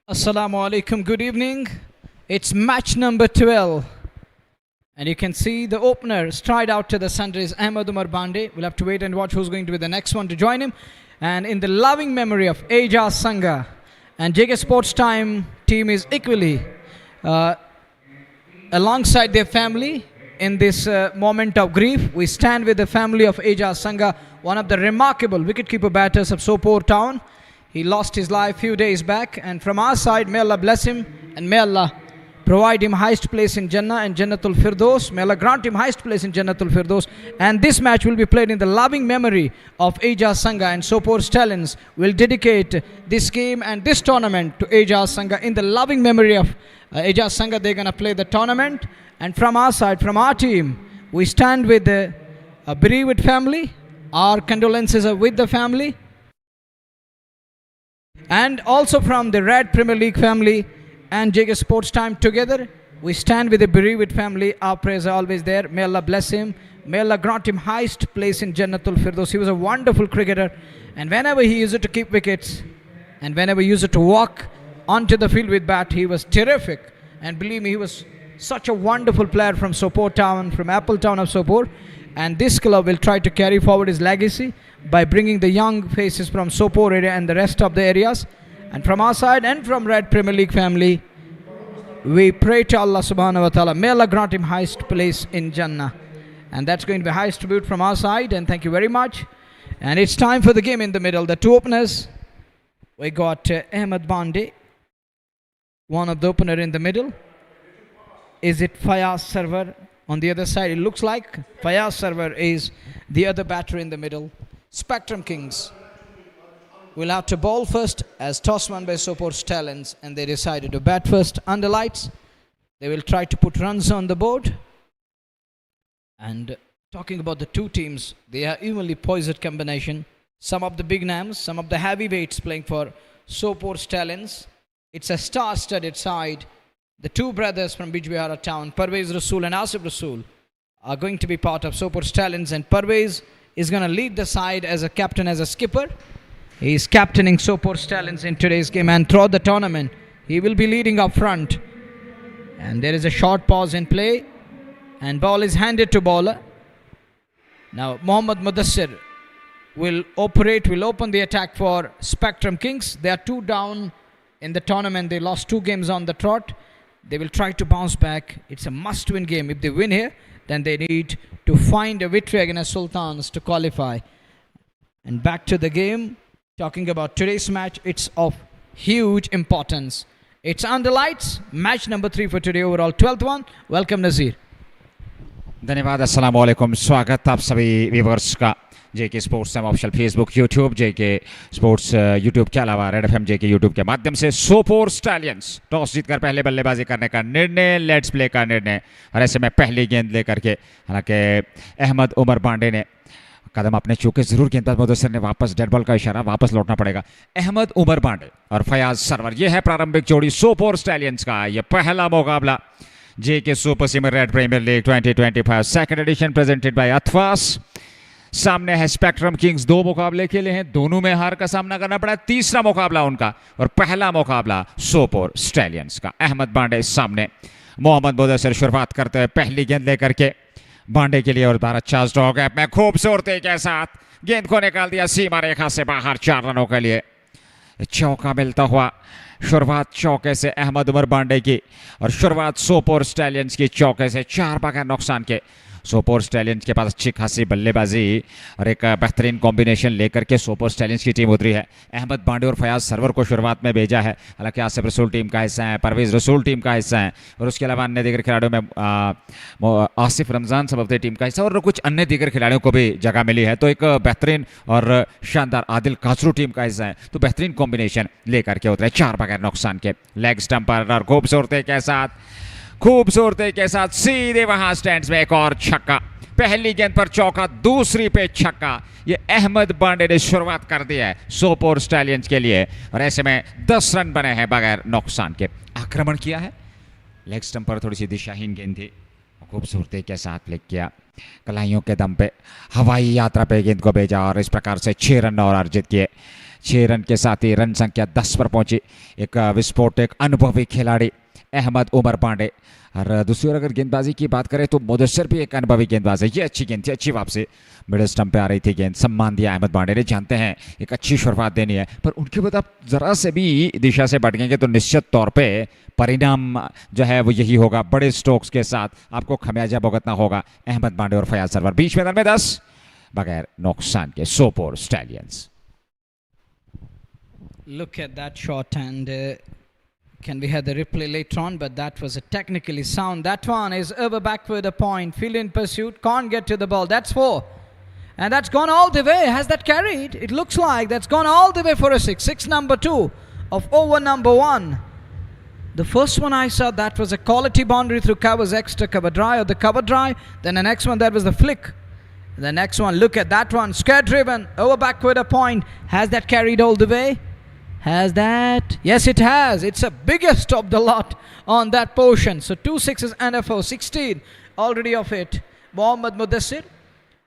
Assalamu alaikum, good evening. It's match number 12. And you can see the opener stride out to the sundries, Ahmed Umar Bande. We'll have to wait and watch who's going to be the next one to join him. And in the loving memory of Aja Sangha, and JK Sports Time team is equally alongside their family in this moment of grief. We stand with the family of Aja Sangha, one of the remarkable wicketkeeper batters of Sopore town. He lost his life few days back, and from our side, may Allah bless him and may Allah provide him highest place in Jannah and Jannatul Firdaus. May Allah grant him highest place in Jannatul Firdaus. And this match will be played in the loving memory of Aja Sangha, and Sopore Stallions will dedicate this game and this tournament to Aja Sangha. In the loving memory of Aja Sangha, they're going to play the tournament. And from our side, from our team, we stand with the bereaved family. Our condolences are with the family. And also from the Red Premier League family and JK Sports Time together, we stand with the bereaved family. Our prayers are always there. May Allah bless him. May Allah grant him highest place in Jannatul Firdaus. He was a wonderful cricketer, and whenever he used to keep wickets and whenever he used to walk onto the field with bat, he was terrific. And believe me, he was such a wonderful player from Sopore town, from Apple town of Sopore. And this club will try to carry forward his legacy by bringing the young faces from Sopore area and the rest of the areas. And from our side and from Red Premier League family, we pray to Allah subhanahu wa ta'ala, may Allah grant him highest place in Jannah. And that's going to be highest tribute from our side, and thank you very much. And it's time for the game in the middle. The two openers, we got Ahmed Bande, one of the opener in the middle. Is it Fayaz Sarwar? On the other side, it looks like Fayaz Sarwar is the other batter in the middle. Spectrum Kings will have to bowl first as toss won by Sopore Stallions, and they decided to bat first under lights. They will try to put runs on the board. And talking about the two teams, they are evenly poised combination. Some of the big names, some of the heavyweights playing for Sopore Stallions. It's a star-studded side. The two brothers from Bijbihara town, Parvez Rasool and Asif Rasool, are going to be part of Sopore Stallions, and Parvez is going to lead the side as a captain, as a skipper. He is captaining Sopore Stallions in today's game, and throughout the tournament, he will be leading up front. And there is a short pause in play, and ball is handed to bowler. Now, Mohammad Mudassir will open the attack for Spectrum Kings. They are two down in the tournament. They lost 2 games on the trot. They will try to bounce back. It's a must-win game. If they win here, then they need to find a victory against Sultans to qualify. And back to the game. Talking about today's match, it's of huge importance. It's under lights. Match number 3 for today, overall 12th one. Welcome, Nazir. धन्यवाद. अस्सलाम वालेकुम. स्वागत आप सभी viewers का JK sports time official Facebook YouTube, JK sports YouTube के अलावा red FM जेके YouTube के माध्यम से. सोपोर स्टैलियंस टॉस जीतकर पहले बल्लेबाजी करने का निर्णय, लेट्स प्ले का निर्णय, और ऐसे में पहली गेंद लेकर के हालांकि अहमद उमर बांडे ने कदम अपने चूके जरूर. गेंदबाज मुदस्सिर ने वापस डेड बॉल का इशारा, वापस लौटना पड़ेगा. अहमद उमर बांडे और फयाज सरवर, ये है प्रारंभिक जोड़ी सोपोर स्टैलियंस का. ये पहला मुकाबला JK super senior red premier league 2025 second edition presented by Athwas. सामने है स्पेक्ट्रम किंग्स. 2 मुकाबले खेले हैं, दोनों में हार का सामना करना पड़ा. तीसरा मुकाबला उनका और पहला मुकाबला सोपोर स्टैलियंस का. अहमद बांडे सामने, मोहम्मद मुदस्सिर शुरुआत करते हुए पहली गेंद लेकर के बांडे के लिए, और भारत चार स्ट्रोक गैप में खूबसूरती के साथ गेंद को निकाल दिया सीमा रेखा से बाहर 4 रनों के लिए. चौका मिलता हुआ शुरुआत चौके से अहमद उमर बांडे की, और शुरुआत सोपोर स्टैलियंस की चौके से 4 बगैर नुकसान के. सोपोर स्टैलियंस के पास अच्छी खासी बल्लेबाजी और एक बेहतरीन कॉम्बिनेशन लेकर के सोपोर स्टैलियंस की टीम उतरी है. अहमद बांडे और फयाज सरवर को शुरुआत में भेजा है, हालांकि आसिफ रसूल टीम का हिस्सा है, परवेज रसूल टीम का हिस्सा है, और उसके अलावा अन्य दीगर खिलाड़ियों में आसिफ रमज़ान सब अपनी टीम का हिस्सा, और कुछ अन्य दीगर खिलाड़ियों को भी जगह मिली है. तो एक बेहतरीन और शानदार आदिल कासरू टीम का हिस्सा है. तो बेहतरीन कॉम्बिनेशन लेकर के उतरे 4 बगैर नुकसान के. लेग स्टंप पर और खूबसूरती के साथ सीधे वहां स्टैंड्स में एक और छक्का. पहली गेंद पर चौका, दूसरी पे छक्का. ये अहमद बांडे ने शुरुआत कर दिया है सोपोर स्टैलियंस के लिए, और ऐसे में 10 रन बने हैं बगैर नुकसान के. आक्रमण किया है, लेग स्टंप पर थोड़ी सी दिशाहीन गेंद थी, खूबसूरती के साथ फ्लिक किया, कलाइयों के दम पे हवाई यात्रा पे गेंद को भेजा, और इस प्रकार से 6 रन और अर्जित किए. 6 रन के साथ ही रन संख्या 10 पर पहुंची एक विस्फोटक अनुभवी खिलाड़ी अहमद उमर पांडे। और दूसरी ओर अगर गेंदबाजी की बात करें तो मुदस्सिर भी एक अनुभवी गेंदबाज है। ये अच्छी गेंद थी, अच्छी वापसी, मिडिल स्टंप पे आ रही थी गेंद, सम्मान दिया अहमद पांडे ने। जानते हैं एक अच्छी शुरुआत देनी है, पर उनके बाद आप जरा से भी दिशा से भटकेंगे तो निश्चित तौर पे परिणाम जो है वो यही होगा। बड़े स्ट्रोक्स के साथ आपको खमियाजा भुगतना होगा। अहमद पांडे और फयाज सरवर बीच मैदान में 10 बगैर नुकसान के Sopore stallions. Look at that shot, and can we have the replay later on? But that was a technically sound. That one is over backward a point. Field in pursuit, can't get to the ball. That's 4. And that's gone all the way. Has that carried? It looks like that's gone all the way for a 6. 6 number 2 of over number 1. The first one I saw, that was a quality boundary through covers, extra cover drive, or the cover drive. Then the next one, that was the flick. The next one, look at that one. Square driven, over backward a point. Has that carried all the way? Has that? Yes, it has. It's the biggest of the lot on that portion. So 2 6s and a 4. 16 already of it. Mohammad Mudassir,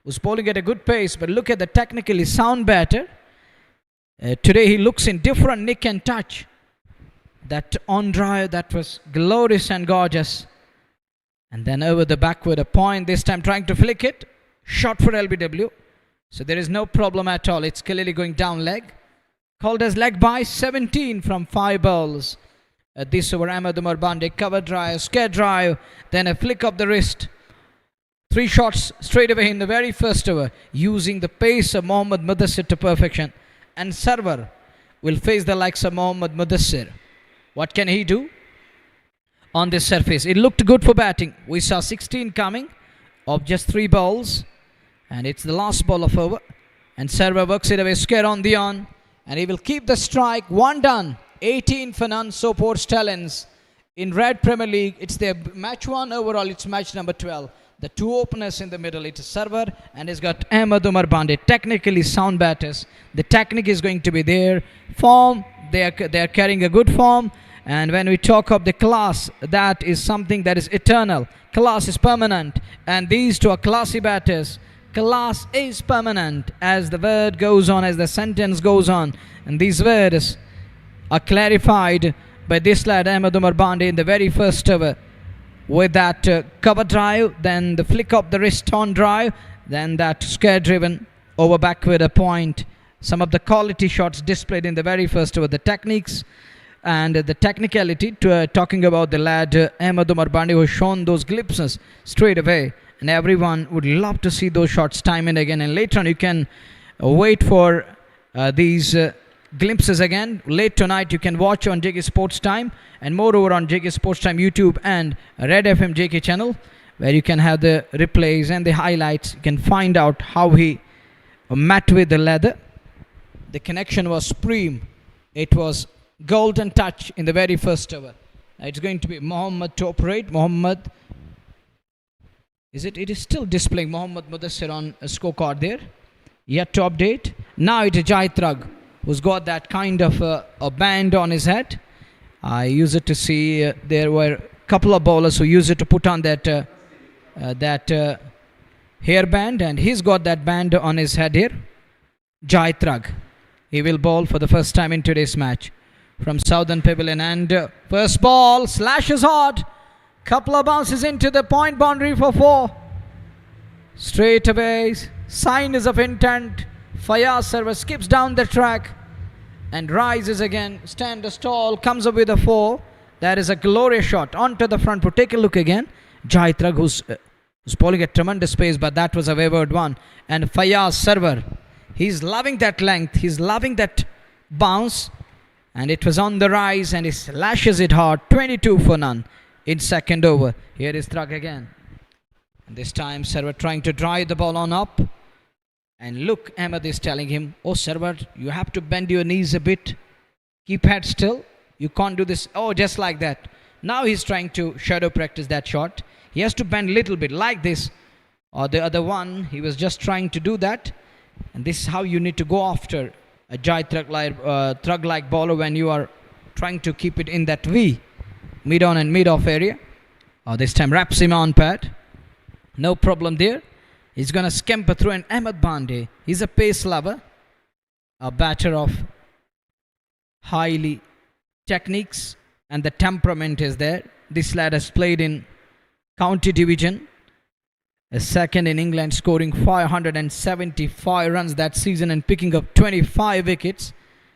who's bowling at a good pace, but look at the technically sound batter. Today he looks in different nick and touch. That on drive, that was glorious and gorgeous. And then over the backward a point, this time trying to flick it. Shot for LBW. So there is no problem at all. It's clearly going down leg. Called as leg by 17 from 5 balls. This over Ahmed Umar Bande, cover drive, scare drive, then a flick of the wrist. 3 shots straight away in the very first over, using the pace of Mohammad Mudassir to perfection. And Sarwar will face the likes of Mohammad Mudassir. What can he do on this surface? It looked good for batting. We saw 16 coming of just 3 balls. And it's the last ball of over. And Sarwar works it away, scare on the on. And he will keep the strike. 1 done. 18 for none. Sopore Stallions in Red Premier League. It's their match 1 overall. It's match number 12. The 2 openers in the middle. It's Sarwar and he's got Ahmed Umar Bande. Technically sound batters. The technique is going to be there. Form, they are carrying a good form. And when we talk of the class, that is something that is eternal. Class is permanent. And these 2 are classy batters. Class is permanent as the word goes on, as the sentence goes on. And these words are clarified by this lad Ahmed Umar Bande in the very first over with that cover drive, then the flick of the wrist on drive, then that square driven over backward a point. Some of the quality shots displayed in the very first over, the techniques and the technicality to talking about the lad Ahmed Umar Bande, who has shown those glimpses straight away. And everyone would love to see those shots time and again. And later on, you can wait for these glimpses again. Late tonight, you can watch on JK Sports Time. And moreover, on JK Sports Time YouTube and Red FM JK channel, where you can have the replays and the highlights. You can find out how he met with the leather. The connection was supreme. It was golden touch in the very first over. It's going to be Mohammad to operate. Mohammad. It is still displaying Mohammad Mudassir on a scorecard there. Yet to update. Now it is Jaitrag, who's got that kind of a band on his head. I use it to see there were a couple of bowlers who use it to put on that hairband, and he's got that band on his head here. Jaitrag. He will bowl for the first time in today's match from Southern Pavilion, and first ball slashes hard. Couple of bounces into the point boundary for 4. Straight away, signs of intent. Fayaz Sarwar skips down the track and rises again. Stands tall, comes up with a 4. That is a glorious shot onto the front foot. Take a look again. Jaitrag, who's bowling at tremendous pace, but that was a wayward one. And Fayaz Sarwar, he's loving that length. He's loving that bounce. And it was on the rise and he slashes it hard. 22 for none. In second over. Here is Thrug again. And this time Sarwar trying to drive the ball on up. And look, Ahmed is telling him, oh Sarwar, you have to bend your knees a bit. Keep head still. You can't do this. Oh, just like that. Now he's trying to shadow practice that shot. He has to bend a little bit like this. Or the other one, he was just trying to do that. And this is how you need to go after a Thrug-like bowler when you are trying to keep it in that V. Mid-on and mid-off area. This time wraps him on pad. No problem there. He's going to scamper through, and Ahmed Bande, he's a pace lover. A batter of highly techniques and the temperament is there. This lad has played in county division, a second in England, scoring 575 runs that season and picking up 25 wickets.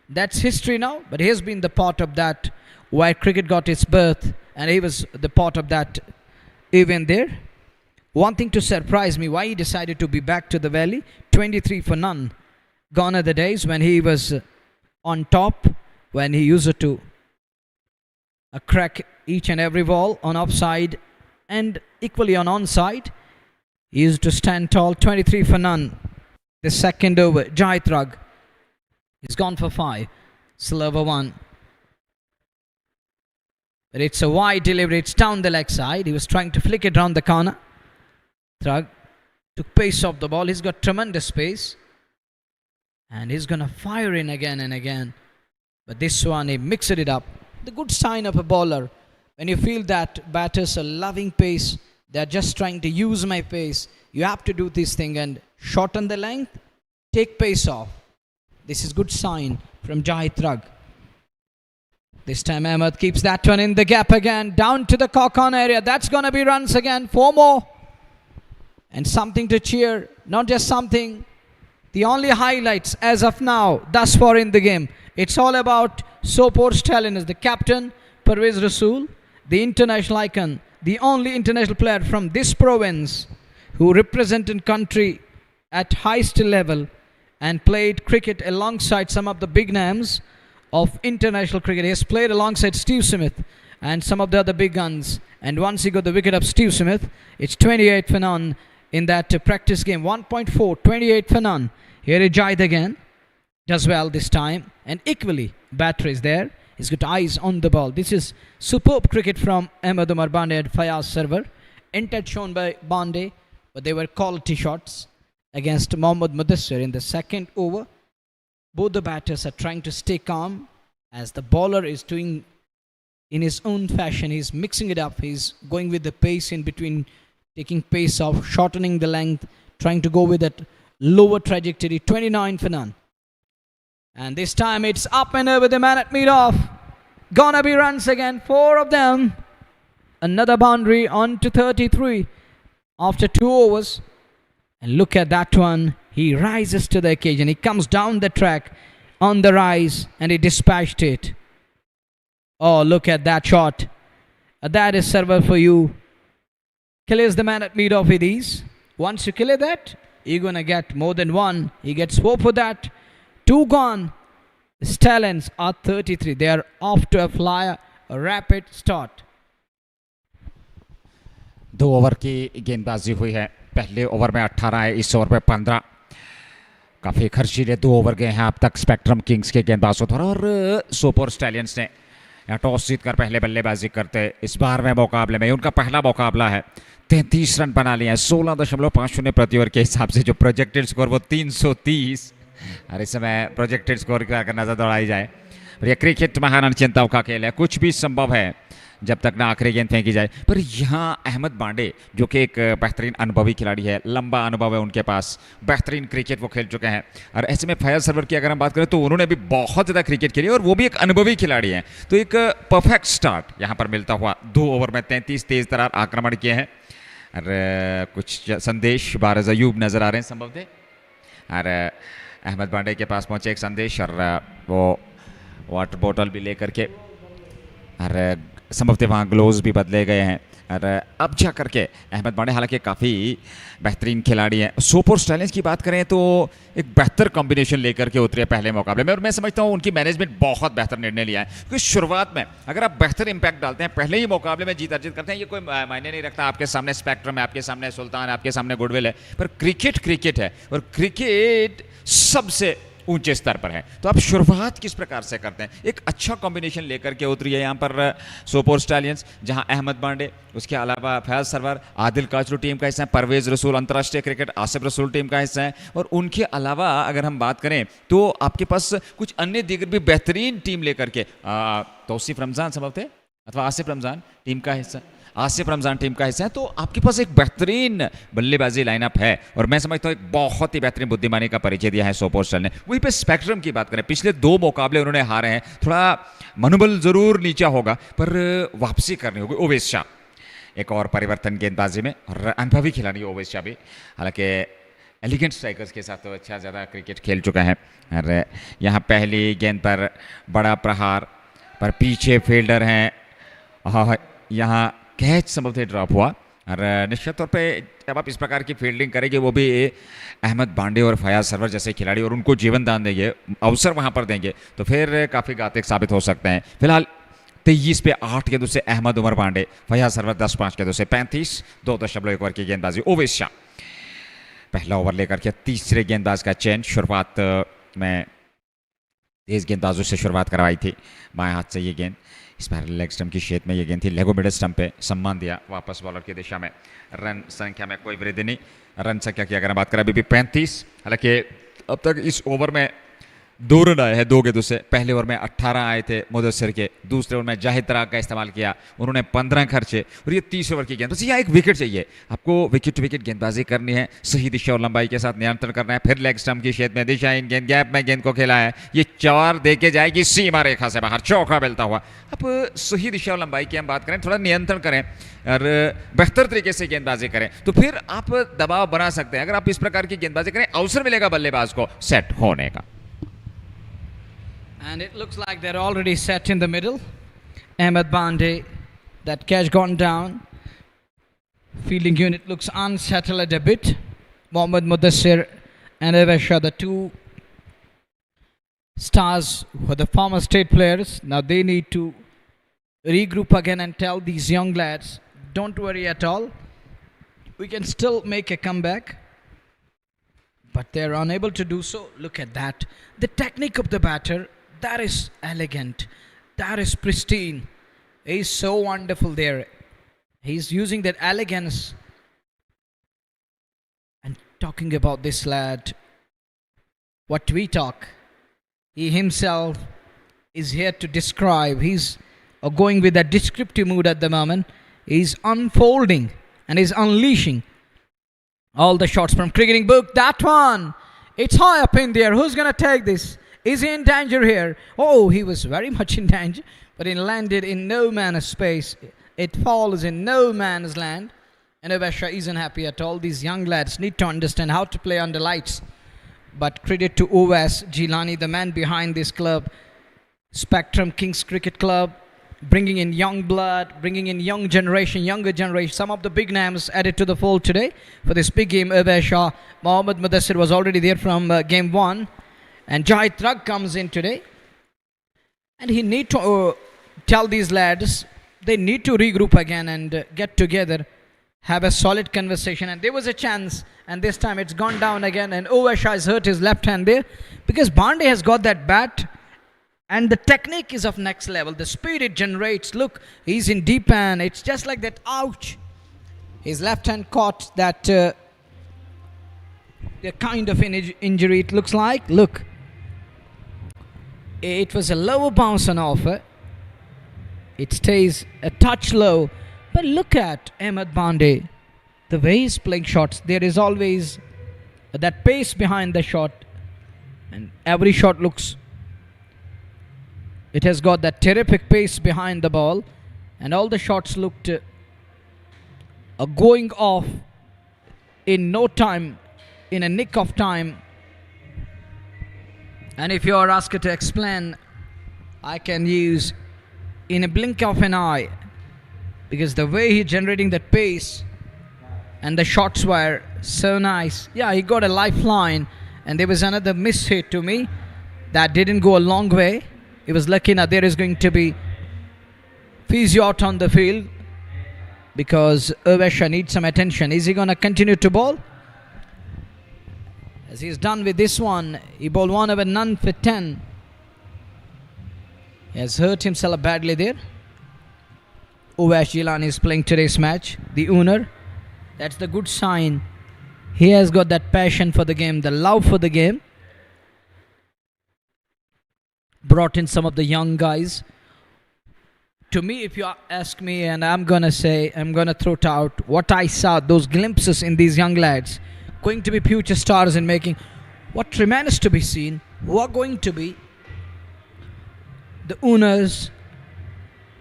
That's history now, but he has been the part of that where cricket got its birth, and he was the part of that event there. One thing to surprise me, why he decided to be back to the Valley, 23 for none. Gone are the days when he was on top, when he used to crack each and every ball on offside and equally on onside. He used to stand tall, 23 for none. The second over, Jaitrag. He's gone for 5. Silver 1. But it's a wide delivery, it's down the leg side. He was trying to flick it round the corner. Trug took pace off the ball. He's got tremendous pace. And he's going to fire in again and again. But this one, he mixed it up. The good sign of a bowler, when you feel that batters are loving pace, they're just trying to use my pace, you have to do this thing and shorten the length, take pace off. This is good sign from Jaitrag. This time Ahmed keeps that one in the gap again, down to the cock-on area. That's going to be runs again, 4 more. And something to cheer, not just something. The only highlights as of now, thus far in the game, it's all about Sopore Stallions, the captain, Pervez Rasool, the international icon, the only international player from this province who represented country at highest level and played cricket alongside some of the big names of international cricket. He has played alongside Steve Smith and some of the other big guns. And once he got the wicket of Steve Smith, it's 28 for none in that practice game. 1.4, 28 for none. Here is Jaid again. Does well this time. And equally, batter is there. He's got eyes on the ball. This is superb cricket from Ahmed Umar Bande and Fayaz Sarwar. Intent shown by Bande, but they were quality shots against Mohammad Mudassir in the second over. Both the batters are trying to stay calm as the bowler is doing in his own fashion. He's mixing it up. He's going with the pace in between, taking pace off, shortening the length, trying to go with that lower trajectory. 29 for none. And this time it's up and over the man at mid-off. Gonna be runs again, 4 of them. Another boundary on to 33 after 2 overs. And look at that one. He rises to the occasion. He comes down the track on the rise and he dispatched it. Oh, look at that shot. That is server for you. Clears the man at mid-off with ease. Once you clear that, you're going to get more than 1. He gets 4 for that. 2 gone. The Stallions are 33. They are off to a flyer, a rapid start. 2 over की गेंदबाजी हुई है. पहले over में 18 है, इस over में 15. काफ़ी खर्चीले 2 ओवर गए हैं अब तक स्पेक्ट्रम किंग्स के गेंदबाजों द्वारा. और सोपोर स्टैलियंस ने यहाँ टॉस जीतकर पहले बल्लेबाजी करते इस बार में मुकाबले में उनका पहला मुकाबला है. 33 रन बना लिए हैं. 16.50 प्रति ओवर के हिसाब से जो प्रोजेक्टेड स्कोर वो 330. और इस समय प्रोजेक्टेड स्कोर का अगर नज़र दौड़ाई जाए, पर यह क्रिकेट महान चिंताओं का खेल है. कुछ भी संभव है जब तक ना आखिरी गेंद फेंकी जाए. पर यहाँ अहमद बांडे जो कि एक बेहतरीन अनुभवी खिलाड़ी है, लंबा अनुभव है उनके पास, बेहतरीन क्रिकेट वो खेल चुके हैं. और ऐसे में फयाज सरवर की अगर हम बात करें तो उन्होंने भी बहुत ज़्यादा क्रिकेट खेली और वो भी एक अनुभवी खिलाड़ी हैं. तो एक परफेक्ट स्टार्ट यहाँ पर मिलता हुआ. 2 ओवर में 33 तेज तरार आक्रमण किए हैं. और कुछ संदेश बारज़ अयूब नज़र आ रहे हैं संभवतः. और अहमद बांडे के पास पहुँचे एक संदेश और वो वाटर बोतल भी लेकर के, और संभवतः वहाँ ग्लोव्स भी बदले गए हैं. और अब जा करके अहमद बांडे हालांकि काफ़ी बेहतरीन खिलाड़ी हैं. सोपोर स्टाइलियंस की बात करें तो एक बेहतर कॉम्बिनेशन लेकर के उतरे पहले मुकाबले में, और मैं समझता हूँ उनकी मैनेजमेंट बहुत बेहतर निर्णय लिया है. क्योंकि शुरुआत में अगर आप बेहतर इंपैक्ट डालते हैं, पहले ही मुकाबले में जीत अर्जित करते हैं, ये कोई मायने नहीं रखता. आपके सामने स्पेक्ट्रम है, आपके सामने सुल्तान है, आपके सामने गुडविल है, पर क्रिकेट क्रिकेट है और क्रिकेट सबसे ऊंचे स्तर पर है. तो आप शुरुआत किस प्रकार से करते हैं, एक अच्छा कॉम्बिनेशन लेकर के उतरी है यहाँ पर सोपोर स्टालियंस, जहाँ अहमद बांडे, उसके अलावा फयाज सरवर, आदिल काचरू टीम का हिस्सा है, परवेज रसूल अंतर्राष्ट्रीय क्रिकेट आसिफ रसूल टीम का हिस्सा है. और उनके अलावा अगर हम बात करें तो आपके पास कुछ अन्य दीगर भी बेहतरीन टीम लेकर के तौसीफ रमज़ान संभव थे अथवा आसिफ रमज़ान टीम का हिस्सा, आसिफ रमज़ान टीम का हिस्सा है, तो आपके पास एक बेहतरीन बल्लेबाजी लाइनअप है और मैं समझता हूँ एक बहुत ही बेहतरीन बुद्धिमानी का परिचय दिया है सोपोर स्टाइल ने। वहीं पे स्पेक्ट्रम की बात करें, पिछले 2 मुकाबले उन्होंने हारे हैं, थोड़ा मनोबल ज़रूर नीचा होगा पर वापसी करनी होगी। ओवेस शाह एक और परिवर्तन गेंदबाजी में, और अनुभवी खिलाड़ी ओवेस शाह भी, हालांकि एलिगेंट स्ट्राइकर्स के साथ तो अच्छा ज़्यादा क्रिकेट खेल चुका है। और यहाँ पहली गेंद पर बड़ा प्रहार पर पीछे फील्डर हैं और यहाँ कैच संभवतः ड्रॉप हुआ। और निश्चित तौर पे जब आप इस प्रकार की फील्डिंग करेंगे, वो भी अहमद बांडे और फयाज सरवर जैसे खिलाड़ी, और उनको जीवन दान देंगे, अवसर वहाँ पर देंगे, तो फिर काफ़ी घातक साबित हो सकते हैं। फिलहाल 23 पे 8 गेंदों से अहमद उमर पांडे, फयाज सरवर 10-5 गेंदों से 35, 2.1 ओवर की गेंदबाजी। ओवेस शाह पहला ओवर लेकर के तीसरे गेंदबाज का चयन। शुरुआत में तेज गेंदबाजों से शुरुआत करवाई थी, बाएं हाथ से ये गेंद, इस बार लेग स्टंप की शेप में ये गेंद थी, लेगो मिडल स्टंप पे सम्मान दिया वापस बॉलर की दिशा में। रन संख्या में कोई वृद्धि नहीं, रन संख्या की अगर हम बात करें अभी भी 35। हालांकि अब तक इस ओवर में 2 रन आए हैं 2 गेंदों से। पहले ओवर में 18 आए थे मुदस्सिर के, दूसरे ओवर में जाहिद तराक का इस्तेमाल किया, उन्होंने 15 खर्चे, और ये 30 ओवर की गेंद। बस यहाँ एक विकेट चाहिए आपको, विकेट टू विकेट गेंदबाजी करनी है, सही दिशा और लंबाई के साथ नियंत्रण करना है। फिर लेग स्टंप की शेप में दिशा इन गेंद गैप में गेंद को खेला है, ये 4 देके जाएगी सीमा रेखा से बाहर, चौका मिलता हुआ। अब सही दिशा और लंबाई की हम बात करें, थोड़ा नियंत्रण करें और बेहतर तरीके से गेंदबाजी करें, तो फिर आप दबाव बना सकते हैं। अगर आप इस प्रकार की गेंदबाजी करें, अवसर मिलेगा बल्लेबाज को सेट होने का। And it looks like they're already set in the middle. Ahmed Bande, that catch gone down. Fielding unit looks unsettled a bit. Mohammad Mudassir and Evesha, the 2 stars who are the former state players. Now they need to regroup again and tell these young lads, don't worry at all. We can still make a comeback. But they're unable to do so. Look at that. The technique of the batter, that is elegant, that is pristine. He's so wonderful there. He's using that elegance. And talking about this lad, what we talk, he himself is here to describe. He's going with that descriptive mood at the moment. He's unfolding and he's unleashing all the shots from cricketing book. That one, it's high up in there. Who's going to take this? Is he in danger here? Oh, he was very much in danger, but he landed in no man's space. It falls in no man's land. And Evesha isn't happy at all. These young lads need to understand how to play under lights. But credit to Owas Jilani, the man behind this club, Spectrum Kings Cricket Club, bringing in young blood, bringing in young generation, younger generation. Some of the big names added to the fold today for this big game. Evesha, Mohammad Mudassir was already there from game 1. And Jahid Trug comes in today. And he need to tell these lads, they need to regroup again and get together, have a solid conversation. And there was a chance, and this time it's gone down again. And Ovasha has hurt his left hand there, because Bande has got that bat. And the technique is of next level. The speed it generates. Look, he's in deep end. It's just like that. Ouch. His left hand caught that the kind of injury it looks like. Look. It was a lower bounce on offer. It stays a touch low. But look at Ahmed Bande. The way he's playing shots. There is always that pace behind the shot. And every shot looks... It has got that terrific pace behind the ball. And all the shots looked going off in no time. In a nick of time. And if you are asked to explain, I can use in a blink of an eye, because the way he's generating that pace and the shots were so nice. Yeah, he got a lifeline, and there was another miss hit to me that didn't go a long way. He was lucky now. There is going to be physio out on the field because Ovesha needs some attention. Is he going to continue to bowl? As he's done with this one, he bowled 1 over none for 10. He has hurt himself badly there. Owas Jilani is playing today's match, the owner. That's the good sign. He has got that passion for the game, the love for the game. Brought in some of the young guys To me, if you ask me, and I'm gonna say, I'm gonna throw it out what I saw, those glimpses in these young lads going to be future stars in making. What remains to be seen, who are going to be the owners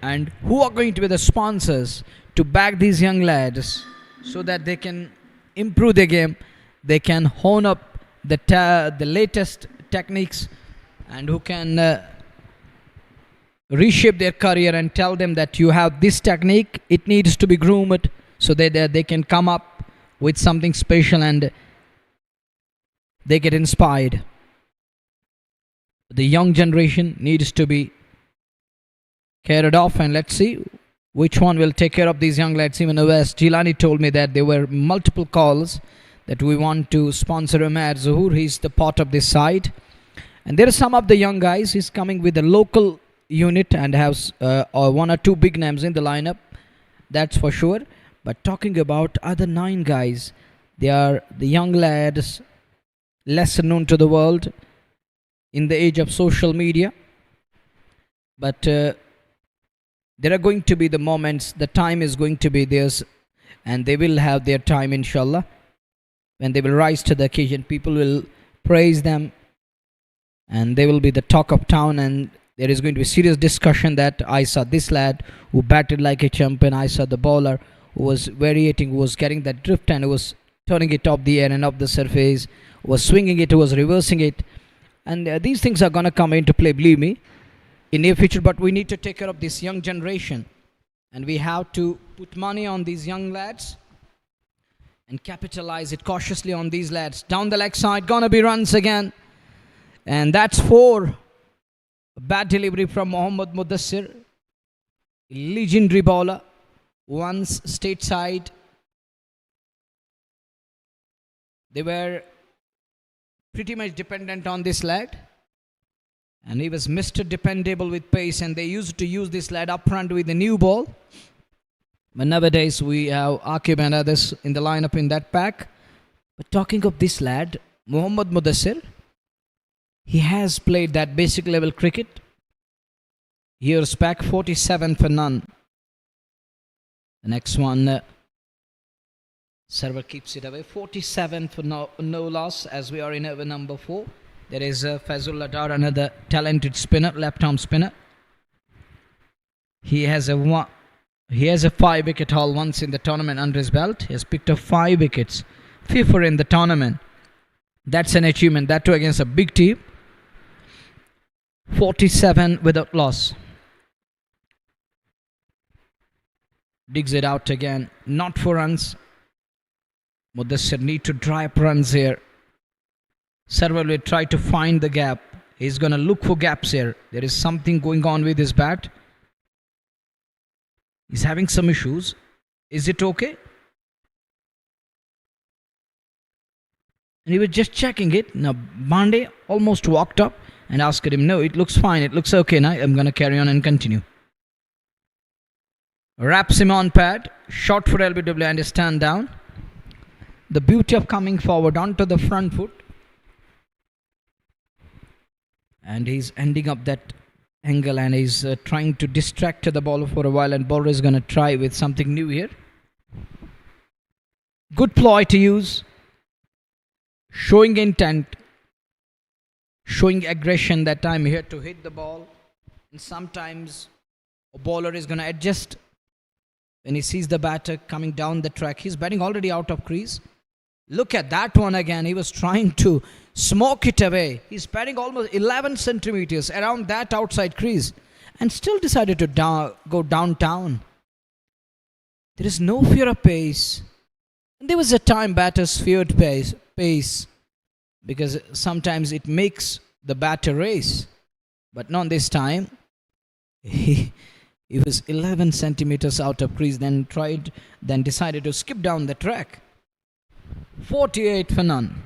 and who are going to be the sponsors to back these young lads so that they can improve their game, they can hone up the latest techniques, and who can reshape their career and tell them that you have this technique, it needs to be groomed so that they can come up with something special and they get inspired. The young generation needs to be carried off, and let's see which one will take care of these young lads. Even West Gilani told me that there were multiple calls that we want to sponsor Umar Zuhur. He's the part of this side, and there are some of the young guys. He's coming with a local unit and has one or two big names in the lineup, that's for sure. But talking about other 9 guys, they are the young lads, lesser known to the world in the age of social media. But there are going to be the moments, the time is going to be theirs, and they will have their time, inshallah, when they will rise to the occasion. People will praise them, and they will be the talk of town, and there is going to be serious discussion that I saw this lad who batted like a champion, I saw the bowler who was variating, who was getting that drift and who was turning it off the air and off the surface, who was swinging it, who was reversing it. And these things are going to come into play, believe me, in near future. But we need to take care of this young generation, and we have to put money on these young lads and capitalize it cautiously on these lads. Down the leg side, gonna be runs again, and that's 4. Bad delivery from Mohammad Mudassir, legendary bowler, once stateside. They were pretty much dependent on this lad, and he was Mr. Dependable with pace, and they used to use this lad up front with the new ball. But nowadays we have Akib and others in the lineup in that pack. But talking of this lad, Mohammad Mudassir, he has played that basic level cricket. Here's pack 47 for none. The next one, server keeps it away. 47 for no loss, as we are in over number 4. There is Fazul Ladar, another talented spinner, left arm spinner. He has a 5-wicket haul once in the tournament under his belt. He has picked up 5 wickets, 5th in the tournament. That's an achievement, that too against a big team. 47 without loss. Digs it out again, not for runs. Mudassir need to dry up runs here. Server will try to find the gap. He's going to look for gaps here. There is something going on with his bat. He's having some issues. Is it okay? And he was just checking it. Now Bande almost walked up and asked him, no, it looks fine. It looks okay now. I'm going to carry on and continue. Wraps him on pad. Short for LBW and a stand down. The beauty of coming forward onto the front foot. And he's ending up that angle, and he's trying to distract the bowler for a while, and bowler is going to try with something new here. Good ploy to use. Showing intent. Showing aggression that I'm here to hit the ball. And sometimes a bowler is going to adjust when he sees the batter coming down the track. He's batting already out of crease. Look at that one again. He was trying to smoke it away. He's batting almost 11 centimeters around that outside crease and still decided to go downtown. There is no fear of pace. And there was a time batters feared pace because sometimes it makes the batter race. But not this time. He was 11 centimeters out of crease, then decided to skip down the track. 48 for none.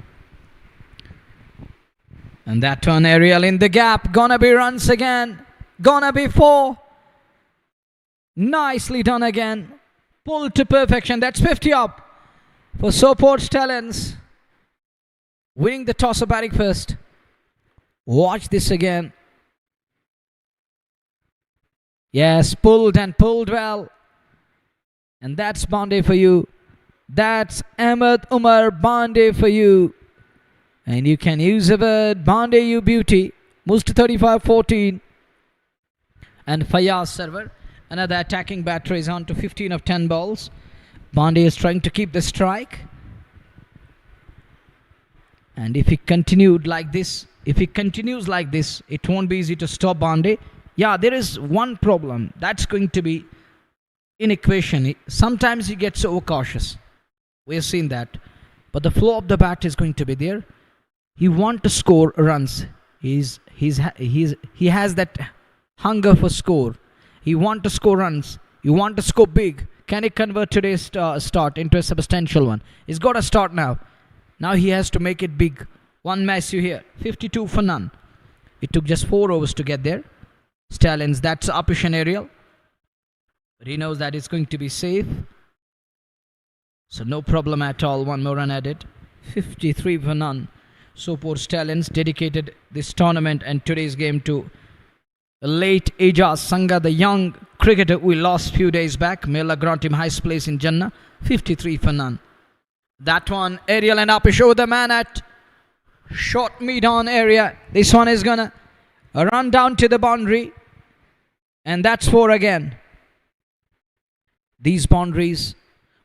And that turn aerial in the gap. Gonna be runs again. Gonna be 4. Nicely done again. Pulled to perfection. That's 50 up for Sopore Stallions. Winning the toss of batting first. Watch this again. Yes, pulled and pulled well. And that's Bande for you. That's Ahmed Umar Bande for you. And you can use the word Bande, you beauty. Moves to 35-14. And Fayaz server. Another attacking batter is on to 15 of 10 balls. Bande is trying to keep the strike. And if he continues like this, it won't be easy to stop Bande. Yeah, there is one problem. That's going to be in equation. Sometimes he gets overcautious. We have seen that. But the flow of the bat is going to be there. He wants to score runs. He has that hunger for score. He wants to score runs. You want to score big. Can he convert today's start into a substantial one? He's got a start now. Now he has to make it big. One massive here. 52 for none. It took just 4 overs to get there. Stallions, that's uppish and aerial. But he knows that it's going to be safe. So no problem at all. One more run added. 53 for none. Sopore Stallions dedicated this tournament and today's game to late Ejaz Sangha, the young cricketer we lost few days back. May Allah grant him highest place in Jannah. 53 for none. That one, aerial and uppish over the man at short mid-on area. This one is gonna run down to the boundary. And that's 4 again. These boundaries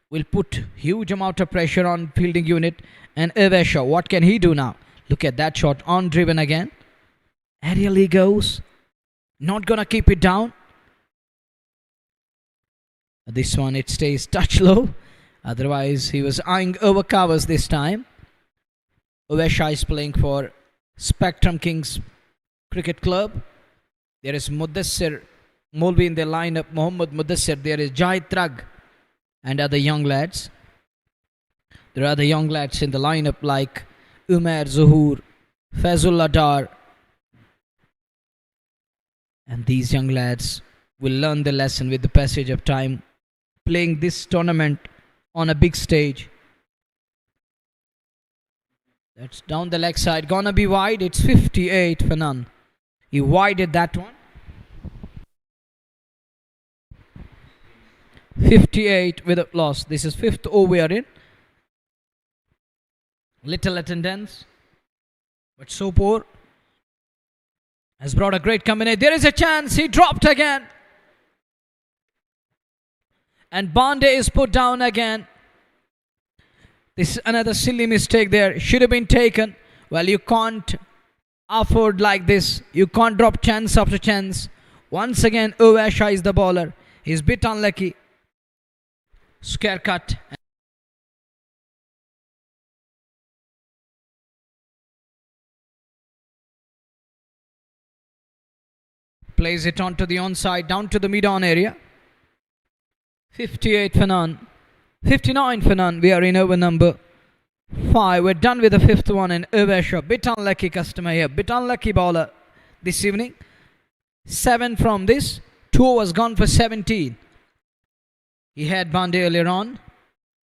will put huge amount of pressure on fielding unit. And Evesha, what can he do now? Look at that shot, on driven again. Aerial he goes. Not gonna keep it down. This one, it stays touch low. Otherwise, he was eyeing over covers this time. Evesha is playing for Spectrum Kings Cricket Club. There is Mudassir Molvi in the lineup. Mohammad Mudassir. There is Jahid Trag and other young lads. There are other young lads in the lineup like Umar Zuhur, Fazul Adar. And these young lads will learn the lesson with the passage of time, playing this tournament on a big stage. That's down the leg side. Gonna be wide. It's 58 for none. He wided that one. 58 with a loss. This is 5th over we are in. Little attendance. But Sopore has brought a great combination. There is a chance. He dropped again. And Bande is put down again. This is another silly mistake there. Should have been taken. Well, you can't afford like this. You can't drop chance after chance. Once again, Ovasha is the bowler. He's a bit unlucky. Scare cut. Plays it onto the onside, down to the mid-on area. 58 for none. 59 for none. We are in over number 5. We're done with the 5th one in Ovesha. Bit unlucky customer here. Bit unlucky bowler this evening. 7 from this. 2 overs gone for 17. He had Bande earlier on.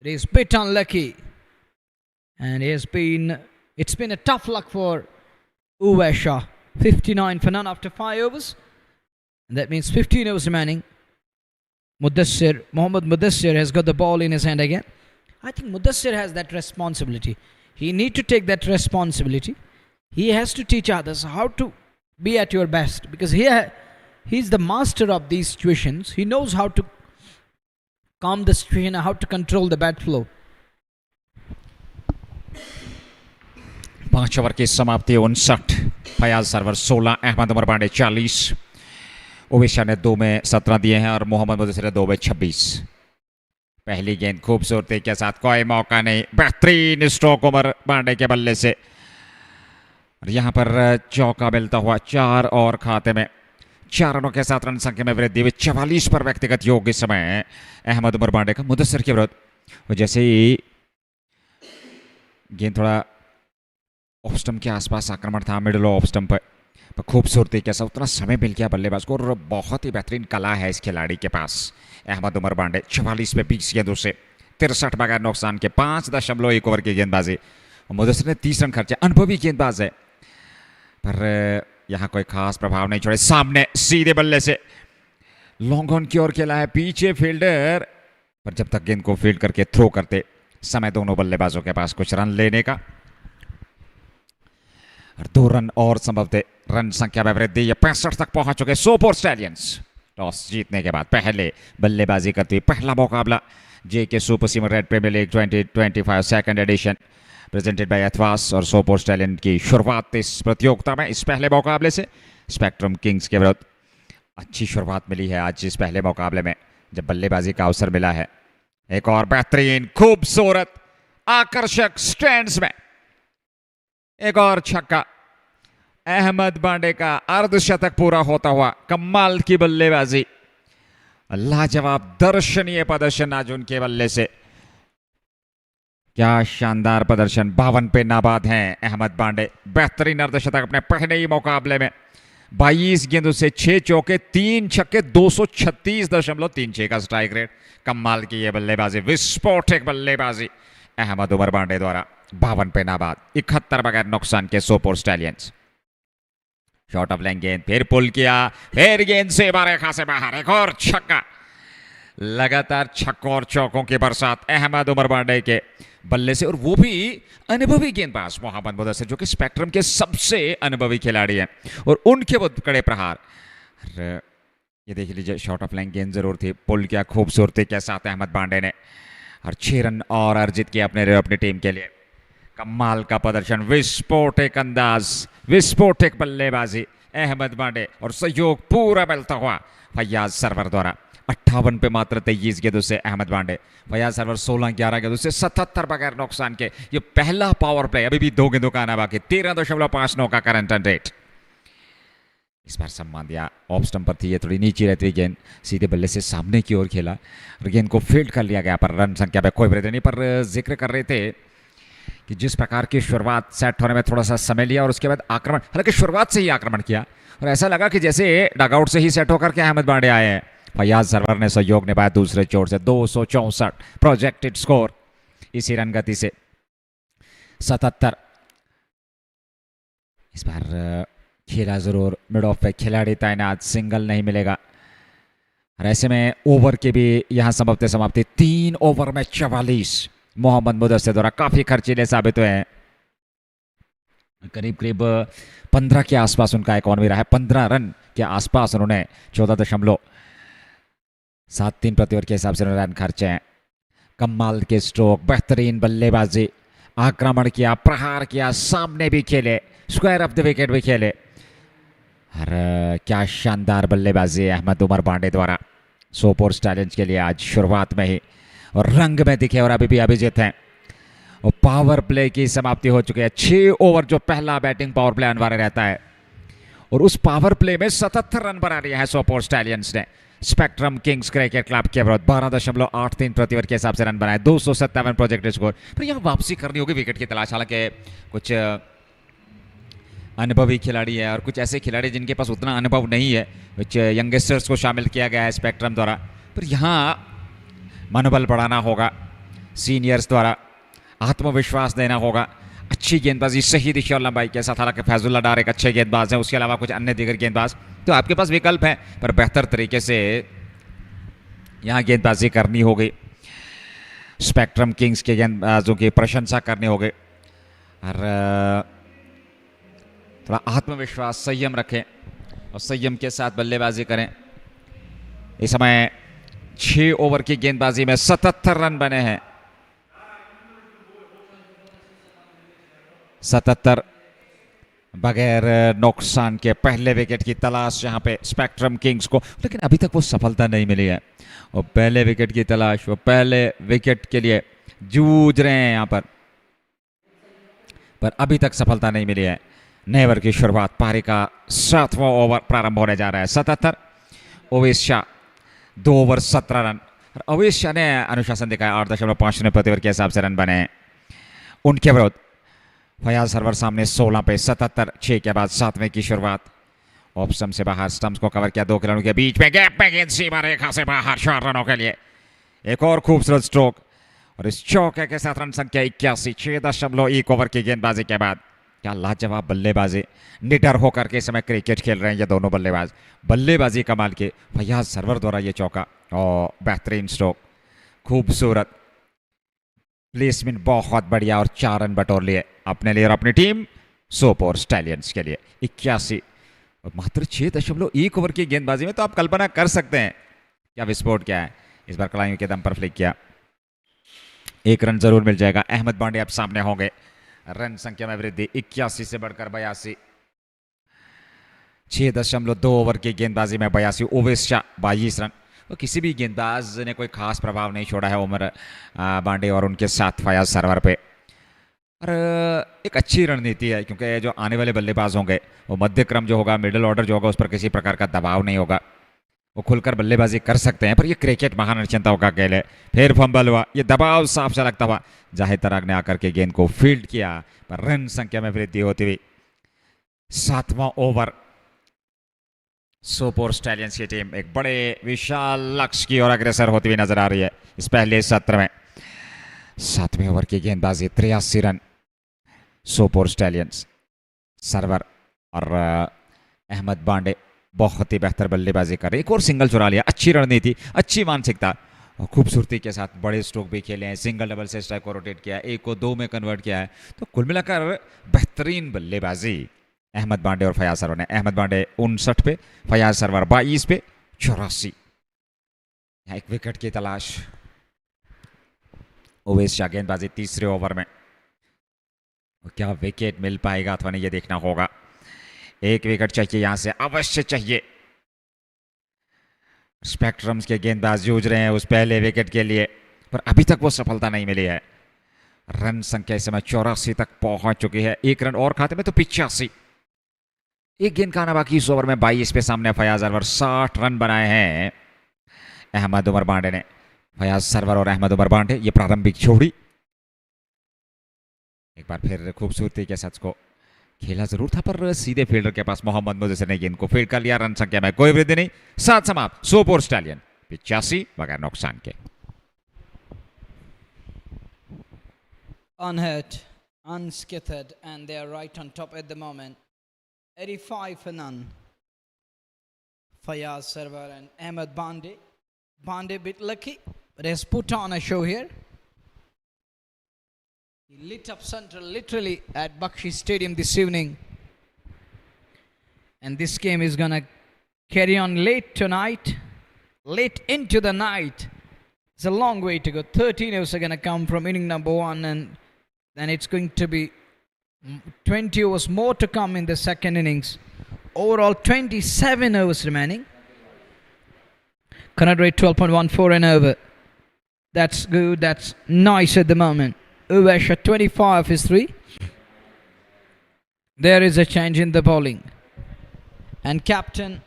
It is bit unlucky. And it's been a tough luck for Ovesha. 59 for none after 5 overs. And that means 15 overs remaining. Mohammad Mudassir has got the ball in his hand again. I think Mudassir has that responsibility. He need to take that responsibility. He has to teach others how to be at your best. Because he's the master of these situations. He knows how to calm the situation, how to control the bat flow. 5 over की समाप्ति 59. Fayaz server 16, Ahmad Umar Pandey 40. ओवेशा ने 2 में 17 दिए हैं और मोहम्मद मुदस्सिर ने 2 में 26. पहली गेंद खूबसूरती के साथ, कोई मौका नहीं. बेहतरीन स्ट्रोक उमर पांडे के बल्ले से. और यहाँ पर चौका मिलता हुआ 4 और खाते में. 4 रनों के साथ रन संख्या में वृद्धि हुई. 44 पर व्यक्तिगत योग इस समय अहमद उमर पांडे का मुदस्सिर के विरुद्ध. और जैसे ही गेंद थोड़ा ऑफ स्टंप के आसपास आक्रमण था, मिडिल ऑफ स्टंप पर खूबसूरती के साथ उतना समय मिल गया बल्लेबाज को. और बहुत ही बेहतरीन कला है इस खिलाड़ी के पास. अहमद उमर पांडे 44 पे 20 गेंदों से 63 बगैर नुकसान के 5.1 ओवर की गेंदबाजी. मुदस्सिर ने 30 रन खर्चे. अनुभवी गेंदबाज है पर यहाँ कोई खास प्रभाव नहीं छोड़े. सामने सीधे बल्ले से लॉन्ग ऑन की ओर खेला है पीछे फील्डर, पर जब तक गेंद को फील्ड करके थ्रो करते समय दोनों बल्लेबाजों के पास कुछ रन लेने का, और 2 रन और संभवतः रन संख्या में वृद्धि। ये 65 तक पहुंच चुके सोपोर स्टैलियंस। टॉस जीतने के बाद पहले बल्लेबाजी करती हुई पहला मुकाबला JK super senior red premier league 2025 second edition presented by Athwas और सोपोर स्टैलियन की शुरुआत इस प्रतियोगिता में इस पहले मुकाबले से स्पेक्ट्रम किंग्स के विरुद्ध अच्छी शुरुआत मिली है आज इस पहले मुकाबले में जब बल्लेबाजी का अवसर मिला है। एक और बेहतरीन खूबसूरत आकर्षक स्टैंड्स में एक और छक्का, अहमद बांडे का अर्धशतक पूरा होता हुआ। कमाल की बल्लेबाजी, लाजवाब दर्शनीय प्रदर्शन आज उनके बल्ले से। क्या शानदार प्रदर्शन, 52 पे नाबाद हैं अहमद बांडे। बेहतरीन अर्धशतक अपने पहले ही मुकाबले में, 22 गेंदों से 6 चौके 3 छक्के, 236.36 का स्ट्राइक रेट। कमाल की ये बल्लेबाजी, विस्फोटक बल्लेबाजी अहमद उमर बांडे द्वारा। 52 पे नाबाद, 71 बगैर नुकसान के Sopore stallions. Shot of length गेंद, फिर पुल किया, फिर गेंद से रेखा से बाहर, एक और छक्का। लगातार छक्कों और चौकों की बरसात अहमद उमर बांडे के बल्ले से, और वो भी अनुभवी गेंदबाज मोहम्मद मुदस्सिर जो कि स्पेक्ट्रम के सबसे अनुभवी खिलाड़ी हैं, और उनके वो कड़े प्रहार। ये देख लीजिए, शॉट ऑफ लेंथ गेंद जरूर थी, पुल किया खूबसूरती के साथ अहमद बांडे ने, और 6 रन और अर्जित किए अपनी टीम के लिए। कमाल का प्रदर्शन, विस्फोटक अंदाज, विस्फोटक बल्लेबाजी अहमद बांडे, और सहयोग पूरा मिलता हुआ फैयाज सरवर द्वारा। 58 पे मात्र 23 गेंदों से अहमद बांडे, फैयाज सरवर 16-11 गेंदों से 77 बगैर नुकसान के। ये पहला पावर प्ले, अभी भी 2 गेंदों का आना बाकी। 13.59 का करंट रन रेट। इस बार सम्मान दिया, ऑफ स्टंप पर थी, ये थोड़ी नीचे रहती हुई गेंद सीधे बल्ले से सामने की ओर खेला और गेंद को फील्ड कर लिया गया, पर रन संख्या पे कोई वृद्धि नहीं। पर जिक्र कर रहे थे कि जिस प्रकार की शुरुआत सेट होने में थोड़ा सा समय लिया और उसके बाद आक्रमण, हालांकि शुरुआत से ही आक्रमण किया और ऐसा लगा कि जैसे डगआउट से ही सेट होकर के अहमद बांडे आए हैं। फैयाज सरवर ने सहयोग निभाया दूसरे चोट से। 264 प्रोजेक्टेड स्कोर इसी रन गति से। 77 इस बार खेला जरूर, मिड ऑफ पे खिलाड़ी तैनात, सिंगल नहीं मिलेगा, और ऐसे में ओवर के भी यहां संभवतः समाप्ति। 3 ओवर में 44 मोहम्मद मुदस्सिर द्वारा काफी खर्चीले साबित हुए हैं। करीब करीब 15 के आसपास उनका इकॉनमी रहा है, 15 रन के आसपास उन्होंने 14.73 प्रति ओवर के हिसाब से रन खर्चे हैं। कमाल के स्ट्रोक, बेहतरीन बल्लेबाजी, आक्रमण किया, प्रहार किया, सामने भी खेले, स्क्वायर ऑफ द विकेट भी खेले, और क्या शानदार बल्लेबाजी है अहमद उमर बांडे द्वारा सोपोर स्टालियंस के लिए आज शुरुआत में ही, और रंग में दिखे और अभी भी अभिजीत हैं। और पावर प्ले की समाप्ति हो चुकी है। 6 ओवर जो पहला बैटिंग पावर प्ले अनिवार्य रहता है, और उस पावर प्ले में 77 रन बना लिया है सोपोर स्टालियंस ने। स्पेक्ट्रम किंग्स क्रिकेट क्लब के विरुद्ध 12.83 प्रति ओवर के हिसाब से रन बनाए, 257 प्रोजेक्टेड स्कोर। पर यहाँ वापसी करनी होगी विकेट की तलाश, हालांकि कुछ अनुभवी खिलाड़ी है और कुछ ऐसे खिलाड़ी जिनके पास उतना अनुभव नहीं है, कुछ यंगस्टर्स को शामिल किया गया है स्पेक्ट्रम द्वारा। पर यहाँ मनोबल बढ़ाना होगा सीनियर्स द्वारा, आत्मविश्वास देना होगा, अच्छी गेंदबाजी, सही दिशा और लंबाई के साथ। हालांकि फैजुल्ला डार एक अच्छे गेंदबाज हैं, उसके अलावा कुछ अन्य दीगर गेंदबाज, तो आपके पास विकल्प हैं, पर बेहतर तरीके से यहाँ गेंदबाजी करनी होगी। स्पेक्ट्रम किंग्स के गेंदबाजों की प्रशंसा करनी होगी, और थोड़ा आत्मविश्वास, संयम रखें और संयम के साथ बल्लेबाजी करें। इस समय 6 ओवर की गेंदबाजी में 77 रन बने हैं। 77 बगैर नुकसान के पहले विकेट की तलाश यहाँ पे स्पेक्ट्रम किंग्स को, लेकिन अभी तक वो सफलता नहीं मिली है। और पहले विकेट की तलाश, वो पहले विकेट के लिए जूझ रहे हैं यहाँ पर अभी तक सफलता नहीं मिली है। नए ओवर की शुरुआत, पारी का 7वां ओवर प्रारंभ होने जा रहा है। 77 ओवेश शाह, 2 ओवर 17 रन। ओवेश शाह ने अनुशासन दिखाया, 8.50 प्रति ओवर के हिसाब से रन बने हैं। उनके विरुद्ध फयाज सरवर सामने 16 पे 77, 6 के बाद 7वें की शुरुआत। ऑफ स्टंप से बाहर, स्टंप्स को कवर किया, 2 खिलाड़ियों के बीच में गैप में गेंद सीमा रेखा से बाहर, 4 रनों के लिए। एक और खूबसूरत स्ट्रोक, और इस चौके के साथ रन संख्या 81, 6.1 ओवर की गेंदबाजी के बाद। क्या लाजवाब बल्लेबाजी, निडर होकर के इस समय क्रिकेट खेल रहे हैं ये दोनों बल्लेबाज। बल्लेबाजी कमाल के, फैयाज सरवर द्वारा ये चौका और बेहतरीन स्ट्रोक, खूबसूरत प्लेसमेंट, बहुत बढ़िया, और 4 रन बटोर लिए अपने लिए और अपनी टीम सोपोर स्टैलियंस के लिए। 81 और मात्र 6.1 ओवर की गेंदबाजी में तो आप कल्पना कर सकते हैं क्या विस्फोट क्या है। इस बार कलाइयों के दम पर फ्लिक किया, 1 रन जरूर मिल जाएगा। अहमद बांडे अब सामने होंगे, रन संख्या में वृद्धि 81 से बढ़कर 82। 6.2 ओवर की गेंदबाजी में 82। ओवेश शाह 22 रन। तो किसी भी गेंदबाज ने कोई खास प्रभाव नहीं छोड़ा है उमर बांडे और उनके साथ फयाज सरवर पे। और एक अच्छी रणनीति है क्योंकि जो आने वाले बल्लेबाज होंगे वो मध्य क्रम जो होगा, मिडिल ऑर्डर जो होगा, उस पर किसी प्रकार का दबाव नहीं होगा, वो खुलकर बल्लेबाजी कर सकते हैं। पर ये क्रिकेट महानिश्चिंताओं का खेल है। फिर फंबल हुआ, ये दबाव साफ सा लगता हुआ जाहिद तराग ने आकर के गेंद को फील्ड किया, पर रन संख्या में वृद्धि होती हुई 7वां ओवर सोपोर स्टैलियंस की टीम एक बड़े विशाल लक्ष्य की ओर अग्रसर होती हुई नजर आ रही है। इस पहले सत्र में 7वें ओवर की गेंदबाजी, 83 रन। सोपोर स्टैलियंस, सरवर और अहमद बांडे बहुत ही बेहतर बल्लेबाजी कर रहे, एक और सिंगल चुरा लिया। अच्छी रणनीति, अच्छी मानसिकता और खूबसूरती के साथ बड़े स्ट्रोक भी खेले हैं, सिंगल डबल से स्ट्राइक को रोटेट किया, 1 को 2 में कन्वर्ट किया है। तो कुल मिलाकर बेहतरीन बल्लेबाजी अहमद बांडे और फयाज सरवर ने। अहमद बांडे 59 पे, फयाज सरवर 22 पे, 84। एक विकेट की तलाश। ओवेश शाह गेंदबाजी 3रे ओवर में, क्या विकेट मिल पाएगा अथवा नहीं ये देखना होगा। 1 विकेट चाहिए यहां से, अवश्य चाहिए। स्पेक्ट्रम्स के गेंदबाज जूझ रहे हैं उस पहले विकेट के लिए, पर अभी तक वो सफलता नहीं मिली है। रन संख्या इस समय 84 तक पहुंच चुकी है, 1 रन और खाते में तो 85। 1 गेंद का आना बाकी इस ओवर में। 22 पे सामने फयाज सरवर, 60 रन बनाए हैं अहमद उमर बांडे ने। फयाज सरवर और अहमद उमर बांडे, ये प्रारंभिक जोड़ी एक बार फिर खूबसूरती के साथ को खेला जरूर था, पर सीधे फील्डर के पास मोहम्मद मुदस्सिर ने गेंद को फील्ड कर लिया। रन संख्या में कोई वृद्धि नहीं, 7 समाप्त। सोपोर स्टैलियन 85 बगैर नुकसान के। Unhurt, unscathed, and they are right on top at the moment. 85 for none. Fayaz Sarwar and Ahmed Bande. Bande a bit lucky, but has put on a show here. He lit up Central literally at Bakshi Stadium this evening. And this game is going to carry on late tonight, late into the night. It's a long way to go. 13 overs are going to come from inning number 1, and then it's going to be 20 overs more to come in the second innings. Overall 27 overs remaining. Current rate 12.14 an over. That's good, that's nice at the moment. Uvesh at 25 is 3. There is a change in the bowling. And captain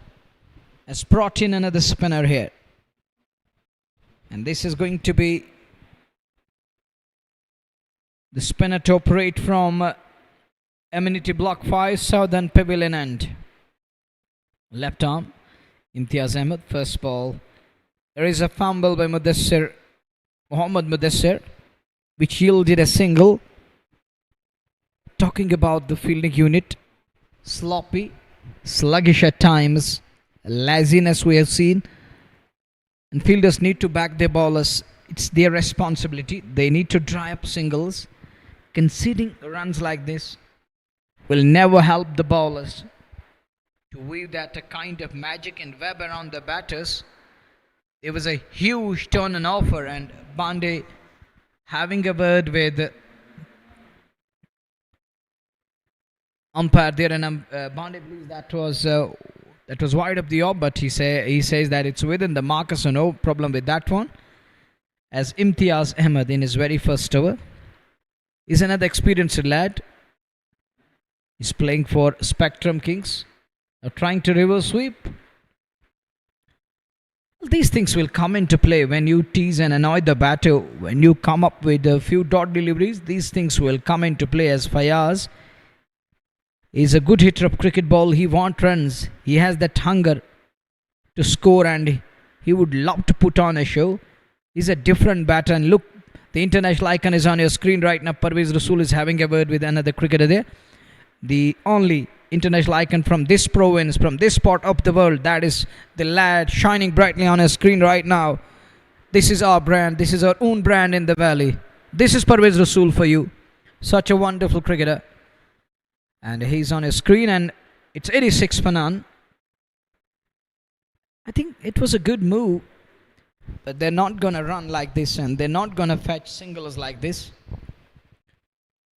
has brought in another spinner here. And this is going to be the spinner to operate from Amenity Block 5, Southern Pavilion End. Left arm, Imtiaz Ahmed, first ball. There is a fumble by Mohammad Mudassir, which yielded a single. Talking about the fielding unit, sloppy, sluggish at times, laziness we have seen. And fielders need to back their bowlers. It's their responsibility. They need to dry up singles. Conceding runs like this will never help the bowlers to weave that a kind of magic and web around the batters. There was a huge turn and offer, and Bande having a word with umpire there, and Bande believes that was wide up the off, but he says that it's within the marker, so no problem with that one. As Imtiaz Ahmed in his very first over is another experienced lad. He's playing for Spectrum Kings, trying to reverse sweep. These things will come into play when you tease and annoy the batter. When you come up with a few dot deliveries, these things will come into play. As Fayaz is a good hitter of cricket ball. He wants runs. He has that hunger to score, and he would love to put on a show. He's a different batter, and look, the international icon is on your screen right now. Parvez Rasool is having a word with another cricketer there. the only international icon from this province, from this part of the world. That is the lad shining brightly on a screen right now. This is our brand. This is our own brand in the valley. This is Parvez Rasool for you. Such a wonderful cricketer. And he's on a screen, and it's 86 for none. I think it was a good move, but they're not going to run like this, and they're not going to fetch singles like this.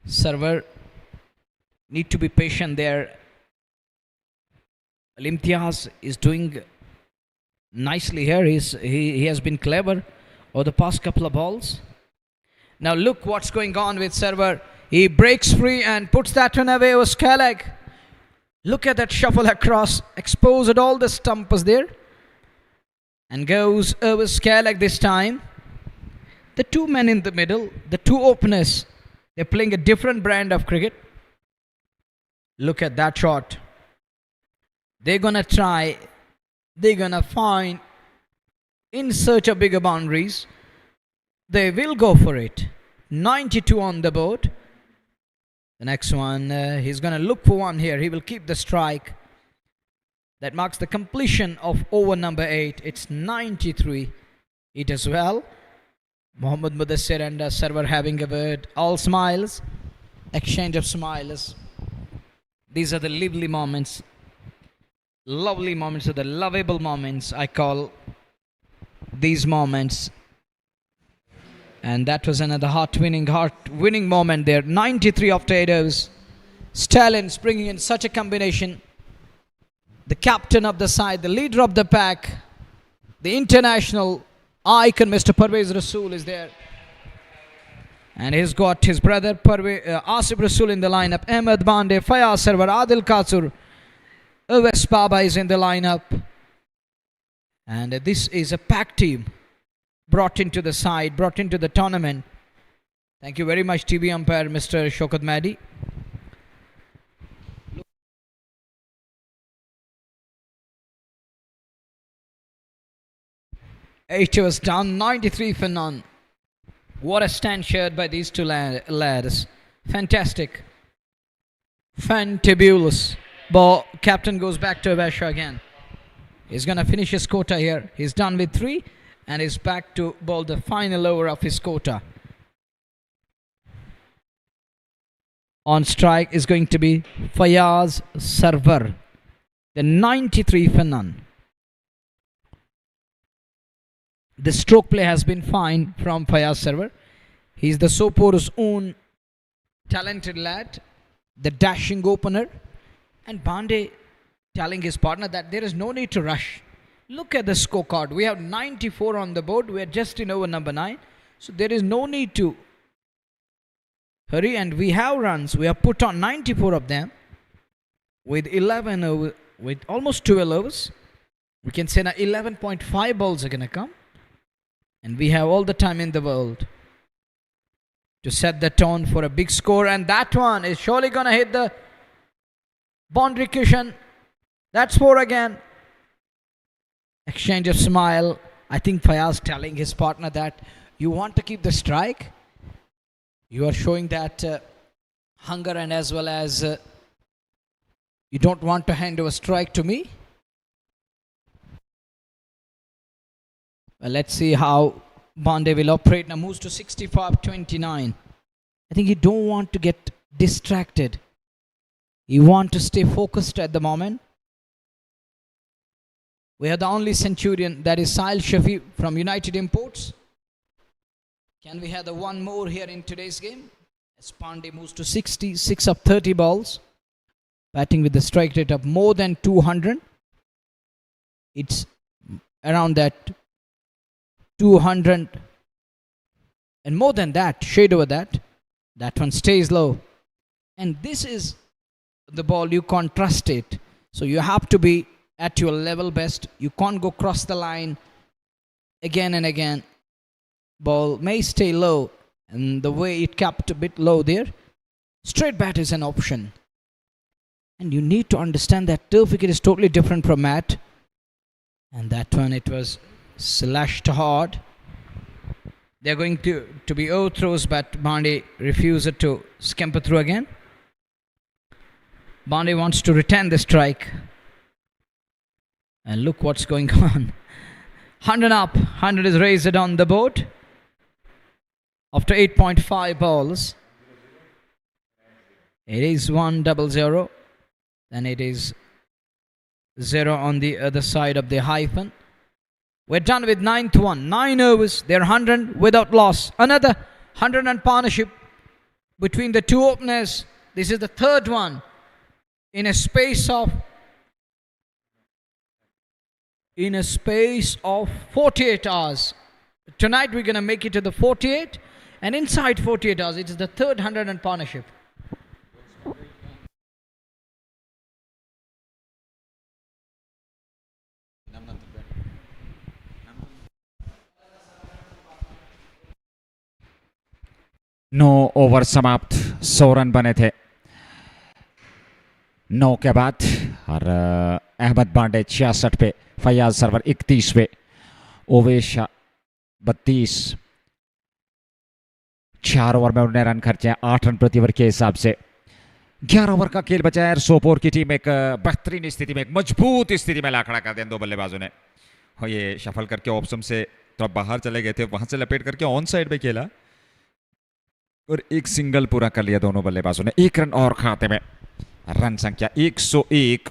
Server need to be patient there. Imtiaz is doing nicely here. He has been clever over the past couple of balls. Now look what's going on with server. He breaks free and puts that one away with Skalek. Look at that shuffle across. Exposed all the stumpers there. And goes over Skalek this time. The two men in the middle, the two openers, they're playing a different brand of cricket. Look at that shot. They're going to try. They're going to find in search of bigger boundaries. They will go for it. 92 on the board. The next one, he's going to look for one here. He will keep the strike. That marks the completion of over number 8. It's 93. It as well. Mohammad Mudassir and server having a word. All smiles. Exchange of smiles. These are the lively moments. Lovely moments, or the lovable moments, I call these moments. And that was another heart-winning moment there. 93 after 8 overs. Stallions bringing in such a combination. The captain of the side, the leader of the pack, the international icon, Mr. Parvez Rasool is there. And he's got his brother Asif Rasool in the lineup. Ahmed Bande, Fayaz Sarwar, Adil Katsur, Uwais Baba is in the lineup. And this is a pack team brought into the side, brought into the tournament. Thank you very much, TV umpire Mr. Shokat Madi. It was done, 93 for none. What a stand shared by these two lads. Fantastic. Fantabulous. But captain goes back to Abasha again. He's going to finish his quota here. He's done with 3 and is back to bowl the final over of his quota. On strike is going to be Fayaz Sarwar. The 93 for none. The stroke play has been fine from Fayaz Sarwar. He's the Sopore's own talented lad, the dashing opener. And Bande telling his partner that there is no need to rush. Look at the scorecard. We have 94 on the board. We are just in over number 9. So there is no need to hurry. And we have runs. We have put on 94 of them with 11 over, with almost 12 overs. We can say now 11.5 balls are going to come. And we have all the time in the world to set the tone for a big score. And that one is surely going to hit the boundary cushion. That's 4 again. Exchange of smile. I think Fayaz telling his partner that you want to keep the strike. You are showing that hunger, and as well as you don't want to hand over strike to me. Well, let's see how Bande will operate. Now moves to 65-29. I think you don't want to get distracted. You want to stay focused at the moment. We have the only centurion, that is Sahil Shafi from United Imports. Can we have the one more here in today's game? As Pandey moves to 66 of 30 balls. Batting with the strike rate of more than 200. It's around that 200 and more than that, shade over that. That one stays low. And this is the ball, you can't trust it. So you have to be at your level best. You can't go cross the line again and again. Ball may stay low, and the way it capped a bit low there, straight bat is an option. And you need to understand that turf wicket is totally different from mat. And that one, it was slashed hard. They're going to be overthrows, but Bande refused to scamper through again. Bande wants to return the strike. And look what's going on. 100 up. 100 is raised on the board. After 8.5 balls. It is 100. Then it is 0 on the other side of the hyphen. We're done with 9th one. 9 overs. They're 100 without loss. Another 100 and partnership between the two openers. This is the third one in a space of 48 hours. Tonight we're going to make it to the 48, and inside 48 hours it is the third 100 and partnership. Now over समाप्त, 100 run बने थे 9 के बाद। और अहमद बांडे 66 पे, Fayaz server 31 पे, Owais 32। 4 over में उन्होंने रन खर्चे हैं 8 रन प्रति ओवर के हिसाब से। 11 ओवर का खेल बचा है। सोपोर की टीम एक बेहतरीन स्थिति में, एक मजबूत स्थिति में ला खड़ा कर दिया दो बल्लेबाजों ने। और ये शफल करके ऑप्शन से तो बाहर चले गए थे, वहां से लपेट करके ऑन साइड में खेला और एक सिंगल पूरा कर लिया दोनों बल्लेबाजों ने। 1 रन और खाते में। रन संख्या 101।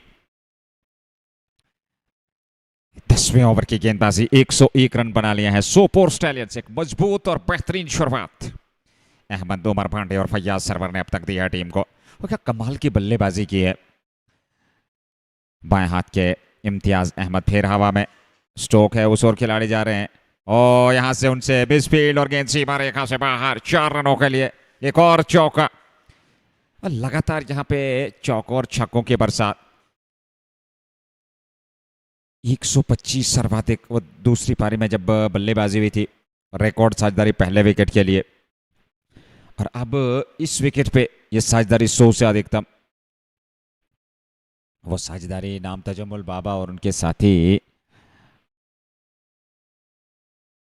10वें ओवर की गेंदबाजी, 101 रन बना लिया है सोपोर स्टैलियंस। एक मजबूत और बेहतरीन शुरुआत अहमद उमर पांडे और फैयाज सरवर ने अब तक दिया टीम को। और क्या कमाल की बल्लेबाजी की है। बाएं हाथ के इम्तियाज अहमद फिर हवा में, स्ट्रोक है, उस ओर खिलाड़ी जा रहे हैं और यहां से उनसे मिसफील्ड और गेंद सीमा रेखा से बाहर। 4 रनों के लिए एक और चौका। लगातार यहां पे चौकों और छक्कों की बरसात। 125 सर्वाधिक वो दूसरी पारी में जब बल्लेबाजी हुई थी, रिकॉर्ड साझेदारी पहले विकेट के लिए। और अब इस विकेट पे ये साझेदारी 100 से अधिकतम। वो साझेदारी नाम तजमुल बाबा और उनके साथी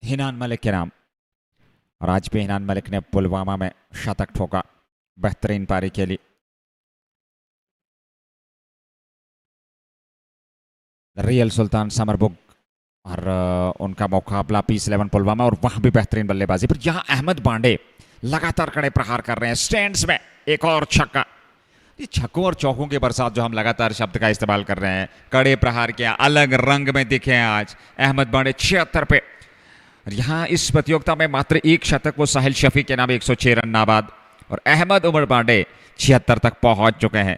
हिनान मलिक के नाम। और आज भी हिनान मलिक ने पुलवामा में शतक ठोका बेहतरीन पारी के लिए। रियल सुल्तान समरबुग और उनका मुकाबला पीस 11 पुलवामा, और वहां भी बेहतरीन बल्लेबाजी। पर यहां अहमद बांडे लगातार कड़े प्रहार कर रहे हैं स्टैंड्स में। एक और छक्का। ये छक्कों और चौकों की बरसात जो हम लगातार शब्द का इस्तेमाल कर रहे हैं, कड़े प्रहार किया, अलग रंग में दिखे हैं आज अहमद बांडे 76 पे। और यहाँ इस प्रतियोगिता में मात्र एक शतक वो साहिल शफी के नाम 106 रन नाबाद। और अहमद उमर बांडे 76 तक पहुंच चुके हैं।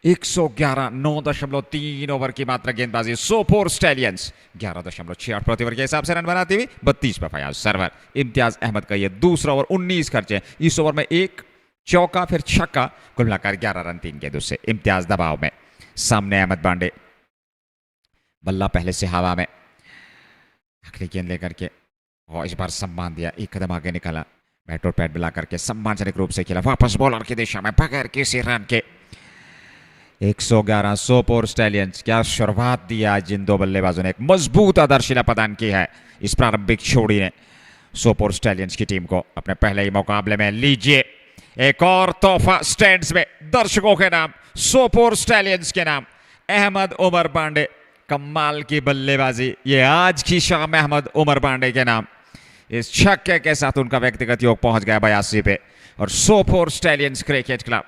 111 9.3 ओवर की मात्र गेंदबाजी सोपोर स्टैलियंस 11.68 प्रति ओवर के हिसाब से रन बनाती हुई 32 पे फयाज सरवर। इम्तियाज अहमद का ये दूसरा ओवर, 19 खर्चे। इस ओवर में एक चौका फिर छक्का, कुल मिलाकर 11 रन 3 गेंदों से। इम्तियाज दबाव में, सामने अहमद बांडे, बल्ला पहले से हवा में, आखिरी गेंद लेकर के और इस बार सम्मान दिया, एक कदम आगे निकाला, बैट और पैड मिला करके सम्मानजनक रूप से खेला, वापस बॉलर की दिशा में बगैर किसी रन के। 111 सोपोर स्टैलियंस। क्या शुरुआत दी आज जिन दो बल्लेबाजों ने, एक मजबूत आदर्शिला प्रदान की है इस प्रारंभिक छोड़ी ने सोपोर स्टैलियंस की टीम को अपने पहले ही मुकाबले में। लीजिए एक और तोहफा स्टैंड्स में, दर्शकों के नाम, सोपोर स्टैलियंस के नाम, अहमद उमर पांडे। कमाल की बल्लेबाजी ये आज की शाम अहमद उमर पांडे के नाम। इस छक्के के साथ उनका व्यक्तिगत योग पहुंच गया 82 पे। और सोपोर स्टैलियंस क्रिकेट क्लब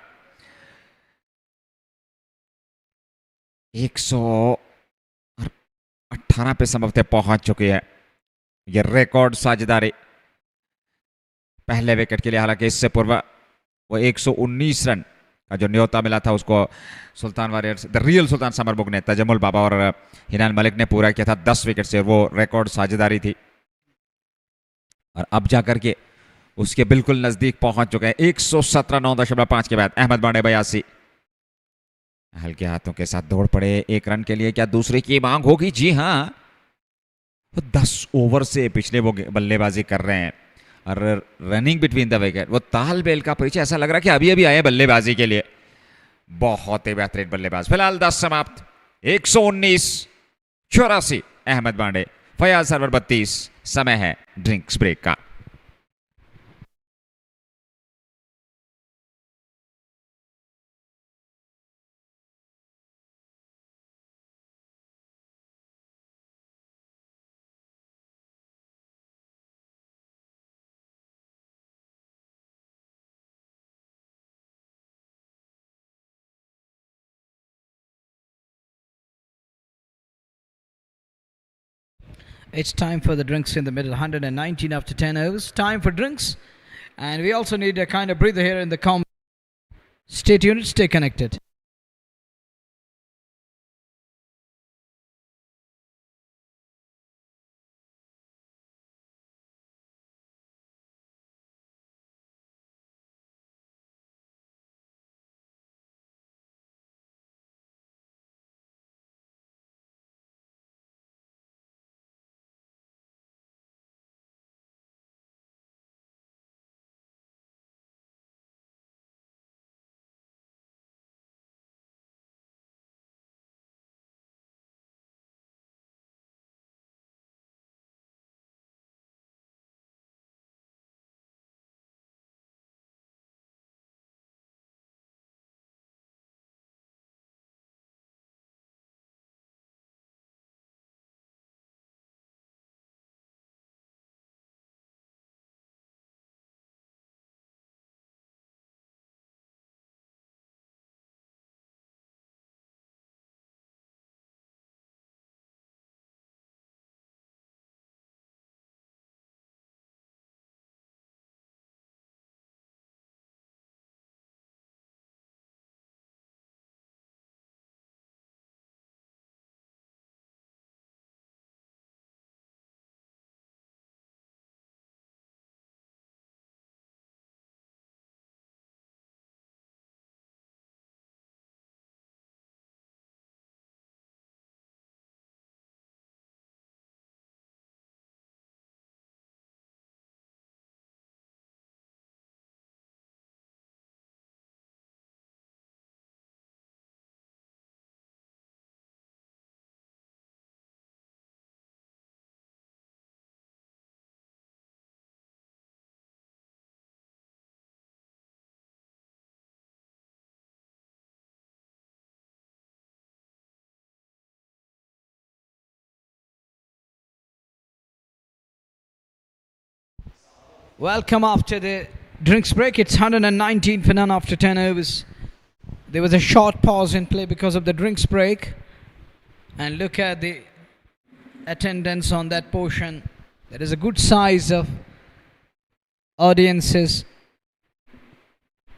118 पे संभवतः पहुंच चुकी है। ये रिकॉर्ड साझेदारी पहले विकेट के लिए, हालांकि इससे पूर्व वो 119 रन का जो न्योता मिला था उसको सुल्तान वॉरियर्स, द रियल सुल्तान समरबुग ने, तजमुल बाबा और हिनान मलिक ने पूरा किया था 10 विकेट से। वो रिकॉर्ड साझेदारी थी और अब जाकर के उसके बिल्कुल नजदीक पहुंच चुके हैं। 117 9.5 के बाद अहमद बांडे 82 हल्के हाथों के साथ दौड़ पड़े 1 रन के लिए। क्या दूसरे की मांग होगी? जी हां, 10 ओवर से पिछले वो बल्लेबाजी कर रहे हैं और रनिंग बिटवीन द विकेट, वो तालमेल का परिचय। ऐसा लग रहा है कि अभी अभी आए बल्लेबाजी के लिए। बहुत ही बेहतरीन बल्लेबाज। फिलहाल 10 समाप्त, 119 84 अहमद बांडे, फयाज सरवर 32। समय है ड्रिंक्स ब्रेक का। It's time for the drinks in the middle. 119 after 10 overs. Time for drinks. And we also need a kind of breather here in the com. Stay tuned, stay connected. Welcome after the drinks break. It's 119 for none after 10 overs. There was a short pause in play because of the drinks break. And look at the attendance on that portion. There is a good size of audiences.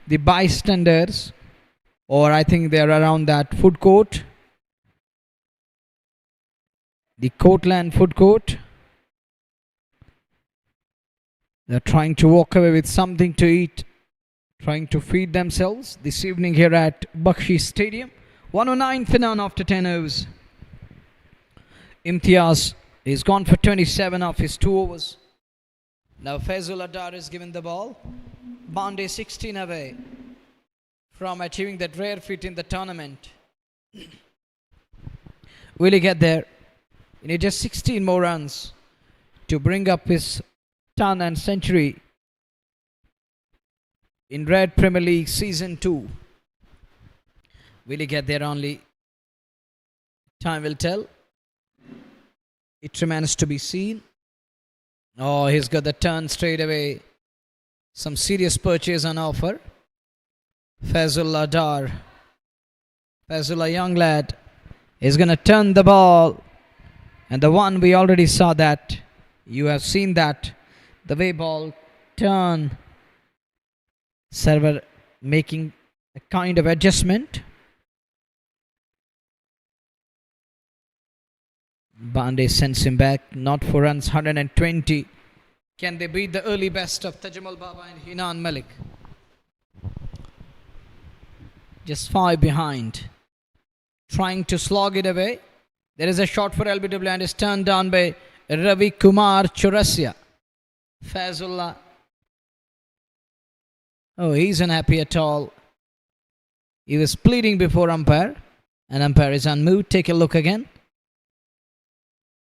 The bystanders, or I think they're around that food court. The Courtland food court. They're trying to walk away with something to eat, trying to feed themselves this evening here at Bakshi Stadium. 109 for none after 10 overs. Imtiaz is gone for 27 off his 2 overs. Now Faizul Adar is given the ball. Bande 16 away from achieving that rare feat in the tournament. Will he get there? He needs just 16 more runs to bring up his ton and century in Red Premier League Season 2. Will he get there only? Time will tell. It remains to be seen. Oh, he's got the turn straight away. Some serious purchase on offer. Faizul Adar. Faizul, a young lad, is going to turn the ball. And the one we already saw that. You have seen that. The way ball turn. Server making a kind of adjustment. Bande sends him back. Not for runs. 120. Can they beat the early best of Tajamal Baba and Hinan Malik? Just 5 behind. Trying to slog it away. There is a shot for LBW and is turned down by Ravi Kumar Chaurasia. Faizullah. Oh, he's unhappy at all. He was pleading before umpire. And umpire is unmoved. Take a look again.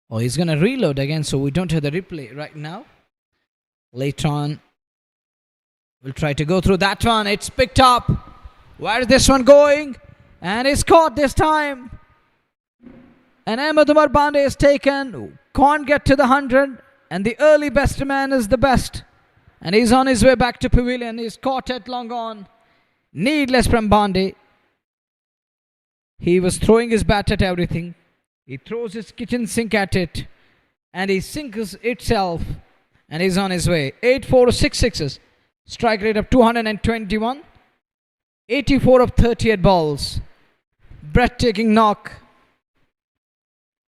Oh, he's going to reload again, so we don't have the replay right now. Later on, we'll try to go through that one. It's picked up. Where's this one going? And it's caught this time. And Ahmed Umar Bande is taken. Can't get to the 100. And the early best man is the best. And he's on his way back to pavilion. He's caught at long on. Needless from Bande. He was throwing his bat at everything. He throws his kitchen sink at it. and he sinks itself and is on his way. 8-4, 6 sixes. Strike rate of 221. 84 of 38 balls. Breathtaking knock.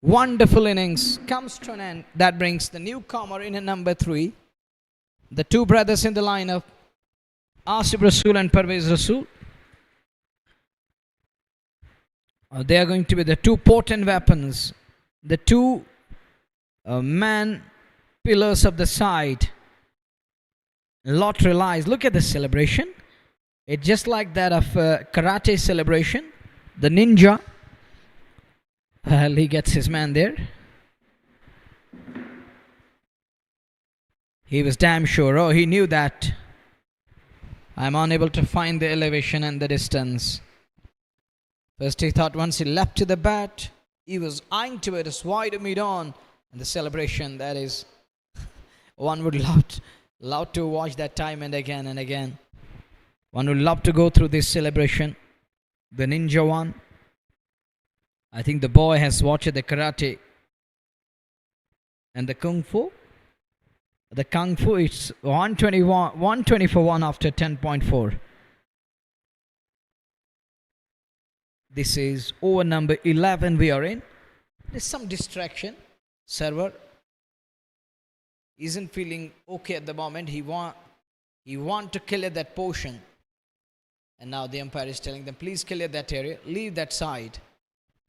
Wonderful innings. Comes to an end. That brings the newcomer in at number 3. The two brothers in the lineup, Asif Rasool and Parvez Rasool. They are going to be the two potent weapons. The two man pillars of the side. A lot relies. Look at the celebration. It's just like that of karate celebration. The ninja. Well, he gets his man there. He was damn sure. Oh, he knew that. I'm unable to find the elevation and the distance. First he thought once he leapt to the bat, he was eyeing to it as wide mid on. And the celebration, that is, one would love to watch that time and again and again. One would love to go through this celebration. The ninja one. I think the boy has watched the karate and the kung fu. The kung fu is 120 for 1 after 10.4. This is over number 11 we are in. There's some distraction. Server isn't feeling okay at the moment. He want to clear that portion. And now the umpire is telling them, please clear that area. Leave that side.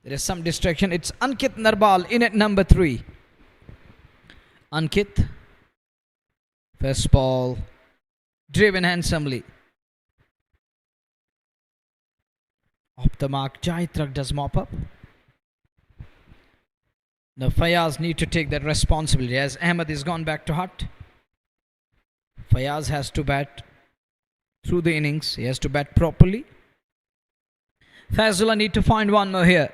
There is some distraction. It's Ankit Narbal in at number 3. Ankit. First ball. Driven handsomely. Off the mark. Jaitrak does mop up. Now Fayaz need to take that responsibility as Ahmed is gone back to hut. Fayaz has to bat through the innings. He has to bat properly. Fazullah need to find one more here.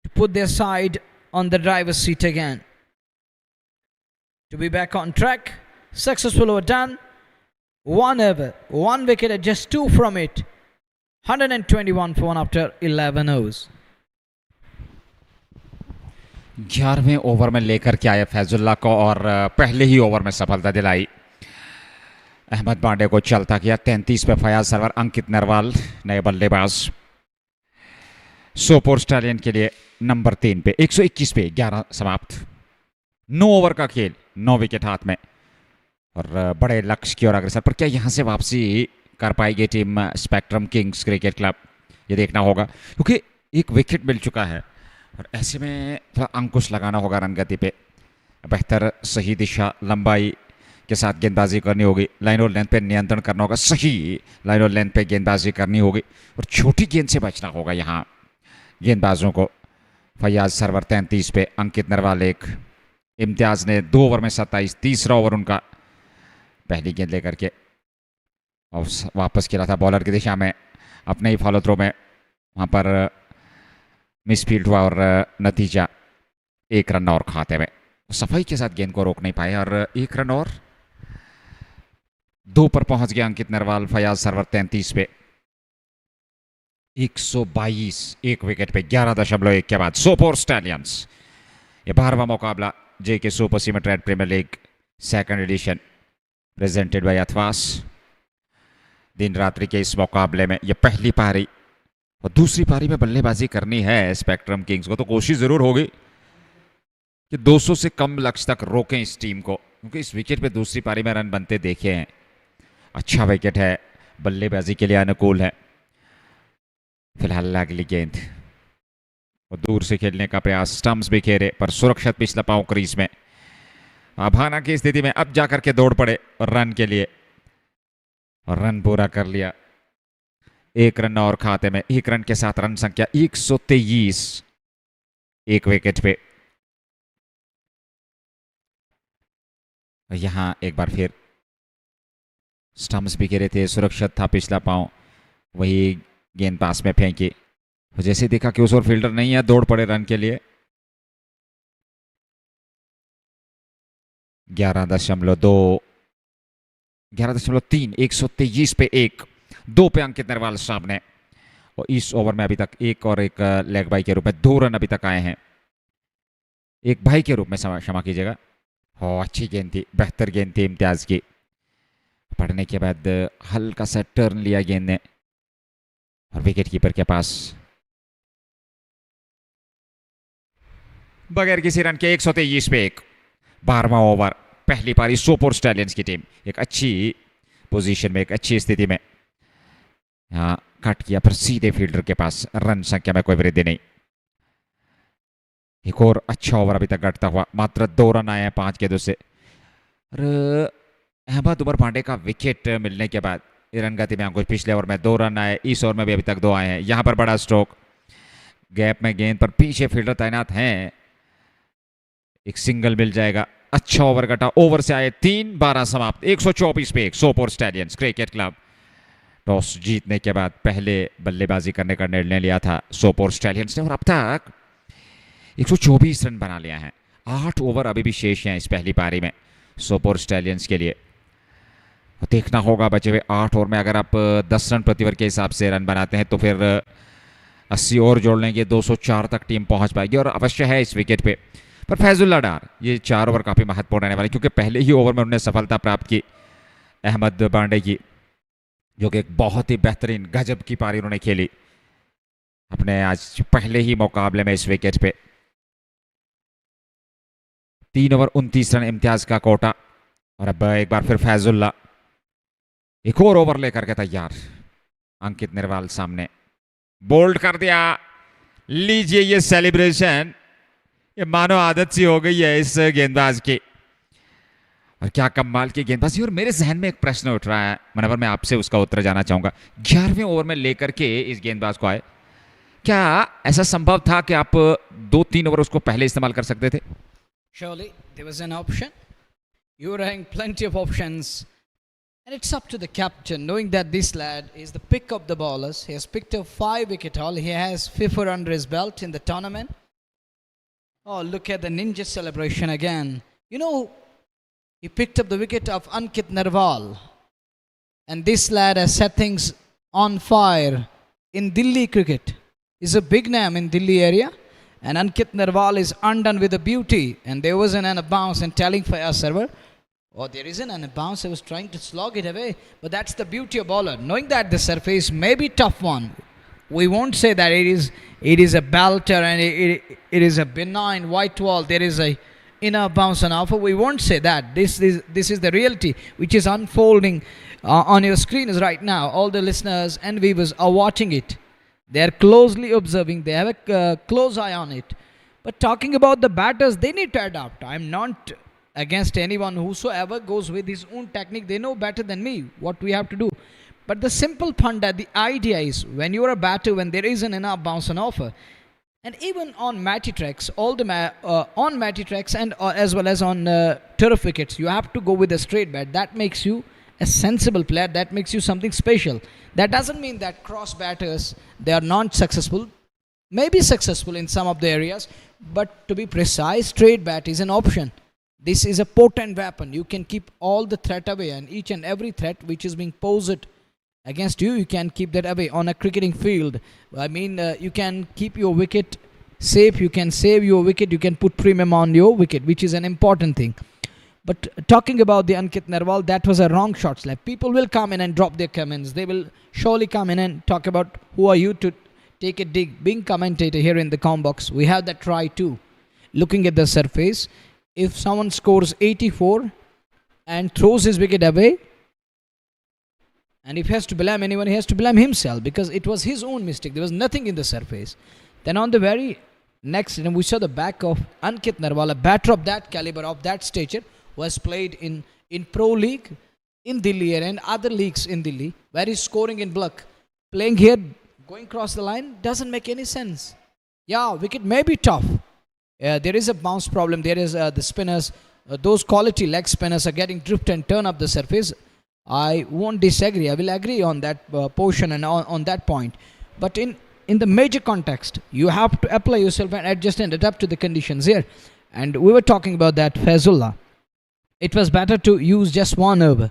To put their side on the driver's seat again. To be back on track. Successful over done. 1 over. 1 wicket at just 2 from it. 121 for 1 after 11 overs. 11वें over में लेकर के आए फैजुल्ला को और पहले ही over में सफलता दिलाई। अहमद पांडे को चलता किया। 33 पे फयाज सरवर, अंकित नरवाल नए बल्लेबाज। सोपोर स्टालियन के लिए नंबर 3 पे 121 पे 11 समाप्त। 9 ओवर का खेल, 9 विकेट हाथ में और बड़े लक्ष्य की ओर अग्रसर। पर क्या यहां से वापसी कर पाएगी team spectrum Kings cricket club, ये देखना होगा क्योंकि एक विकेट मिल चुका है और ऐसे में थोड़ा अंकुश लगाना होगा रन गति पे। बेहतर सही दिशा लंबाई के साथ गेंदबाजी करनी होगी। लाइन और लेंथ पे नियंत्रण करना होगा, सही लाइन और लेंथ पे गेंदबाजी करनी होगी और छोटी गेंद से बचना होगा यहाँ गेंदबाजों को। फयाज सरवर 33 पे, अंकित नरवाल 1। इम्तियाज ने 2 ओवर में 27, तीसरा ओवर उनका। पहली गेंद लेकर के और वापस खेला था बॉलर की दिशा में, अपने ही फॉलो थ्रो में वहाँ पर मिसफील्ड हुआ और नतीजा 1 रन और खाते में। सफाई के साथ गेंद को रोक नहीं पाए और 1 रन और 2 पर पहुंच गया अंकित नरवाल। फयाज सरवर 33 पे 122, 1 विकेट पे 11.1 के बाद सोपोर स्टैलियंस। ये 12वां मुकाबला JK super cement red premier league second edition presented by Athwas. दिन रात्रि के इस मुकाबले में ये पहली पारी और दूसरी पारी में बल्लेबाजी करनी है स्पेक्ट्रम किंग्स को, तो कोशिश जरूर होगी कि 200 से कम लक्ष्य तक रोकें इस टीम को, क्योंकि इस विकेट पे दूसरी पारी में रन बनते देखे हैं। अच्छा विकेट है, बल्लेबाजी के लिए अनुकूल है। फिलहाल अगली गेंद और दूर से खेलने का प्रयास, स्टंप्स भी खेरे पर सुरक्षित पिछला पांव क्रीज में। आभाना की स्थिति में अब जाकर के दौड़ पड़े और रन के लिए, और रन पूरा कर लिया। 1 रन और खाते में, 1 रन के साथ रन संख्या 123, 1 विकेट पे। यहां एक बार फिर स्टंप्स भी गिरे थे, सुरक्षित था पिछला पांव, वही गेंद पास में फेंकी। जैसे देखा कि उस ओर फील्डर नहीं है, दौड़ पड़े रन के लिए। 11.2, 11.3, 123 पे 1, 2 पे अंकित नरवाल सामने। और इस ओवर में अभी तक 1 और 1 लेग बाई के रूप में 2 रन अभी तक आए हैं। एक भाई के रूप में क्षमा कीजिएगा। हो अच्छी गेंद थी, बेहतर गेंद थी इम्तियाज़ की। पढ़ने के बाद हल्का सा टर्न लिया गेंद ने और विकेट कीपर के पास बगैर किसी रन के 123 पे 12वां ओवर। पहली पारी सोपोर स्टैलियंस की टीम एक अच्छी पोजीशन में, एक अच्छी स्थिति में। यहाँ कट किया पर सीधे फील्डर के पास, रन संख्या में कोई वृद्धि नहीं। एक और अच्छा ओवर अभी तक घटता हुआ, मात्र 2 रन आए हैं 5 गेंदों से। और अहमद उमर पांडे का विकेट मिलने के बाद रन गति में अंकुश, पिछले ओवर में 2 रन आए, इस ओवर में भी अभी तक 2 आए हैं। यहाँ पर बड़ा स्ट्रोक, गैप में गेंद पर पीछे फील्डर तैनात हैं, एक सिंगल मिल जाएगा। अच्छा ओवर घटा, ओवर से आए 3, 12 समाप्त, 124 पे 1 Sopore stallions cricket club. Toss जीतने के बाद पहले बल्लेबाजी करने का निर्णय लिया था सोपोर स्टैलियंस ने और अब तक 124 रन बना लिया है। 8 ओवर अभी भी शेष हैं इस पहली पारी में सोपोर स्टैलियंस के लिए। देखना होगा बचे हुए 8 ओवर में, अगर आप 10 रन प्रति ओवर के हिसाब से रन बनाते हैं तो फिर 80 और जोड़ लेंगे, 204 तक टीम पहुंच पाएगी। और अवश्य है इस विकेट पे पर फैजुल्ला डार, ये 4 ओवर काफ़ी महत्वपूर्ण रहने वाले, क्योंकि पहले ही ओवर में उन्होंने सफलता प्राप्त की अहमद पांडे की, जो कि एक बहुत ही बेहतरीन गजब की पारी उन्होंने खेली अपने आज पहले ही मुकाबले में इस विकेट पे। 3 ओवर 29 रन इम्तियाज का कोटा। और अब एक बार फिर फैजुल्ला एक और ओवर लेकर के तैयार। अंकित निर्वाल सामने, बोल्ड कर दिया। लीजिए ये सेलिब्रेशन, ये मानो आदत सी हो गई है इस गेंदबाज की। और क्या कमाल की गेंदबाजी। और मेरे जहन में एक प्रश्न उठ रहा है मनवर, मैं आपसे उसका उत्तर जानना चाहूंगा। 11वें ओवर में लेकर के इस गेंदबाज को आए, क्या ऐसा संभव था कि आप 2-3 ओवर उसको पहले इस्तेमाल कर सकते थे? Surely there was an option. You were having plenty of options. And it's up to the captain, knowing that this lad is the pick of the bowlers. He has picked up 5 wicket haul. He has FIFA under his belt in the tournament. Oh, look at the ninja celebration again. You know, he picked up the wicket of Ankit Narwal. And this lad has set things on fire in Delhi cricket. He's a big name in Delhi area. And Ankit Narwal is undone with a beauty. And there was an bounce and telling for our server. Oh, there isn't an bounce. I was trying to slog it away. But that's the beauty of bowler. Knowing that the surface may be tough one. We won't say that it is a belter and it is a benign white wall. There is a inner bounce and offer. We won't say that. This is the reality which is unfolding on your screens right now. All the listeners and viewers are watching it. They are closely observing. They have a close eye on it. But talking about the batters, they need to adapt. I'm not against anyone. Whosoever goes with his own technique, they know better than me what we have to do. But the simple punda, the idea is when you're a batter, when there isn't enough bounce and offer, and even on matty tracks, all the on matty tracks and as well as on turf wickets, you have to go with a straight bat. That makes you a sensible player. That makes you something special. That doesn't mean that cross batters, they are not successful. Maybe successful in some of the areas, but to be precise, straight bat is an option. This is a potent weapon. You can keep all the threat away, and each and every threat which is being posed against you, you can keep that away on a cricketing field. I mean, you can keep your wicket safe, you can save your wicket, you can put premium on your wicket, which is an important thing. But talking about the Ankit Narwal, that was a wrong shot slap. People will come in and drop their comments. They will surely come in and talk about who are you to take a dig. Being commentator here in the com box, we have that try too. Looking at the surface, if someone scores 84 and throws his wicket away, and if he has to blame anyone, he has to blame himself because it was his own mistake. There was nothing in the surface. Then on the very next, we saw the back of Ankit Narwal, a batter of that caliber, of that stature, who has played in Pro League, in Delhi and other leagues in Delhi, where he's scoring in block. Playing here, going across the line, doesn't make any sense. Yeah, wicket may be tough. There is a bounce problem. There is the spinners, those quality leg spinners are getting drift and turn up the surface. I won't disagree. I will agree on that portion and on that point. But in the major context, you have to apply yourself and adjust and adapt to the conditions here. And we were talking about that Fazullah. It was better to use just one over.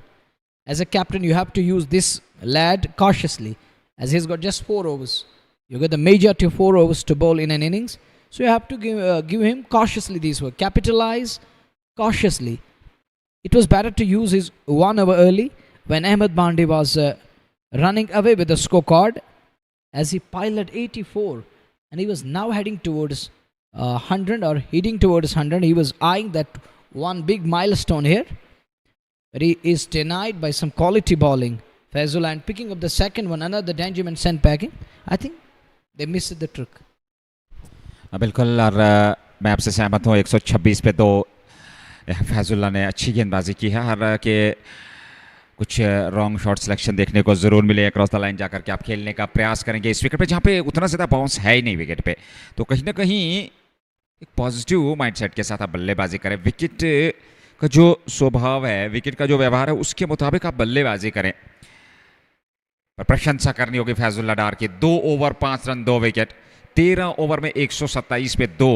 As a captain, you have to use this lad cautiously, as he's got just 4 overs. You got the majority of 4 overs to bowl in an innings. So you have to give him cautiously these words. Capitalize cautiously. It was better to use his 1 hour early when Ahmed Bandi was running away with the scorecard as he piled 84 and he was now heading towards 100 or heading towards 100. He was eyeing that one big milestone here. But he is denied by some quality bowling. Fazul and picking up the second one, another Dangerman sent packing. I think they missed the trick. बिल्कुल और मैं आपसे सहमत हूँ 126 पे 2 फैजुल्ला ने अच्छी गेंदबाजी की है हालांकि कुछ रॉन्ग शॉट सिलेक्शन देखने को ज़रूर मिले क्रॉस द लाइन जाकर के आप खेलने का प्रयास करेंगे इस विकेट पे जहाँ पे उतना ज़्यादा बाउंस है ही नहीं विकेट पे तो कहीं ना कहीं एक पॉजिटिव माइंडसेट के साथ आप बल्लेबाजी करें विकेट का जो स्वभाव है विकेट का जो व्यवहार है उसके मुताबिक आप बल्लेबाजी करें पर प्रशंसा करनी होगी फैजुल्ला डार की 2 ओवर 5 रन 2 विकेट 13 ओवर में 127 पे 2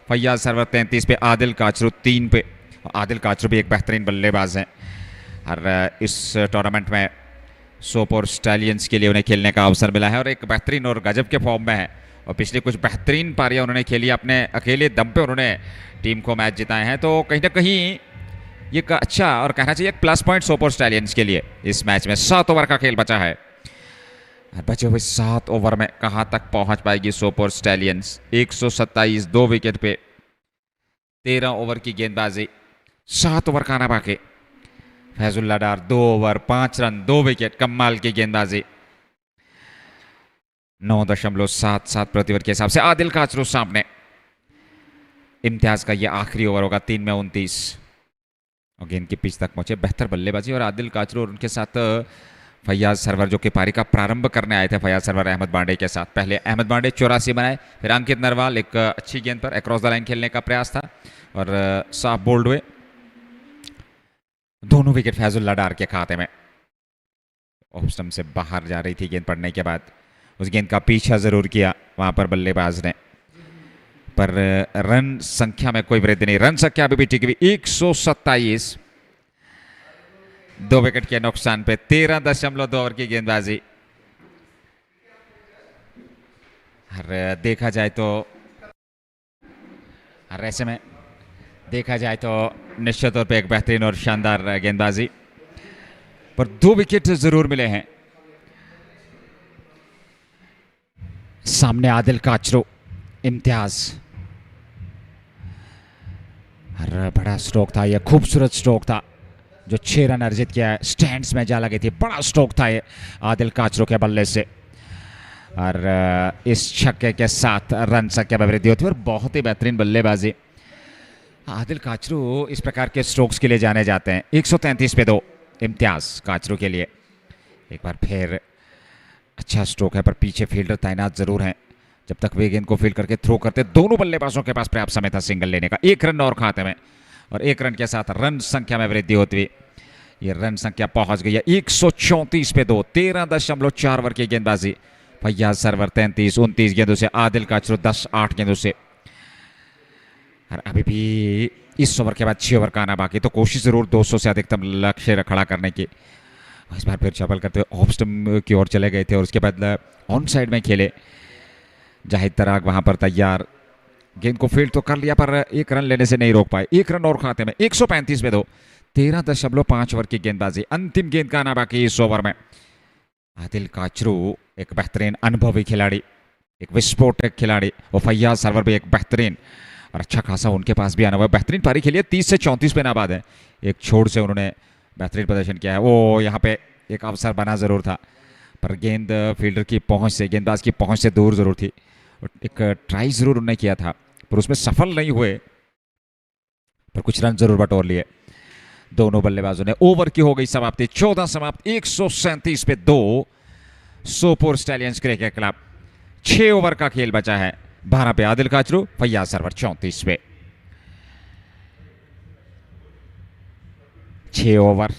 फैयाज सरवर 33 पे आदिल काचरू 3 पे आदिल काचरू भी एक बेहतरीन बल्लेबाज हैं और इस टूर्नामेंट में सोपोर स्टैलियंस के लिए उन्हें खेलने का अवसर मिला है और एक बेहतरीन और गजब के फॉर्म में है और पिछले कुछ बेहतरीन पारियां उन्होंने खेली अपने अकेले दम पे उन्होंने टीम को मैच जिताए हैं तो कहीं ना कहीं ये अच्छा और कहना चाहिए एक प्लस पॉइंट सोपोर स्टैलियंस के लिए इस मैच में 7 ओवर का खेल बचा है बचे हुए 7 ओवर में कहां तक पहुंच पाएगी सोपोर स्टैलियंस 127 2 विकेट पे 13 ओवर की गेंदबाजी 7 ओवर का आना बाकी फैजुल्ला डार 2 ओवर 5 रन 2 विकेट कमाल की गेंदबाजी 9.77 प्रति ओवर के हिसाब से आदिल काचरू सामने इम्तियाज का ये आखिरी ओवर होगा 3 में 29 और गेंद की पिच तक पहुंचे बेहतर बल्लेबाजी और आदिल काचरू और उनके साथ फैयाज सरवर जो कि पारी का प्रारंभ करने आए थे फैयाज सरवर अहमद बांडे के साथ पहले अहमद बांडे 84 बनाए फिर अंकित नरवाल एक अच्छी गेंद पर अक्रॉस द लाइन खेलने का प्रयास था और साफ बोल्ड हुए दोनों विकेट फैजुल्ला डार के खाते में ऑफ स्टंप से बाहर जा रही थी गेंद पड़ने के बाद उस गेंद का पीछा जरूर किया वहां पर बल्लेबाज ने पर रन संख्या में कोई वृद्धि नहीं रन संख्या अभी भी टिकी हुई 127 2 विकेट के नुकसान पे 13.2 ओवर की गेंदबाजी देखा जाए तो ऐसे में देखा जाए तो निश्चित तौर पे एक बेहतरीन और शानदार गेंदबाजी पर 2 विकेट जरूर मिले हैं सामने आदिल काचरू इम्तियाज बड़ा स्ट्रोक था यह खूबसूरत स्ट्रोक था जो 6 रन अर्जित किया है स्टैंड्स में जा लगी थी बड़ा स्ट्रोक था ये आदिल काचरू के बल्ले से और इस छक्के के साथ रन संख्या में वृद्धि होती है और बहुत ही बेहतरीन बल्लेबाजी आदिल काचरू इस प्रकार के स्ट्रोक्स के लिए जाने जाते हैं 133 पे 2 इम्तियाज काचरू के लिए एक बार फिर अच्छा स्ट्रोक है पर पीछे फील्डर तैनात जरूर हैं जब तक वे गेंद को फील्ड करके थ्रो करते दोनों बल्लेबाजों के पास पर्याप्त समय था सिंगल लेने का 1 रन और खाते में और 1 रन के साथ रन संख्या में वृद्धि होती हुई ये रन संख्या पहुंच गई है 134 पे 2 13.4 ओवर की गेंदबाजी फैयाज सरवर 33 29 गेंदों से आदिल काचरू 10-8 गेंदों से और अभी भी इस ओवर के बाद 6 ओवर का आना बाकी तो कोशिश जरूर 200 से अधिकतम लक्ष्य खड़ा करने की इस बार फिर चपल करते हुए ऑफ स्टंप की ओर चले गए थे और उसके बाद ऑन साइड में खेले जाहिद तराग वहां पर तैयार गेंद को फील्ड तो कर लिया पर 1 रन लेने से नहीं रोक पाए 1 रन और खाते में 135 पे 2 13.5 ओवर की गेंदबाजी अंतिम गेंद का आना बाकी इस ओवर में आदिल काचरू एक बेहतरीन अनुभवी खिलाड़ी एक विस्फोटक खिलाड़ी और फैयाज सरवर भी एक बेहतरीन और अच्छा खासा उनके पास भी आना हुआ बेहतरीन पारी खेली है 30 से 34 पे नाबाद है एक छोड़ से उन्होंने बेहतरीन प्रदर्शन किया है वो यहाँ पे एक अवसर बना जरूर था पर गेंद फील्डर की पहुंच से गेंदबाज की पहुंच से दूर जरूर थी एक ट्राई जरूर उन्होंने किया था पर उसमें सफल नहीं हुए पर कुछ रन जरूर बटोर लिए दोनों बल्लेबाजों ने ओवर की हो गई समाप्ति 14 समाप्त 137 पे 2 Sopore stallions cricket club 6 over का खेल बचा है 12 पे आदिल काचरू फैयाज सरवर 34 पे 6 ओवर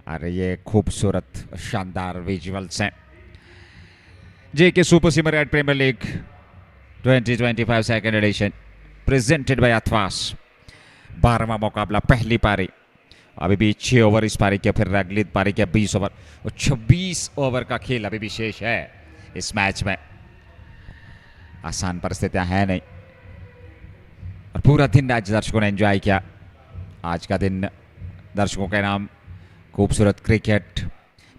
अरे ये खूबसूरत शानदार विजुअल्स हैं JK super cement red premier league 2025 second edition presented by Athwas 12वां मुकाबला पहली पारी अभी भी 6 ओवर इस पारी के फिर अगली पारी के 20 ओवर और 26 ओवर का खेल अभी भी शेष है इस मैच में आसान परिस्थितियां हैं नहीं, और पूरा दिन आज दर्शकों ने एंजॉय किया। आज का दिन दर्शकों के नाम खूबसूरत क्रिकेट।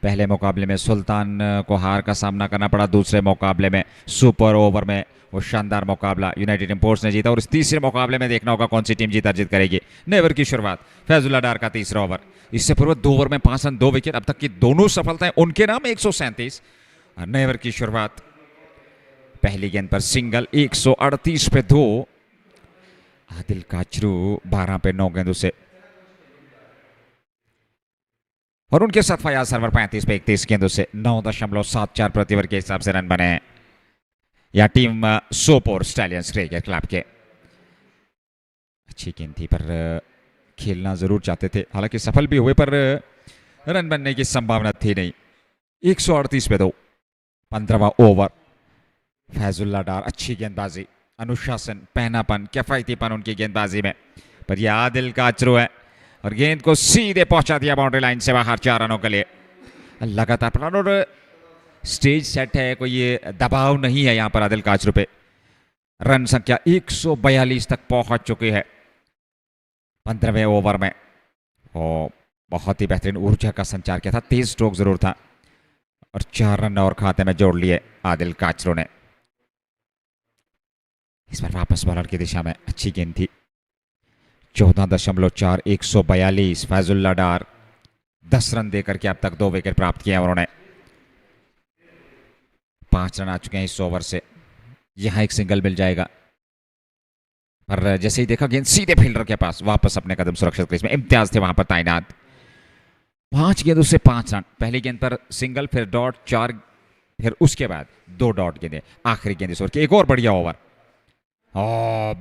पहले मुकाबले में सुल्तान को हार का सामना करना पड़ा, दूसरे मुकाबले में सुपर ओवर में वो शानदार मुकाबला यूनाइटेड इंपोर्ट्स ने जीता, और इस तीसरे मुकाबले में देखना होगा कौन सी टीम जीत अर्जित करेगी। नेवर की शुरुआत, फैजुल्ला डार का तीसरा ओवर, इससे पूर्व 2 ओवर में 5 रन 2 विकेट, अब तक की दोनों सफलताएं उनके नाम 137। नेवर की शुरुआत, पहली गेंद पर सिंगल 138 पे 2, आदिल काचरू 12 पे 9 गेंदों से, और उनके साथ फयाज सरवर 35 पे 31 गेंदों से 9.74 प्रति ओवर के हिसाब से रन बने हैं। या team Sopore stallions cricket club के। अच्छी गेंद थी पर खेलना जरूर चाहते थे, हालांकि सफल भी हुए पर रन बनने की संभावना थी नहीं। 138 पे 2, 15वां ओवर। फैजुल्ला डार, अच्छी गेंदबाजी, अनुशासन, पहनापन, किफायतीपन उनकी गेंदबाजी में, पर यह आदिल काचरू है और गेंद को सीधे पहुंचा दिया बाउंड्री लाइन से बाहर 4 रनों के लिए। लगातार प्लान और स्टेज सेट है, कोई ये दबाव नहीं है यहां पर आदिल काचरू पे। रन संख्या 142 तक पहुंच चुकी है 15वें ओवर में, और बहुत ही बेहतरीन ऊर्जा का संचार किया था, तेज स्ट्रोक जरूर था, और 4 रन और खाते में जोड़ लिए आदिल काचरू ने। इस बार वापस बॉलर की दिशा में अच्छी गेंद थी, 14.4, 142। फैजुल्ला डार 10 रन देकर के अब तक 2 विकेट प्राप्त किए उन्होंने। 5 रन आ चुके हैं इस ओवर से, यहां एक सिंगल मिल जाएगा, पर जैसे ही देखा गेंद सीधे फील्डर के पास, वापस अपने कदम सुरक्षित क्रीज में। इम्तियाज थे वहां पर तैनात। 5 गेंदों से 5 रन, पहली गेंद पर सिंगल, फिर डॉट, 4, फिर उसके बाद 2 डॉट गेंदें, आखिरी गेंद इस ओवर की। एक और बढ़िया ओवर,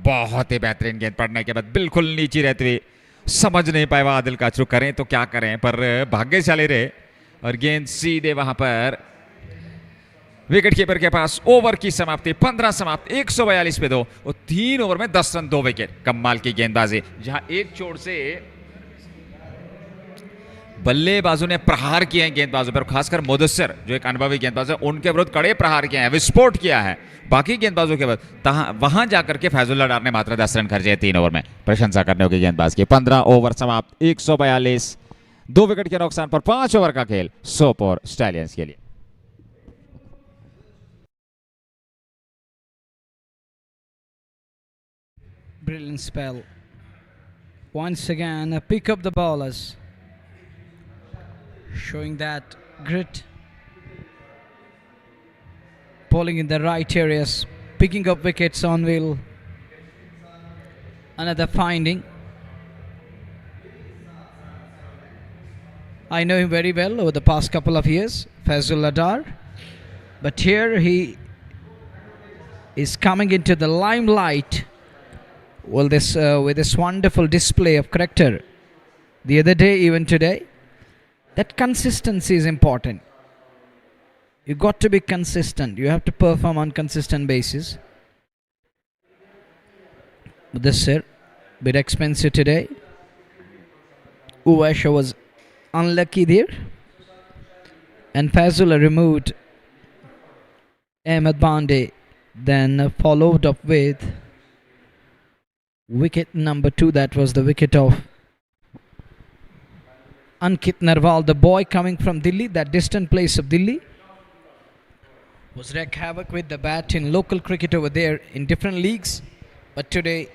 बहुत ही बेहतरीन गेंद पड़ने के बाद बिल्कुल नीचे रहते हुए, समझ नहीं पाए आदिल काचरू करें तो क्या करें, पर भाग्यशाली रहे और गेंद सीधे वहां पर विकेट कीपर के पास। ओवर की समाप्ति, 15 समाप्त, 142 पे 2, और 3 ओवर में 10 रन 2 विकेट। कमाल की गेंदबाजी, जहां एक छोर से बल्लेबाजों ने प्रहार किए हैं गेंदबाजों पर, खासकर मुदस्सिर जो एक अनुभवी गेंदबाज है, उनके विरुद्ध कड़े प्रहार किए हैं, विस्फोट किया है बाकी गेंदबाजों के विरुद्ध। वहां जाकर के फैजुल्ला डार ने मात्र 10 रन खर्चे 3 ओवर में, प्रशंसा करने होगी गेंदबाज की। 15 ओवर समाप्त, 142, 2 विकेट के नुकसान पर 5 ओवर का खेल सोपोर स्टैलियंस के लिए। Brilliant spell. Once again, pick up the bowlers, showing that grit, bowling in the right areas, picking up wickets on wheel. Another finding. I know him very well over the past couple of years, Fazul Adar, but here he is coming into the limelight with this wonderful display of character. The other day, even today, that consistency is important. You got to be consistent. You have to perform on consistent basis. This sir, bit expensive today. Uvasha was unlucky there, and Fazula removed Ahmed Bande, then followed up with wicket number 2. That was the wicket of Ankit Narwal, the boy coming from Delhi, that distant place of Delhi, was wreak havoc with the bat in local cricket over there in different leagues, but today,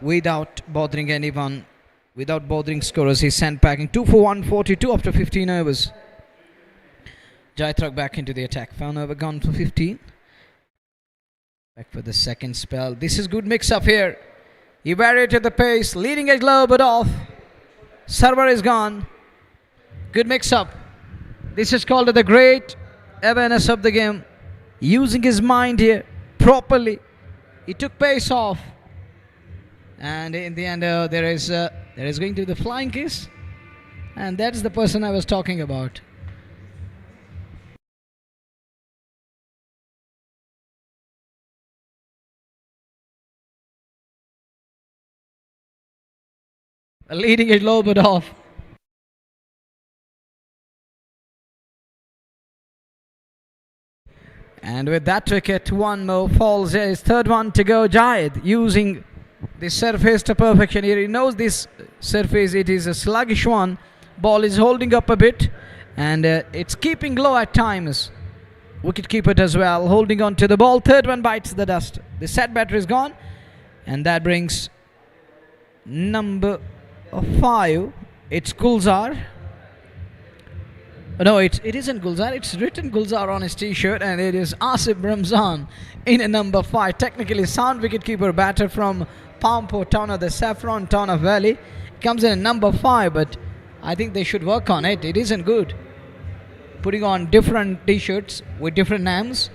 without bothering anyone, without bothering scorers, he sent packing 2 for 142 after 15 overs. Jaitrag back into the attack, found over gone for 15. Back for the second spell. This is good mix up here. He varied the pace, leading edge low but off. Server is gone. Good mix up. This is called the great awareness of the game. Using his mind here properly. He took pace off. And in the end, there is going to be the flying kiss. And that's the person I was talking about. Leading it low but off. And with that wicket, one more falls. There is third one to go. Jayed using the surface to perfection here. He knows this surface, it is a sluggish one. Ball is holding up a bit, and it's keeping low at times. Wicketkeeper as well, holding on to the ball. Third one bites the dust. The set batter is gone, and that brings number 5. It's Gulzar. No, it isn't Gulzar. It's written Gulzar on his t-shirt, and it is Asif Ramzan in a number 5. Technically sound wicketkeeper batter from Pampo town of the Saffron town of Valley. Comes in a number 5, but I think they should work on it. It isn't good. Putting on different t-shirts with different names.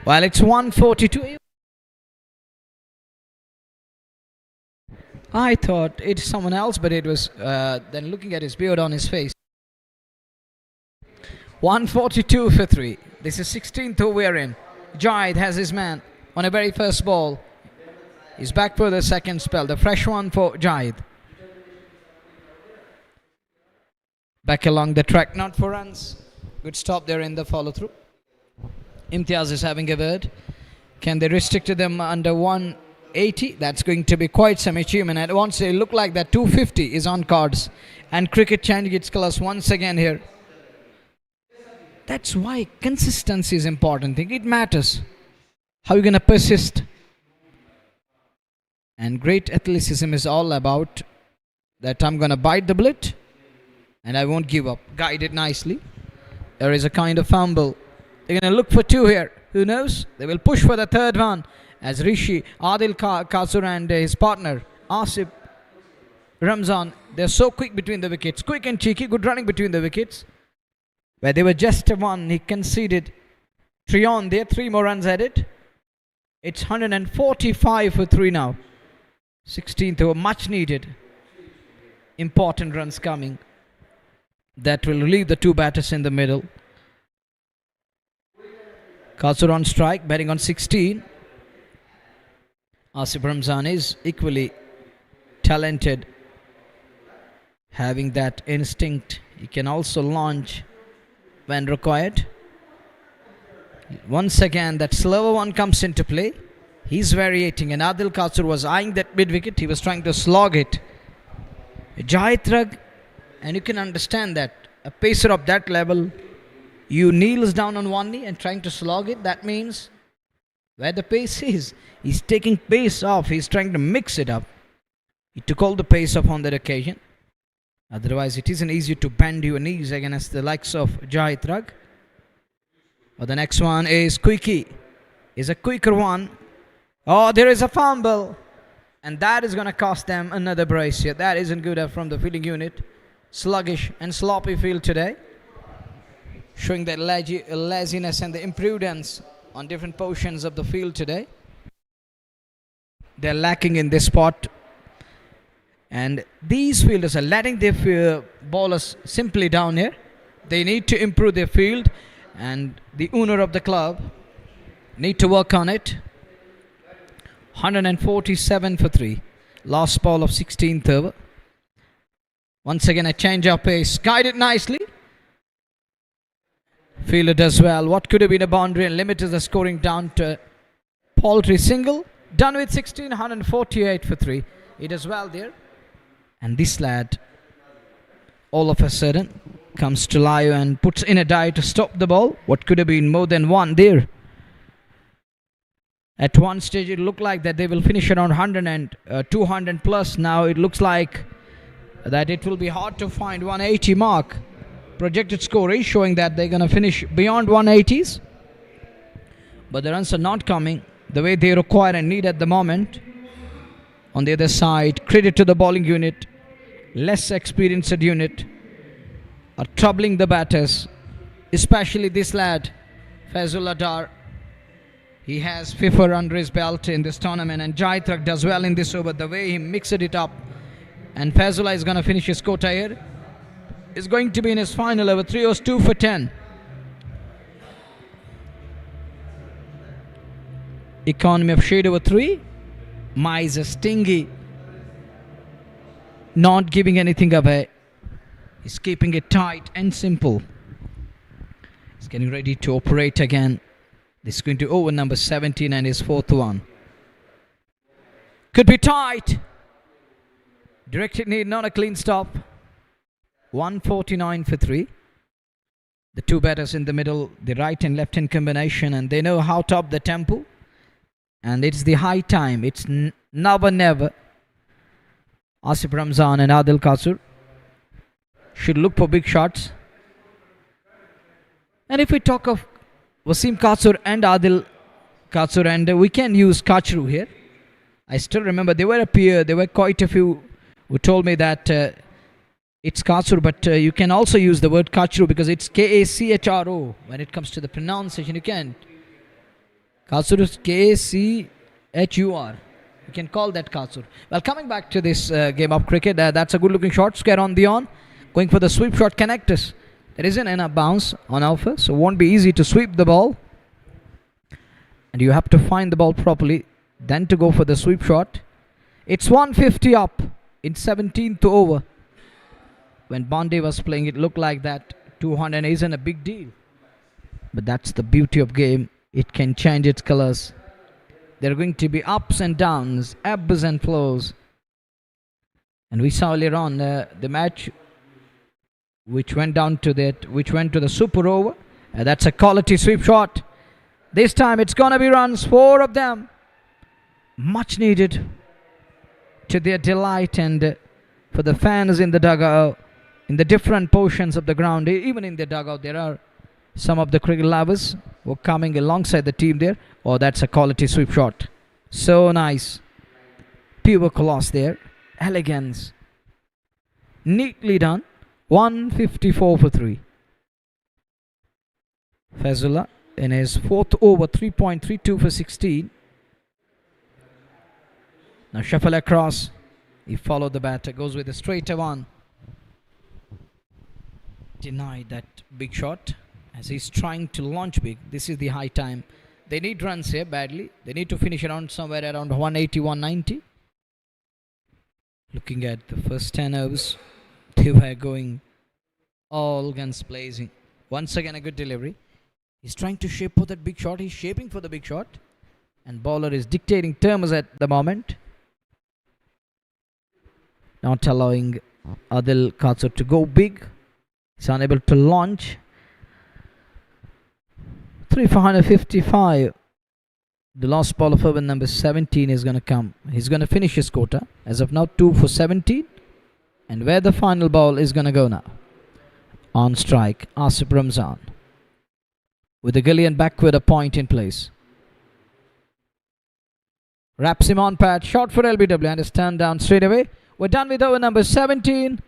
Well, it's 142. I thought it's someone else, but it was then looking at his beard on his face. 142 for 3. This is 16th over in. Jayed has his man on a very first ball. He's back for the second spell. The fresh one for Jayed. Back along the track, not for runs. Good stop there in the follow through. Imtiaz is having a word. Can they restrict them under 180? That's going to be quite some achievement. And once they look like that, 250 is on cards. And cricket changing its colors once again here. That's why consistency is important thing. It matters. How are you going to persist? And great athleticism is all about that I'm going to bite the bullet and I won't give up. Guided nicely. There is a kind of fumble. They're going to look for 2 here. Who knows? They will push for the third one as Rishi, Adil Kasur and his partner Asif Ramzan. They're so quick between the wickets. Quick and cheeky. Good running between the wickets. Where they were just 1, he conceded 3 on there. 3 more runs added. It's 145 for 3 now. 16th over, much needed. Important runs coming. That will relieve the 2 batters in the middle. Kasur on strike, batting on 16. Asif Ramzan is equally talented. Having that instinct, he can also launch when required. Once again, that slower one comes into play. He's variating, and Adil Kasur was eyeing that mid wicket. He was trying to slog it. Jayed, and you can understand that a pacer of that level, you kneels down on one knee and trying to slog it. That means where the pace is, he's taking pace off. He's trying to mix it up. He took all the pace off on that occasion. Otherwise, it isn't easy to bend your knees against the likes of Jayed. But the next one is Quickie. Is a quicker one. Oh, there is a fumble. And that is going to cost them another brace here. That isn't good from the fielding unit. Sluggish and sloppy field today. Showing that laziness and the imprudence on different portions of the field today. They're lacking in this spot. And these fielders are letting their bowlers simply down here. They need to improve their field. And the owner of the club need to work on it. 147 for 3. Last ball of 16th over. Once again a change of pace. Guided nicely. Fielder does well. What could have been a boundary and limited the scoring down to paltry single. Done with 16. 148 for 3. He does well there. And this lad all of a sudden comes to live and puts in a dive to stop the ball. What could have been more than 1 there. At one stage it looked like that they will finish around 100 and 200 plus. Now it looks like that it will be hard to find 180 mark. Projected score is showing that they're going to finish beyond 180s. But the runs are not coming the way they require and need at the moment. On the other side, credit to the bowling unit. Less experienced unit are troubling the batters. Especially this lad, Fazul Adar. He has FIFA under his belt in this tournament, and Jayed does well in this over. The way he mixed it up, and Fazullah is going to finish his quota here. Is going to be in his final over. 3 overs, 2 for 10. Economy of shade over 3. Miser stingy, not giving anything away. He's keeping it tight and simple. He's getting ready to operate again. This is going to over number 17 and his fourth one. Could be tight. Directed need, not a clean stop. 149 for 3. The two batters in the middle, the right and left hand combination, and they know how to up the tempo. And it's the high time. It's now or never. Asif Ramzan and Adil Kasur should look for big shots. And if we talk of Wasim Kasur and Adil Kasur, and we can use Kachru here. I still remember there were a peer, there were quite a few who told me that it's Kasur, but you can also use the word Kachru because it's K-A-C-H-R-O. When it comes to the pronunciation, you can. Kasur is K-A-C-H-U-R. You can call that Kasur. Well, coming back to this game of cricket, that's a good looking shot. Square on the on. Going for the sweep shot, connectors. There isn't enough bounce on Alpha, so it won't be easy to sweep the ball. And you have to find the ball properly, then to go for the sweep shot. It's 150 up in 17th over. When Bondi was playing, it looked like that 200 isn't a big deal. But that's the beauty of game. It can change its colors. There are going to be ups and downs, ebbs and flows. And we saw earlier on the match which went to the Sopore over. That's a quality sweep shot. This time it's gonna be runs, 4 of them. Much needed to their delight and for the fans in the dugout, in the different portions of the ground. Even in the dugout there are some of the cricket lovers who are coming alongside the team there. Oh, that's a quality sweep shot. So nice. Pure class there. Elegance. Neatly done. 154 for 3. Fazullah in his fourth over, 3.32 for 16. Now shuffle across. He followed the batter. Goes with a straighter one. Denied that big shot as he's trying to launch big. This is the high time. They need runs here badly. They need to finish around somewhere around 180, 190. Looking at the first 10 overs, they were going all guns blazing. Once again a good delivery. He's trying to shape for that big shot. He's shaping for the big shot. And bowler is dictating terms at the moment. Not allowing Adil Kasur to go big. He's unable to launch. 3 for 155. The last ball of over number 17 is going to come. He's going to finish his quota. As of now, 2 for 17. And where the final ball is going to go now. On strike, Asif Ramzan. With the Gillian backward a point in place. Wraps him on pad. Shot for LBW and is turned down straight away. We're done with over number 17.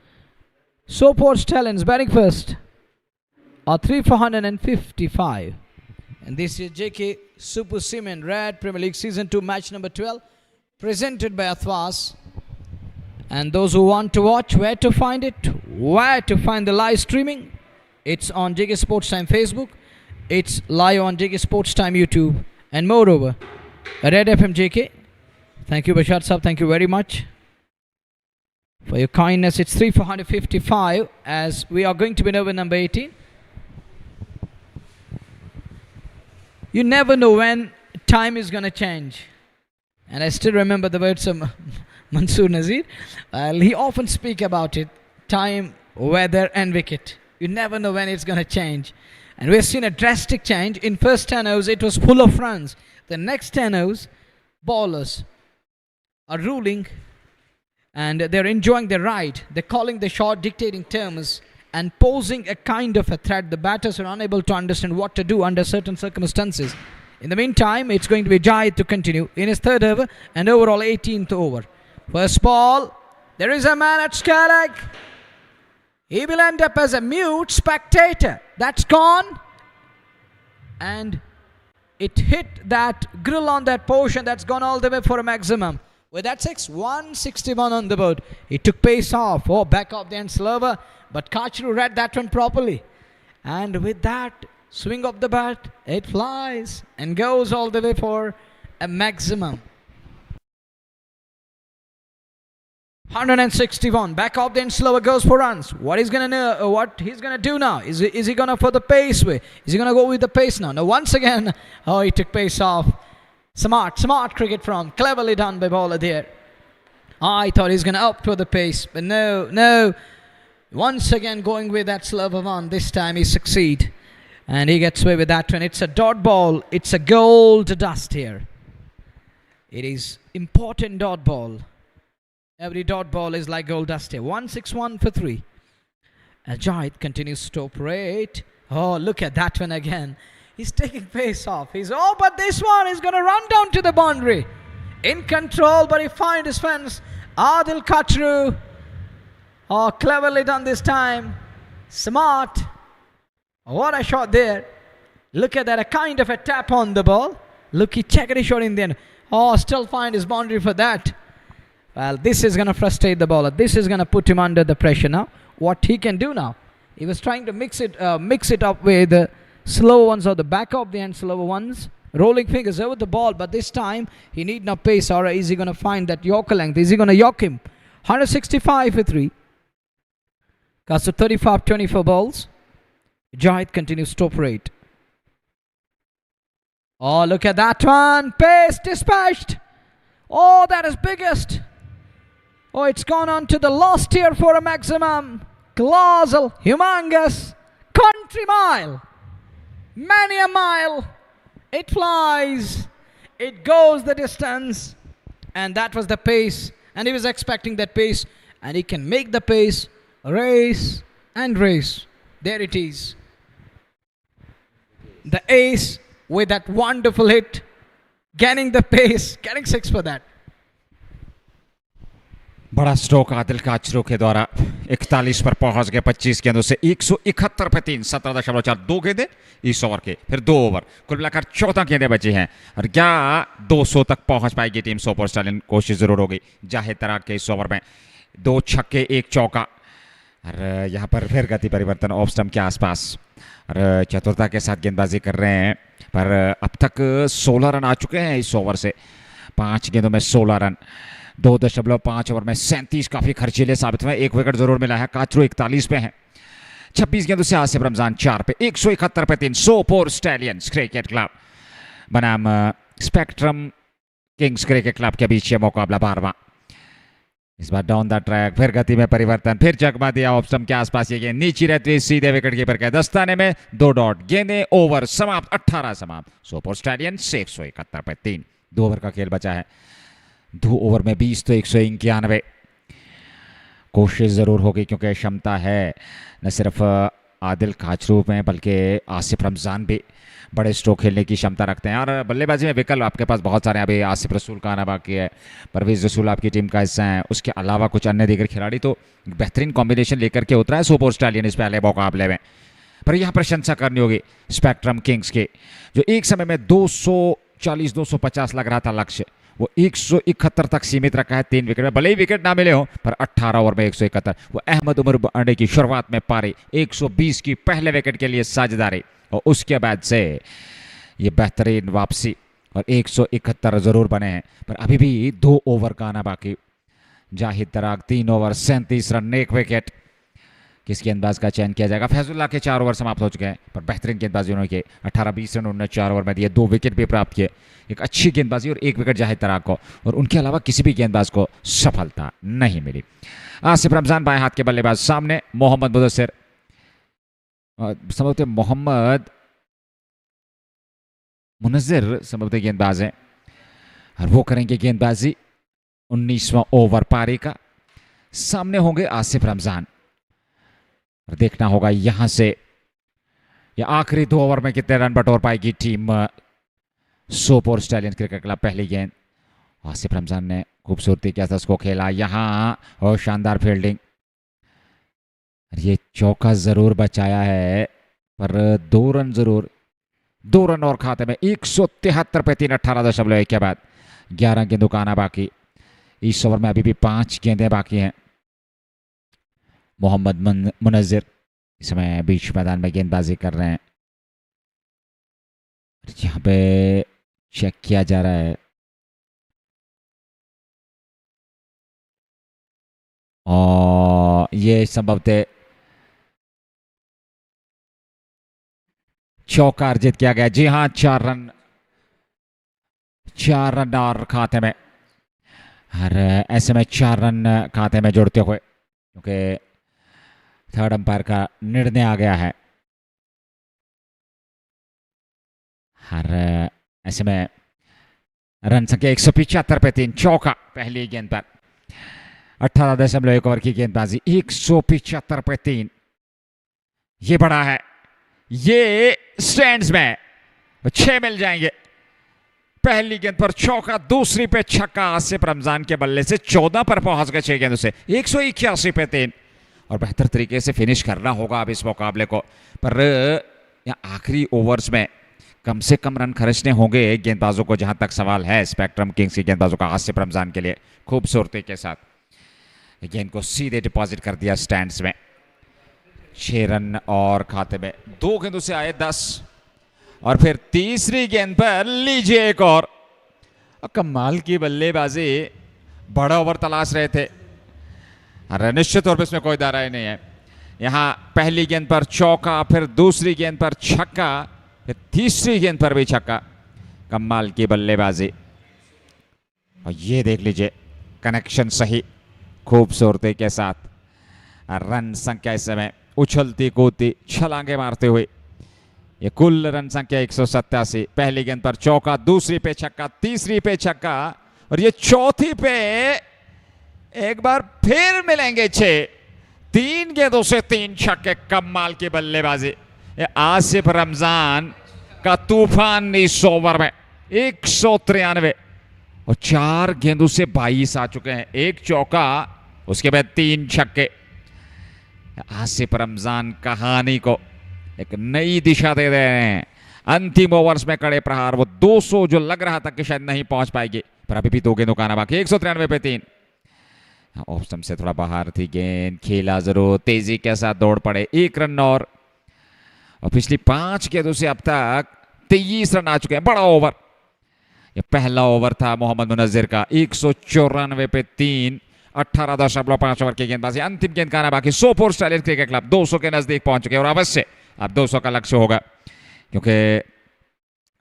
Sopore Stallions batting first. 3 for 155. And this is JK Super Cement Red Premier League Season 2 match number 12. Presented by Athwas. And those who want to watch, where to find it? Where to find the live streaming? It's on JK Sports Time Facebook. It's live on JK Sports Time YouTube. And moreover, Red FM JK. Thank you, Bashar Sahab. Thank you very much for your kindness. It's 3 for 155 as we are going to be over number 18. You never know when time is going to change. And I still remember the words of Mansoor Nazir. He often speak about it. Time, weather and wicket. You never know when it's going to change. And we've seen a drastic change. In first 10 overs, it was full of runs. The next 10 overs, bowlers are ruling and they're enjoying the ride. They're calling the shot, dictating terms and posing a kind of a threat. The batters are unable to understand what to do under certain circumstances. In the meantime, it's going to be Jahid to continue in his third over and overall 18th over. First ball, there is a man at Scarag. He will end up as a mute spectator. That's gone. And it hit that grill on that portion. That's gone all the way for a maximum. With that 161 on the board. He took pace off. Oh, back off the end slower. But Kachru read that one properly. And with that swing of the bat, it flies and goes all the way for a maximum. 161. Back off, then slower goes for runs. What he's gonna do now? Is he gonna for the pace way? Is he gonna go with the pace now? No, once again, oh, he took pace off. Smart cricket from cleverly done by bowler there. I thought he's gonna up to the pace, but no. Once again going with that slower one. This time he succeed, and he gets away with that one. It's a dot ball. It's a gold dust here. It is important dot ball. Every dot ball is like gold dust here. 161 for 3. Ajit continues to operate. Oh, look at that one again. He's taking pace off. But this one is going to run down to the boundary. In control, but he finds his fence. Adil Kachru. Oh, cleverly done this time. Smart. What a shot there. Look at that, a kind of a tap on the ball. Look, he checked his shot in the end. Oh, still find his boundary for that. Well, this is going to frustrate the bowler. This is going to put him under the pressure now. What he can do now? He was trying to mix it up with the slow ones or the back of the end slower ones. Rolling fingers over the ball, but this time he need no pace, or is he going to find that yorker length? Is he going to york him? 165 for 3. Comes to 35-24 balls. Jahid continues to operate. Oh, look at that one. Pace dispatched. Oh, that is biggest. Oh, it's gone on to the last tier for a maximum. Colossal, humongous, country mile. Many a mile. It flies. It goes the distance. And that was the pace. And he was expecting that pace. And he can make the pace. Race and race. There it is. The ace with that wonderful hit. Getting the pace. Getting 6 for that. बड़ा stroke Adil Kachru के द्वारा 41 पर पहुंच गए 25 गेंदों से 171 पे 3 17.4 2 गेंदे इस ओवर के, फिर 2 ओवर, कुल मिलाकर 14 गेंदें बची हैं और क्या 200 तक पहुंच पाएगी टीम सुपर स्टालियन? कोशिश जरूर होगी। जाहिद तराक के इस ओवर में 2 छक्के 1 चौका और यहाँ पर फिर गति परिवर्तन ऑफ स्टंप के आसपास और चतुरता के साथ गेंदबाजी कर रहे हैं, पर अब तक 16 रन आ चुके हैं इस ओवर से। 5 गेंदों में 16 रन, 2.5 ओवर में 37 काफी खर्चीले साबित हुए। 1 विकेट जरूर मिला है। काचरू 41 पे है। 26 गेंदों से आसिफ रमजान 4 पे 171 पे 3। सोपोर स्टैलियंस क्रिकेट क्लब बनाम स्पेक्ट्रम किंग्स क्रिकेट क्लब के बीच ये मुकाबला 12वां। इस बार डाउन द ट्रैक, फिर गति में परिवर्तन, फिर चकमा दिया ऑफ स्टंप के आसपास। ये गेंद नीचे रहती है सीधे विकेट कीपर के दस्ताने में। 2 डॉट, गेंदें ओवर समाप्त, 18 समाप्त। सोपोर स्टैलियंस 171 पे 3। 2 ओवर का खेल बचा है। 2 ओवर में 20 तो 191। कोशिश ज़रूर होगी क्योंकि क्षमता है न सिर्फ आदिल काचरू में बल्कि आसिफ रमज़ान भी बड़े स्ट्रोक खेलने की क्षमता रखते हैं। और बल्लेबाजी में विकल्प आपके पास बहुत सारे हैं। अभी आसिफ रसूल का आना बाकी है, परवेज़ रसूल आपकी टीम का हिस्सा है, उसके अलावा कुछ अन्य दीगर खिलाड़ी तो बेहतरीन कॉम्बिनेशन लेकर के उतरा है सुपर स्टालियन इस पहले मुकाबले में। पर यहाँ प्रशंसा करनी होगी स्पेक्ट्रम किंग्स के, जो एक समय में 240-250 लग रहा था लक्ष्य, वो 171 तक सीमित रखा है 3 विकेट में। भले ही विकेट ना मिले हो पर 18 ओवर में 171। वो अहमद उमर अंडे की शुरुआत में पारी, 120 की पहले विकेट के लिए साझेदारी और उसके बाद से ये बेहतरीन वापसी और 171 जरूर बने हैं। पर अभी भी 2 ओवर का आना बाकी। Zahid Tarak 3 over 37 run 1 wicket. किस गेंदबाज का चयन किया जाएगा? फैजुल्लाह के 4 ओवर समाप्त हो चुके हैं, पर बेहतरीन गेंदबाजी उन्होंने की। 18-20 रन उन्होंने 4 ओवर में दिए, 2 विकेट भी प्राप्त किए। एक अच्छी गेंदबाजी और 1 विकेट जाहिद तराक को, और उनके अलावा किसी भी गेंदबाज को सफलता नहीं मिली। आसिफ रमजान बाएं हाथ के बल्लेबाज, सामने मोहम्मद मुदस्सिर, संभवतः मोहम्मद मुनज़्ज़िर संभवतः गेंदबाज हैं और वो करेंगे गेंदबाजी 19वां ओवर पारी का। सामने होंगे आसिफ रमजान और देखना होगा यहां से ये आखिरी 2 ओवर में कितने रन बटोर पाएगी team Sopore stallion cricket club. पहली गेंद आसिफ रमजान ने खूबसूरती के साथ उसको खेला यहाँ, और शानदार फील्डिंग। ये चौका जरूर बचाया है पर 2 रन जरूर, 2 रन और खाते में। 173 पे 3, 18.1 के बाद 11 गेंदों का आना बाकी। इस ओवर में अभी भी 5 गेंदें बाकी हैं। मोहम्मद मुनज़्ज़िर इस समय बीच मैदान में गेंदबाजी कर रहे हैं। यहाँ पे चेक किया जा रहा है और ये संभवतः चौका अर्जित किया गया। जी हाँ, 4 रन और खाते में, और ऐसे में 4 रन खाते में जोड़ते हुए, क्योंकि थर्ड अंपायर का निर्णय आ गया है। और ऐसे में रन संख्या 175 पे 3, चौका पहली गेंद पर। 18.1 ओवर की गेंदबाजी, 175 पे 3, ये बड़ा है, ये स्टैंड्स में 6 मिल जाएंगे। पहली गेंद पर चौका, दूसरी पे छक्का आसिफ रमजान के बल्ले से 14 पर पहुंच गए 6 गेंदों से, 181 पे 3, और बेहतर तरीके से फिनिश करना होगा अब इस मुकाबले को। पर आखिरी ओवर्स में कम से कम रन खर्चने होंगे गेंदबाजों को, जहां तक सवाल है स्पेक्ट्रम किंग्स की गेंदबाजों का आसिफ रमजान के लिए। खूबसूरती के साथ गेंद को सीधे डिपॉजिट कर दिया स्टैंड्स में। 6 रन और खाते में 2 गेंदों से आए 10, और फिर तीसरी गेंद पर लीजिए एक और। कमाल की बल्लेबाजी, बड़ा ओवर तलाश रहे थे, अरे निश्चित तौर पर इसमें कोई दाराई नहीं है। यहां पहली गेंद पर चौका, फिर दूसरी गेंद पर छक्का, फिर तीसरी गेंद पर भी छक्का। कमाल की बल्लेबाजी, और ये देख लीजिए कनेक्शन सही, खूबसूरती के साथ। रन संख्या इस समय उछलती कूदती छलांगे मारते हुए, ये कुल रन संख्या 187। पहली गेंद पर चौका, दूसरी पे छक्का, तीसरी पे छक्का, और ये चौथी पे एक बार फिर मिलेंगे 6। 3 गेंदों से 3 छक्के, कमाल की बल्लेबाजी। आसिफ रमजान का तूफान इस ओवर में 193, और 4 गेंदों से 22 आ चुके हैं। 1 चौका, उसके बाद 3 छक्के। आसिफ रमजान कहानी को एक नई दिशा दे रहे हैं। अंतिम ओवर्स में कड़े प्रहार, वो 200 जो लग रहा था कि शायद नहीं पहुंच पाएगी, पर अभी भी 2 गेंदों का आना बाकी। 193 पे 3, ऑफ स्टंप से थोड़ा बाहर थी गेंद, खेला जरूर, तेजी के साथ दौड़ पड़े। 1 रन और पिछली 5 गेंदों से अब तक 23 रन आ चुके हैं। बड़ा ओवर, ये पहला ओवर था मोहम्मद मुनज्जिर का। 194 पे 3, 18.5 ओवर की गेंदबाजी। अंतिम गेंद का आना बाकी। सोपोर स्टालियंस क्रिकेट क्लब 200 के नजदीक पहुंच चुके हैं, और अवश्य अब 200 का लक्ष्य होगा, क्योंकि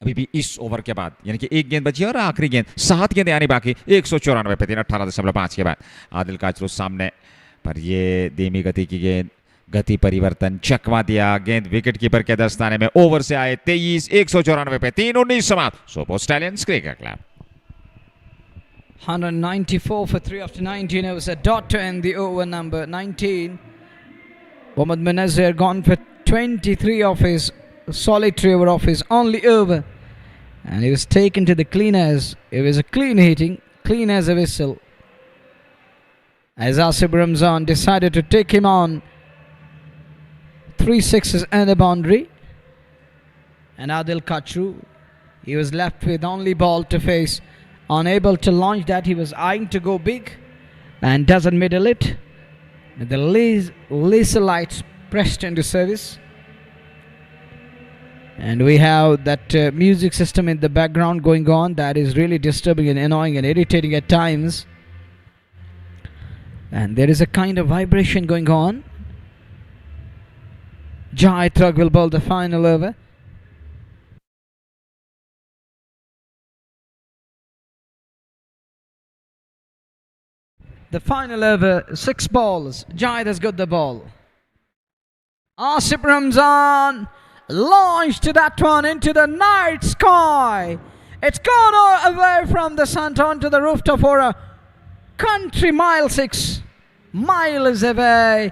अभी भी इस ओवर के बाद, यानी कि 1 गेंद बची है और आखिरी गेंद, 7 गेंदें आनी बाकी। 194 पे 3, 18.5 के बाद आदिल काचरू सामने, पर ये धीमी गति की गेंद, गति परिवर्तन, चकमा दिया, गेंद विकेट कीपर के दस्ताने में। ओवर से आए 23, 194 पे 3, 19 समाप्त। Sopore stallions cricket club 194 for 3 after 19. It was a dot to end the over number 19. Mohammad Munazir gone for 23 of his solitary over of his only over, and he was taken to the cleaners. It was a clean hitting, clean as a whistle, as Asif Ramzan decided to take him on. 3 sixes and a boundary, and Adil Kachru, he was left with only ball to face, unable to launch that. He was eyeing to go big and doesn't middle it. The laser lights pressed into service, and we have that music system in the background going on that is really disturbing and annoying and irritating at times, and there is a kind of vibration going on. Jai Trug will bowl the final over. The final over, 6 balls. Jai has got the ball. Asif Ramzan launched that one into the night sky. It's gone away from the sun onto the rooftop for a country mile 6 miles away.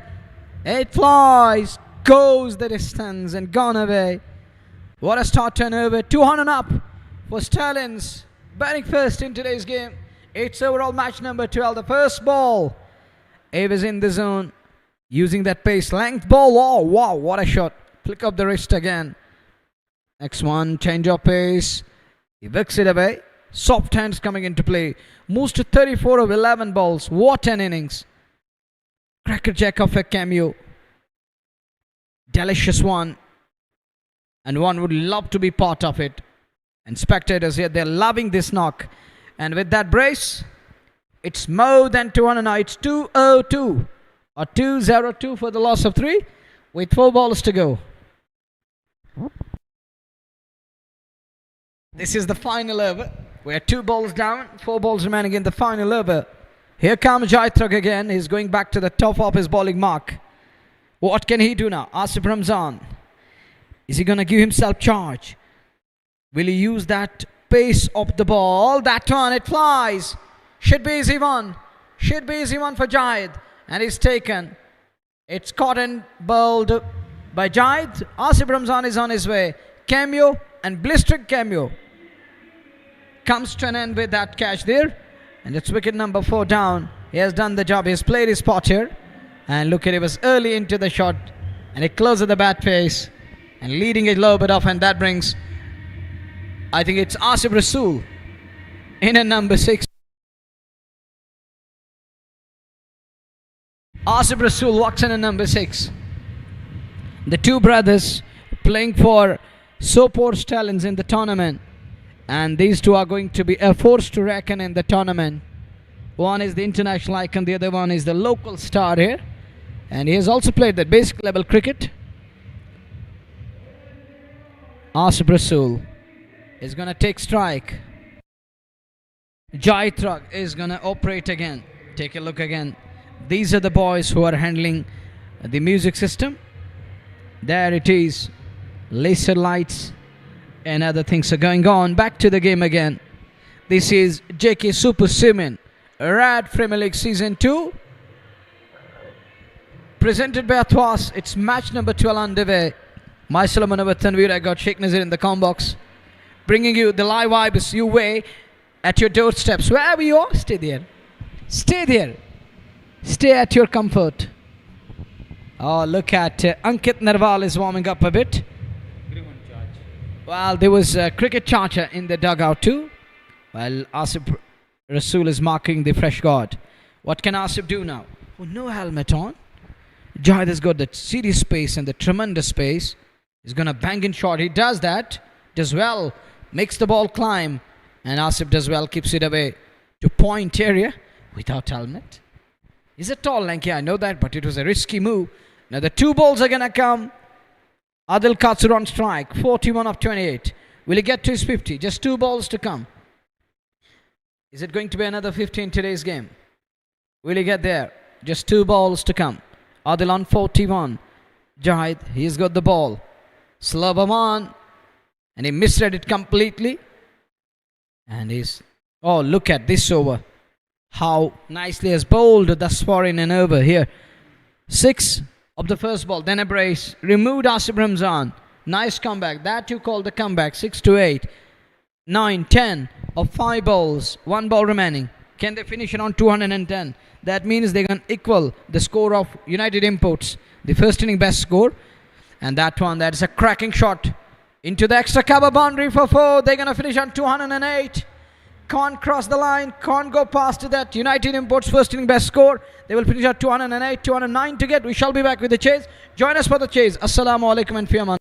It flies, goes the distance and gone away. What a start turnover. 200 up for Stallions. Batting first in today's game. It's overall match number 12. The first ball, it was in the zone, using that pace, length ball. Oh wow, what a shot. Flick up the wrist again. Next one, change of pace. He whips it away. Soft hands coming into play. Moves to 34 of 11 balls. What an innings. Crackerjack of a cameo. Delicious one. And one would love to be part of it. And spectators here, they're loving this knock. And with that brace, It's more than 200 now. It's 202 or 202 for the loss of 3 with 4 balls to go. This is the final over. We're 2 balls down, 4 balls remaining in the final over. Here comes Jaitrag again. He's going back to the top of his bowling mark. What can he do now? Asif Ramzan. Is he going to give himself charge? Will he use that pace of the ball? That one, it flies. Should be easy one. Should be easy one for Jayed. And he's taken. It's caught and bowled by Jayed. Asif Ramzan is on his way. Cameo and blistering cameo comes to an end with that catch there. And it's wicket number 4 down. He has done the job. He's played his spot here. And look at it, was early into the shot. And it closes the bat face. And leading it low bit off. And that brings, I think it's Asif Rasool in at number 6. Asif Rasool walks in at number 6. The two brothers playing for Sopore Stallions in the tournament. And these two are going to be a force to reckon in the tournament. One is the international icon, the other one is the local star here. And he has also played the basic level cricket. Asif Rasool is going to take strike. Jaitrag is going to operate again. Take a look again. These are the boys who are handling the music system. There it is. Laser lights and other things are going on. Back to the game again. This is JK Super Simen Rad Premier League Season 2. Presented by Athwas. It's match number 12 underway. Myself Manavar Tanveer, I got Sheikh Nazir in the com box. Bringing you the live vibes your way at your doorsteps. Wherever you are, stay there. Stay there. Stay at your comfort. Oh, look at Ankit Narwal is warming up a bit. Well, there was a cricket charger in the dugout too. Well, Asif Rasool is marking the fresh guard. What can Asif do now? Oh, no helmet on. Jahid has got the serious space and the tremendous space. He's going to bang in shot. He does that. Does well. Makes the ball climb. And Asif does well. Keeps it away to point area without helmet. He's a tall lanky, I know that, but it was a risky move. Now the 2 balls are going to come. Adil Katsur on strike, 41 of 28. Will he get to his 50? Just 2 balls to come. Is it going to be another 50 in today's game? Will he get there? Just 2 balls to come. Adil on 41. Jahid, he's got the ball. Slavaman. And he misread it completely. And he's... Oh, look at this over. How nicely has bowled thus far in an over here. 6 of the first ball. Then a brace. Removed Asif Ramzan. Nice comeback. That you call the comeback. 6 to 8. 9, 10 of 5 balls. 1 ball remaining. Can they finish it on 210? That means they can equal the score of United Imports. The first inning best score. And that one, that is a cracking shot. Into the extra cover boundary for 4. They're going to finish on 208. Can't cross the line. Can't go past that. United Imports first inning best score. They will finish at 208, 209 to get. We shall be back with the chase. Join us for the chase. Assalamu alaikum and fiyaman.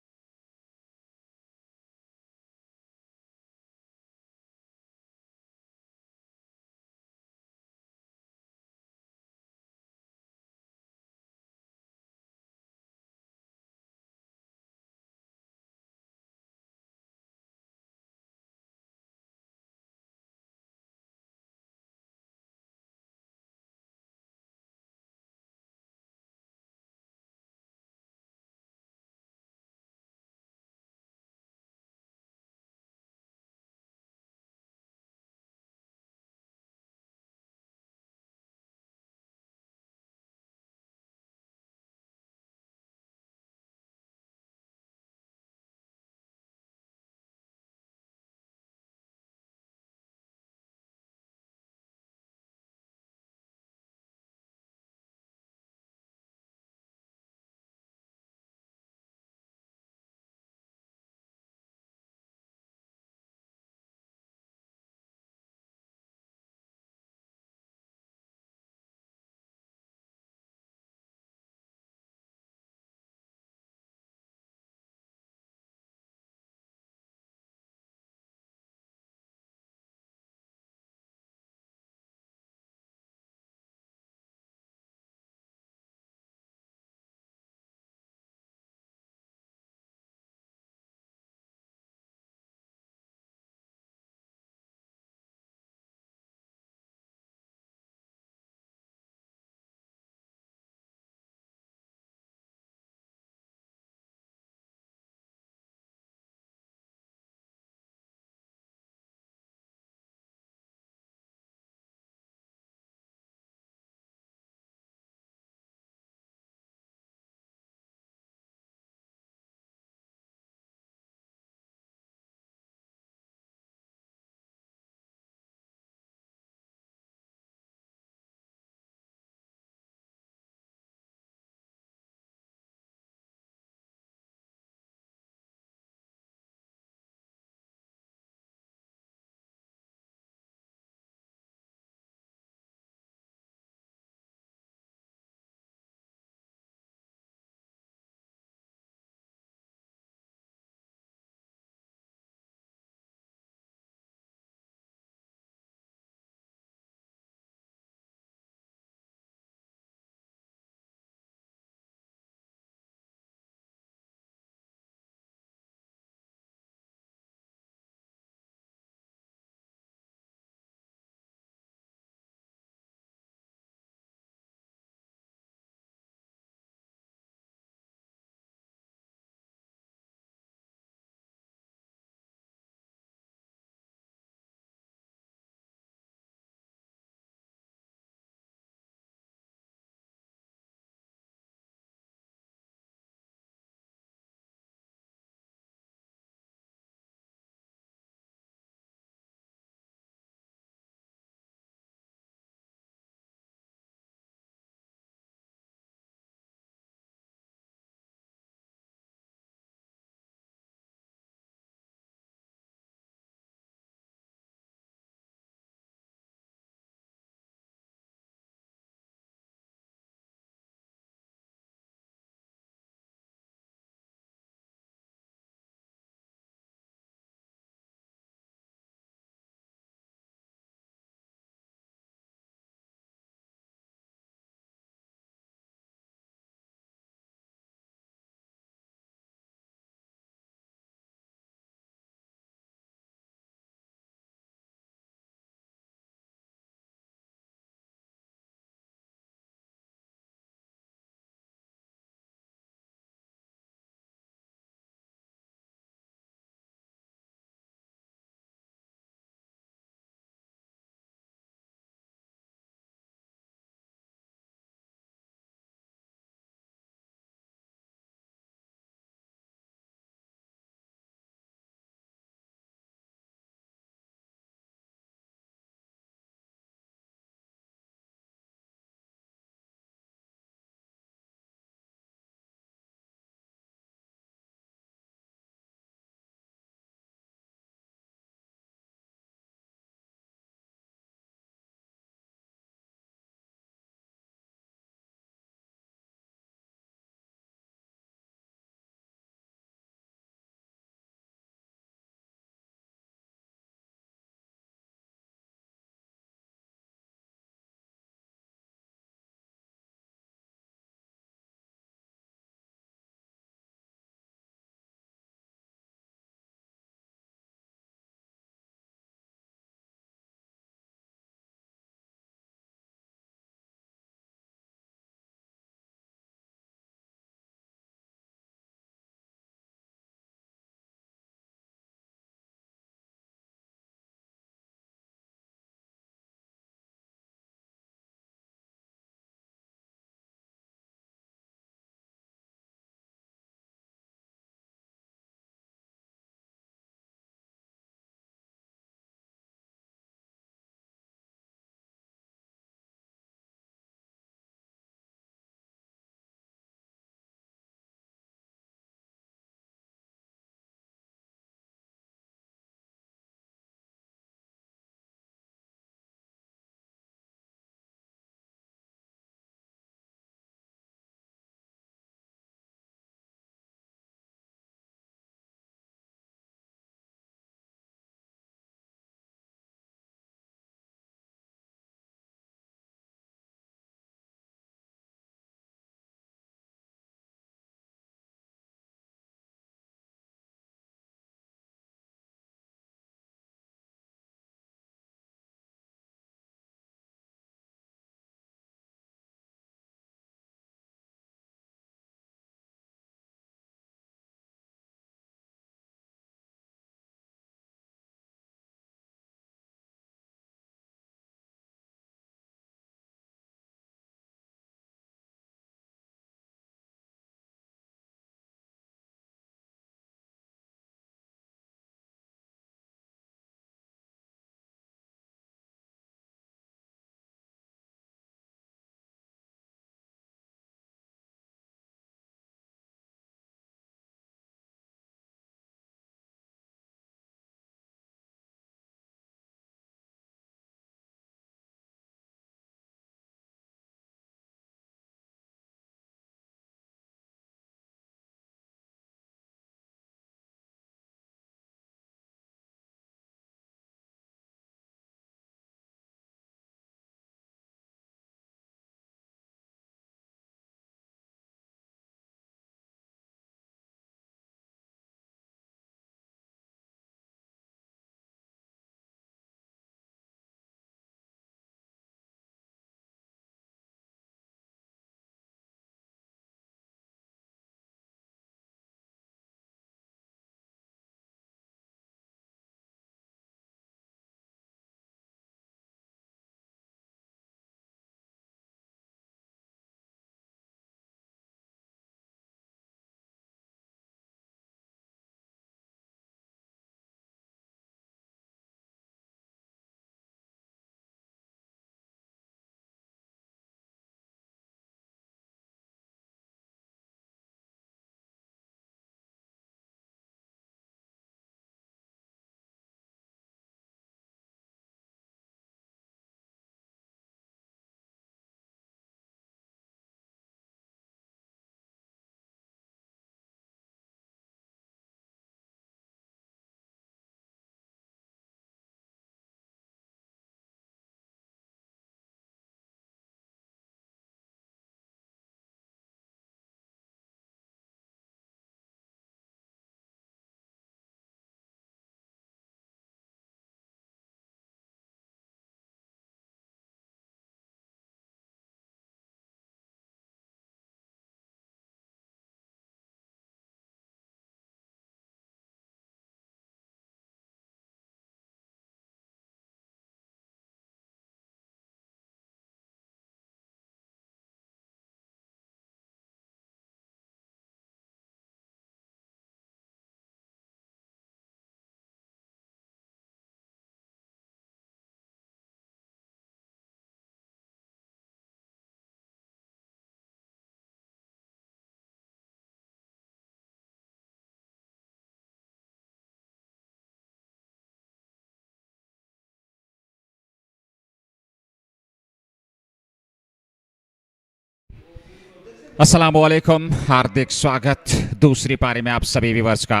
अस्सलामुअलैकुम, हार्दिक स्वागत दूसरी पारी में आप सभी viewers का।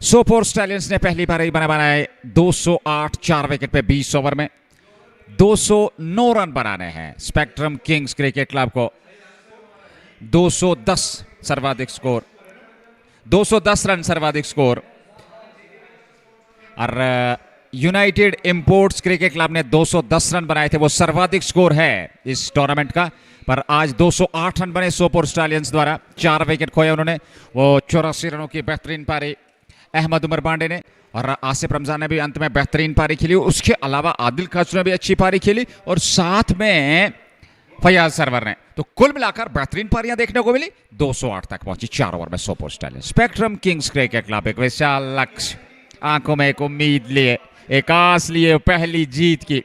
Sopore stallions ने पहली पारी बनाए 208 4 विकेट पे 20 ओवर में 209 रन बनाने हैं। स्पेक्ट्रम किंग्स क्रिकेट क्लब को 210 सर्वाधिक स्कोर, 210 रन सर्वाधिक स्कोर। और यूनाइटेड इंपोर्ट्स क्रिकेट क्लब ने 210 रन बनाए थे, वो सर्वाधिक स्कोर है इस टूर्नामेंट का। पर आज 208 रन बने सोपोर स्टालियंस द्वारा, 4 विकेट खोए उन्होंने। वो 84 रनों की बेहतरीन पारी अहमद उमर बांडे ने, और आसिफ रमजान ने भी अंत में बेहतरीन पारी खेली। उसके अलावा आदिल खाचू ने भी अच्छी पारी खेली, और साथ में फयाज सरवर ने। तो कुल मिलाकर बेहतरीन पारियां देखने को मिली। 208 तक पहुंची 4 ओवर में Sopore stallions. Spectrum Kings cricket club एक विशाल लक्ष्य, आंखों में एक उम्मीद लिए, एक आस लिए पहली जीत की,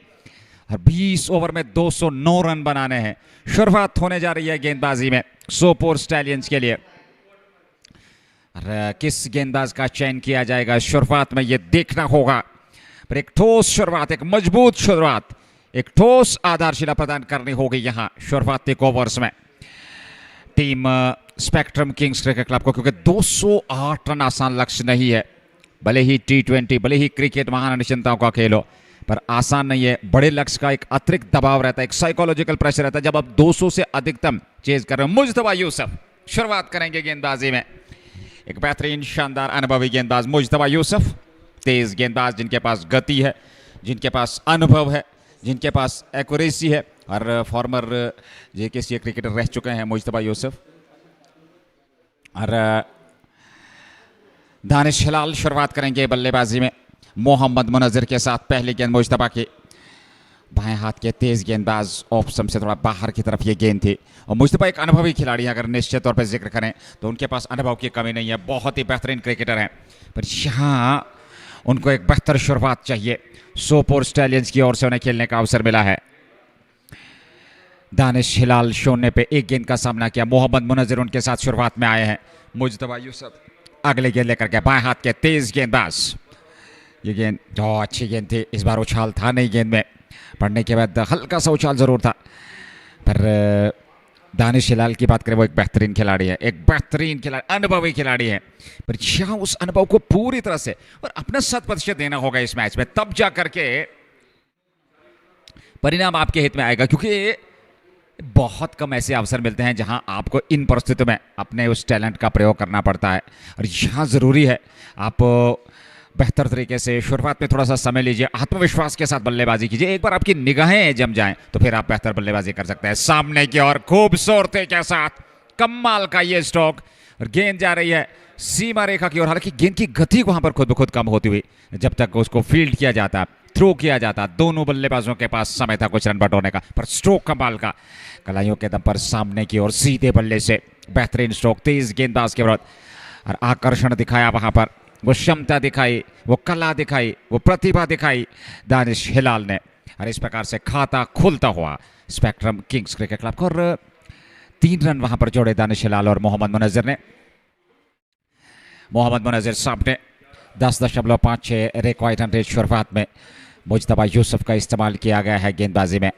और 20 ओवर में 209 रन बनाने हैं। शुरुआत होने जा रही है गेंदबाजी में सोपोर स्टैलियंस के लिए। किस गेंदबाज का चयन किया जाएगा शुरुआत में, यह देखना होगा। पर एक ठोस शुरुआत, एक मजबूत शुरुआत, एक ठोस आधारशिला प्रदान करनी होगी यहां शुरुआती ओवर्स में team spectrum Kings cricket club को, क्योंकि 208 रन आसान लक्ष्य नहीं है। भले ही T20, भले ही क्रिकेट महान निश्चिंताओं का खेल हो, पर आसान नहीं है। बड़े लक्ष्य का एक अतिरिक्त दबाव रहता है, एक साइकोलॉजिकल प्रेशर रहता है जब आप 200 से अधिकतम चेज कर रहे हो। मुजतबा यूसुफ शुरुआत करेंगे गेंदबाजी में। एक बेहतरीन शानदार अनुभवी गेंदबाज मुजतबा यूसुफ, तेज गेंदबाज जिनके पास गति है, जिनके पास अनुभव है, जिनके पास एक्यूरेसी है, और फॉर्मर JKC क्रिकेटर रह चुके हैं मुजतबा यूसुफ। और दानिश हिलाल शुरुआत करेंगे बल्लेबाजी में मोहम्मद मुनज़्ज़िर के साथ। पहली गेंद मुजतबा की, बाएं हाथ के तेज गेंदबाज, ऑफ स्टंप से थोड़ा बाहर की तरफ ये गेंद थी। और मुजतबा एक अनुभवी खिलाड़ी है, अगर निश्चित तौर पर जिक्र करें तो उनके पास अनुभव की कमी नहीं है, बहुत ही बेहतरीन क्रिकेटर हैं। पर यहाँ उनको एक बेहतर शुरुआत चाहिए। सोपोर स्टैलियंस की ओर से उन्हें खेलने का अवसर मिला है। दानिश हिलाल शून्य पे एक गेंद का सामना किया। मोहम्मद मुनज़्ज़िर उनके साथ शुरुआत में आए हैं। मुजतबा यूसुफ अगले गेंद लेकर के, बाएं हाथ के तेज गेंदबाज। ये गेंद अच्छी गेंद थी, इस बार उछाल था नहीं गेंद में, पड़ने के बाद हल्का सा उछाल जरूर था। पर दानिश हिलाल की बात करें, वो एक बेहतरीन खिलाड़ी है, एक बेहतरीन खिलाड़ी, अनुभवी खिलाड़ी है। पर यहाँ उस अनुभव को पूरी तरह से और अपना 100% देना होगा इस मैच में, तब जा करके परिणाम आपके हित में आएगा। क्योंकि बहुत कम ऐसे अवसर मिलते हैं जहां आपको इन परिस्थितियों में अपने उस टैलेंट का प्रयोग करना पड़ता है, और यहाँ ज़रूरी है आप बेहतर तरीके से शुरुआत में थोड़ा सा समय लीजिए, आत्मविश्वास के साथ बल्लेबाजी कीजिए। एक बार आपकी निगाहें जम जाएं तो फिर आप बेहतर बल्लेबाजी कर सकते हैं। सामने की ओर खूबसूरती के साथ कमाल का ये स्ट्रोक, और गेंद जा रही है सीमा रेखा की ओर। हालांकि गेंद की गति वहां पर खुद ब खुद कम होती हुई, जब तक उसको फील्ड किया जाता, थ्रो किया जाता, दोनों बल्लेबाजों के पास समय था कुछ रन बटोरने का। पर स्ट्रोक कमाल का, कलाइयों के दम पर सामने की ओर सीधे बल्ले से बेहतरीन स्ट्रोक, तेज गेंदबाज के विरुद्ध, और आकर्षण दिखाया वहां पर, वो क्षमता दिखाई, वो कला दिखाई, वो प्रतिभा दिखाई दानिश हिलाल ने। और इस प्रकार से खाता खुलता हुआ स्पेक्ट्रम किंग्स क्रिकेट क्लब को। और 3 रन वहां पर जोड़े दानिश हिलाल और मोहम्मद मुनज़्ज़िर ने। मोहम्मद मुनज़्ज़िर सामने 10.56 रिक्वायर्ड रन रेट शुरुआत में मुजतबा यूसुफ का इस्तेमाल किया गया है गेंदबाजी में।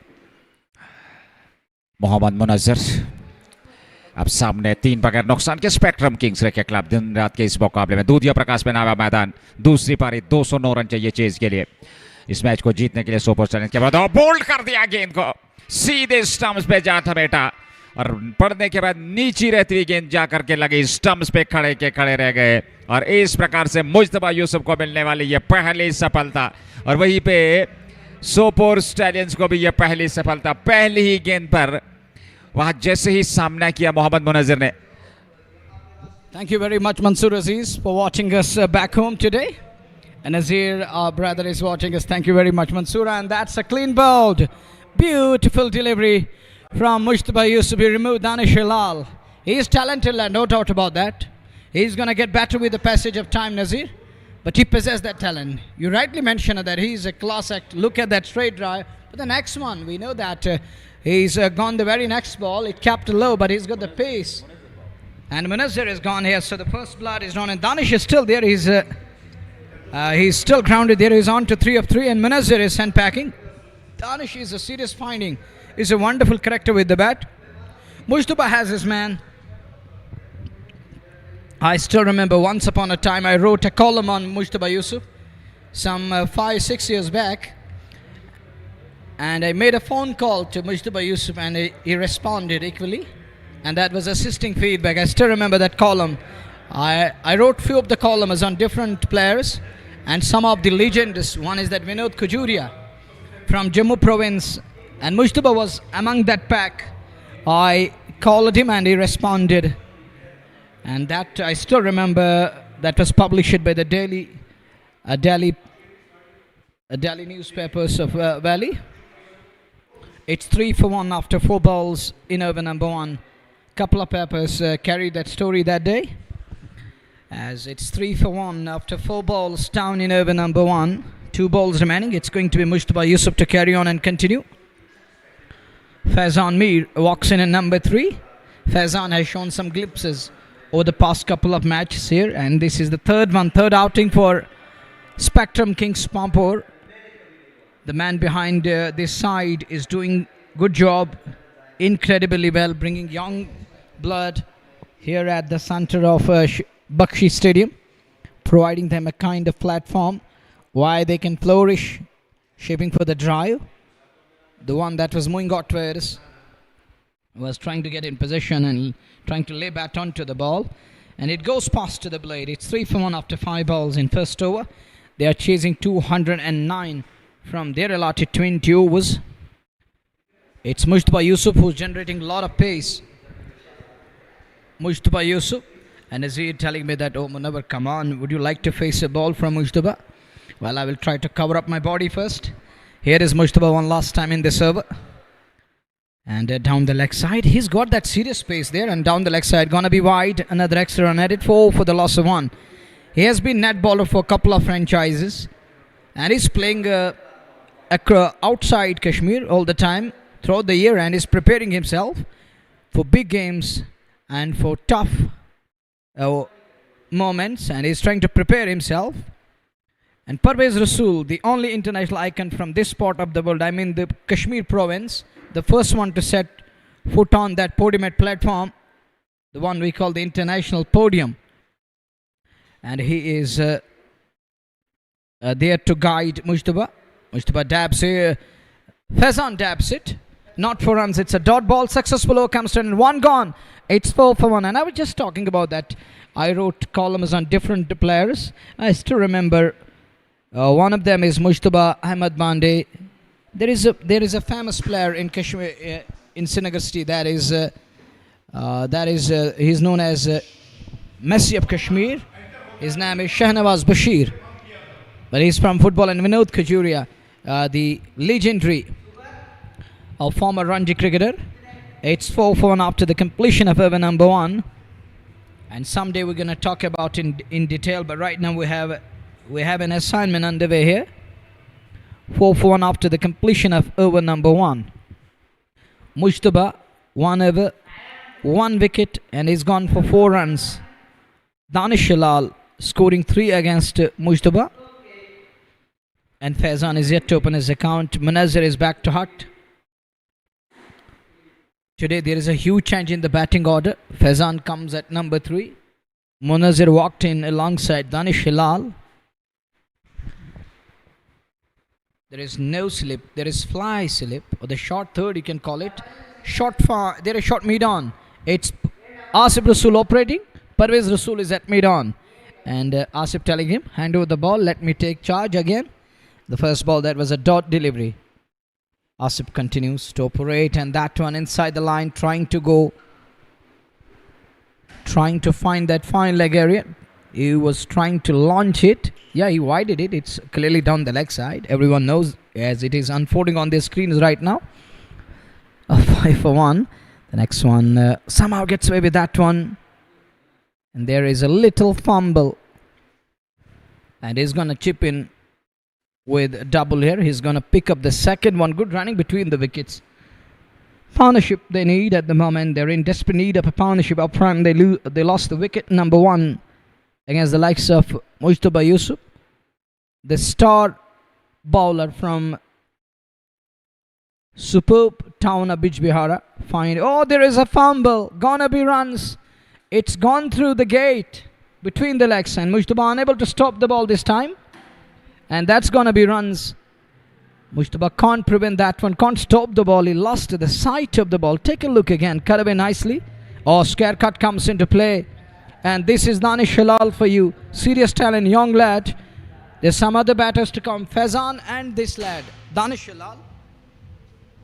मोहम्मद मुनज़्ज़िर अब सामने 3 बगैर नुकसान के स्पेक्ट्रम किंग्स क्रिकेट क्लब। दिन रात के इस मुकाबले में दूधिया प्रकाश में नावा मैदान। दूसरी पारी 209 रन चाहिए चेज के लिए, इस मैच को जीतने के लिए सोपोर स्टालियंस के बाद। बोल्ड कर दिया गेंद को, सीधे स्टंप्स पे जा था बेटा, और पड़ने के बाद नीची रहती हुई गेंद जाकर के लगी स्टंप्स पे, खड़े के खड़े रह गए। और इस प्रकार से मुजतबा यूसुफ को मिलने वाली ये पहली सफलता, और वहीं पे सोपोर स्टालियंस को भी ये पहली सफलता। पहली ही गेंद पर वहां जैसे ही सामना किया मोहम्मद मुनज़्ज़िर ने। Thank you very much, Mansoor Aziz, for watching us back home today. And Azir, our brother, is watching us. Thank you very much, Mansoor. And that's a clean bowled, beautiful delivery from Mujtaba Yusuf. He removed Danish Hilal. He is talented, no doubt about that. He's going to get better with the passage of time, Nazir. But he possessed that talent. You rightly mentioned that he's a class act. Look at that straight drive. But the next one, we know that he's gone the very next ball. It capped low, but he's got the pace. And Munazzir is gone here, so the first blood is on. And Danish is still there. He's still grounded there. He's on to 3 of 3. And Munazzir is sandpacking. Danish is a serious finding. He's a wonderful corrector with the bat. Mujtaba has his man. I still remember once upon a time I wrote a column on Mujtaba Yusuf some 5-6 years back, and I made a phone call to Mujtaba Yusuf and he responded equally, and that was assisting feedback. I still remember that column. I wrote few of the columns on different players and some of the legends. One is that Vinod Khajuria from Jammu province, and Mujtaba was among that pack. I called him and he responded, and that I still remember. That was published by the Delhi newspapers of Valley. It's 3 for 1 after 4 balls in over number 1. Couple of papers carried that story that day, as it's 3 for 1 after 4 balls down in over number 1. 2 balls remaining. It's going to be Mujtaba Yusuf to carry on and continue. Faizan Mir walks in at number 3. Faizan has shown some glimpses over the past couple of matches here, and this is the third outing for Spectrum Kings Sopore. The man behind this side is doing good job, incredibly well, bringing young blood here at the center of Bakshi Stadium, providing them a kind of platform why they can flourish, shaping for the drive. The one that was moving outwards was trying to get in position and trying to lay bat onto the ball, and it goes past to the blade. It's 3 for 1 after 5 balls in first over. They are chasing 209 from their allotted 20 overs. It's Mujtaba Yusuf who's generating a lot of pace. Mujtaba Yusuf, and is he telling me that, oh Munawar, come on, would you like to face a ball from Mujtaba? Well, I will try to cover up my body first. Here is Mujtaba one last time in this over. And down the leg side, he's got that serious space there, and down the leg side, gonna be wide. Another extra run at it, 4 for the loss of 1. He has been net bowler for a couple of franchises, and he's playing outside Kashmir all the time throughout the year, and is preparing himself for big games and for tough moments, and he's trying to prepare himself. And Parvez Rasool, the only international icon from this part of the world, I mean the Kashmir province, the first one to set foot on that podium platform, the one we call the international podium. And he is there to guide Mujtaba. Mujtaba dabs here. Faizan dabs it. Not 4 runs, it's a dot ball. Successful over comes to, and 1 gone. It's 4 for 1. And I was just talking about that. I wrote columns on different players. I still remember one of them is Mujtaba Ahmed Bande. There is a famous player in Kashmir, in Srinagar city, that is he's known as Messi of Kashmir. His name is Shahnawaz Bashir, but he's from football. And Vinod Khajuria, the legendary former Ranji cricketer. It's 4 for 1 after the completion of over number 1, and someday we're going to talk about in detail, but right now we have an assignment underway here. 4 for 1 after the completion of over number 1. Mujtaba 1 over, 1 wicket, and he's gone for 4 runs. Danish Hilal scoring 3 against Mujtaba, and Faizan is yet to open his account. Munazir is back to hut. Today there is a huge change in the batting order. Faizan comes at number 3. Munazir walked in alongside Danish Hilal. There is no slip, there is fly slip, or the short third you can call it. Short far, there is short mid on. It's Asif Rasool operating. Parvez Rasool is at mid on. And Asif telling him, hand over the ball, let me take charge again. The first ball, that was a dot delivery. Asif continues to operate, and that one inside the line, trying to find that fine leg area. He was trying to launch it. Yeah, he widened it. It's clearly down the leg side. Everyone knows as it is unfolding on their screens right now. A 5 for 1. The next one somehow gets away with that one. And there is a little fumble. And he's going to chip in with a double here. He's going to pick up the second one. Good running between the wickets. Partnership they need at the moment. They're in desperate need of a partnership up front. They lost the wicket number 1 against the likes of Mujtaba Yusuf, the star bowler from superb Town of Bijbihara. Find. Oh, there is a fumble. Gonna be runs. It's gone through the gate between the legs, and Mujtaba unable to stop the ball this time. And that's gonna be runs. Mujtaba can't prevent that one, can't stop the ball. He lost the sight of the ball. Take a look again. Cut away nicely. Oh, scare cut comes into play. And this is Danish Halal for you. Serious talent, young lad. There's some other batters to come. Faizan and this lad, Danish Halal.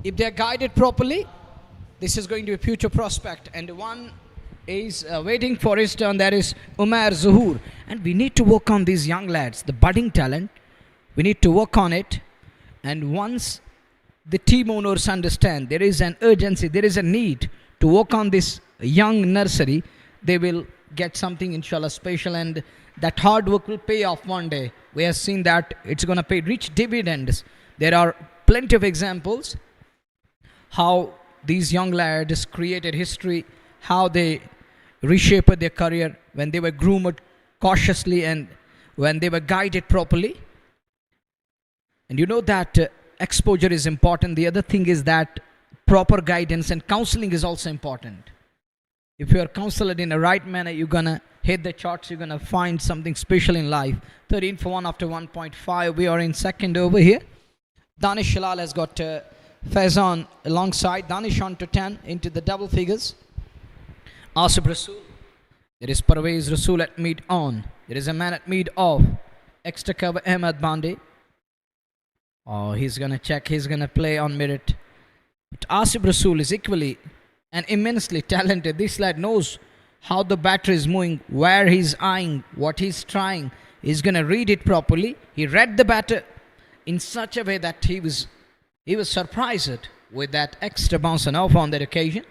If they are guided properly, this is going to be a future prospect. And one is waiting for his turn. That is Umar Zuhur. And we need to work on these young lads, the budding talent. We need to work on it. And once the team owners understand there is an urgency, there is a need to work on this young nursery, they will get something inshallah special, and that hard work will pay off one day. We have seen that it's going to pay rich dividends. There are plenty of examples how these young lads created history, how they reshaped their career when they were groomed cautiously and when they were guided properly. And you know that exposure is important. The other thing is that proper guidance and counseling is also important. If you are counseled in the right manner, you're going to hit the charts. You're going to find something special in life. 13 for 1 after 1.5. We are in second over here. Danish Halal has got Faizan alongside. Danish on to 10 into the double figures. Asif Rasool. There is Parvez Rasool at mid on. There is a man at mid off. Extra cover Ahmed Bande. Oh, he's going to check. He's going to play on merit. But Asif Rasool is equally and immensely talented. This lad knows how the batter is moving, where he's eyeing, what he's trying. He's going to read it properly. He read the batter in such a way that he was surprised with that extra bounce and off on that occasion.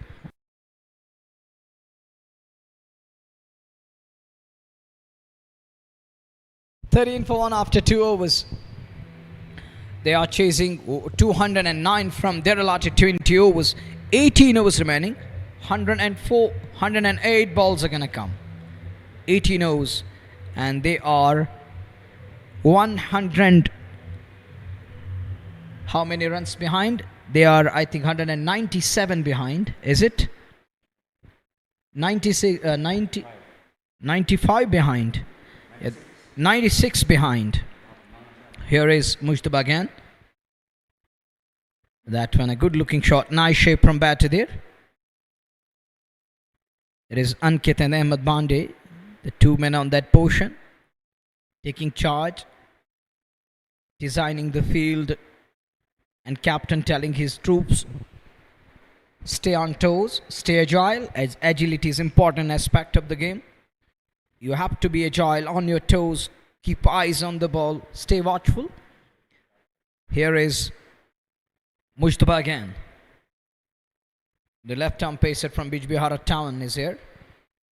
"13 for 1 after 2 overs. They are chasing 209 from their allotted 20 overs. 18 overs remaining. 104, 108 balls are going to come. 18 overs. And they are 100. How many runs behind? They are, I think, 197 behind. Is it? 95 behind. 96 behind. Here is Mujtaba again. That one, a good looking shot. Nice shape from batter there. There is Ankit and Ahmed Bande, the two men on that portion, taking charge, designing the field, and captain telling his troops, stay on toes, stay agile, as agility is an important aspect of the game. You have to be agile, on your toes, keep eyes on the ball, stay watchful. Here is Mujtaba again. The left arm pacer from Bijbihara Town is here.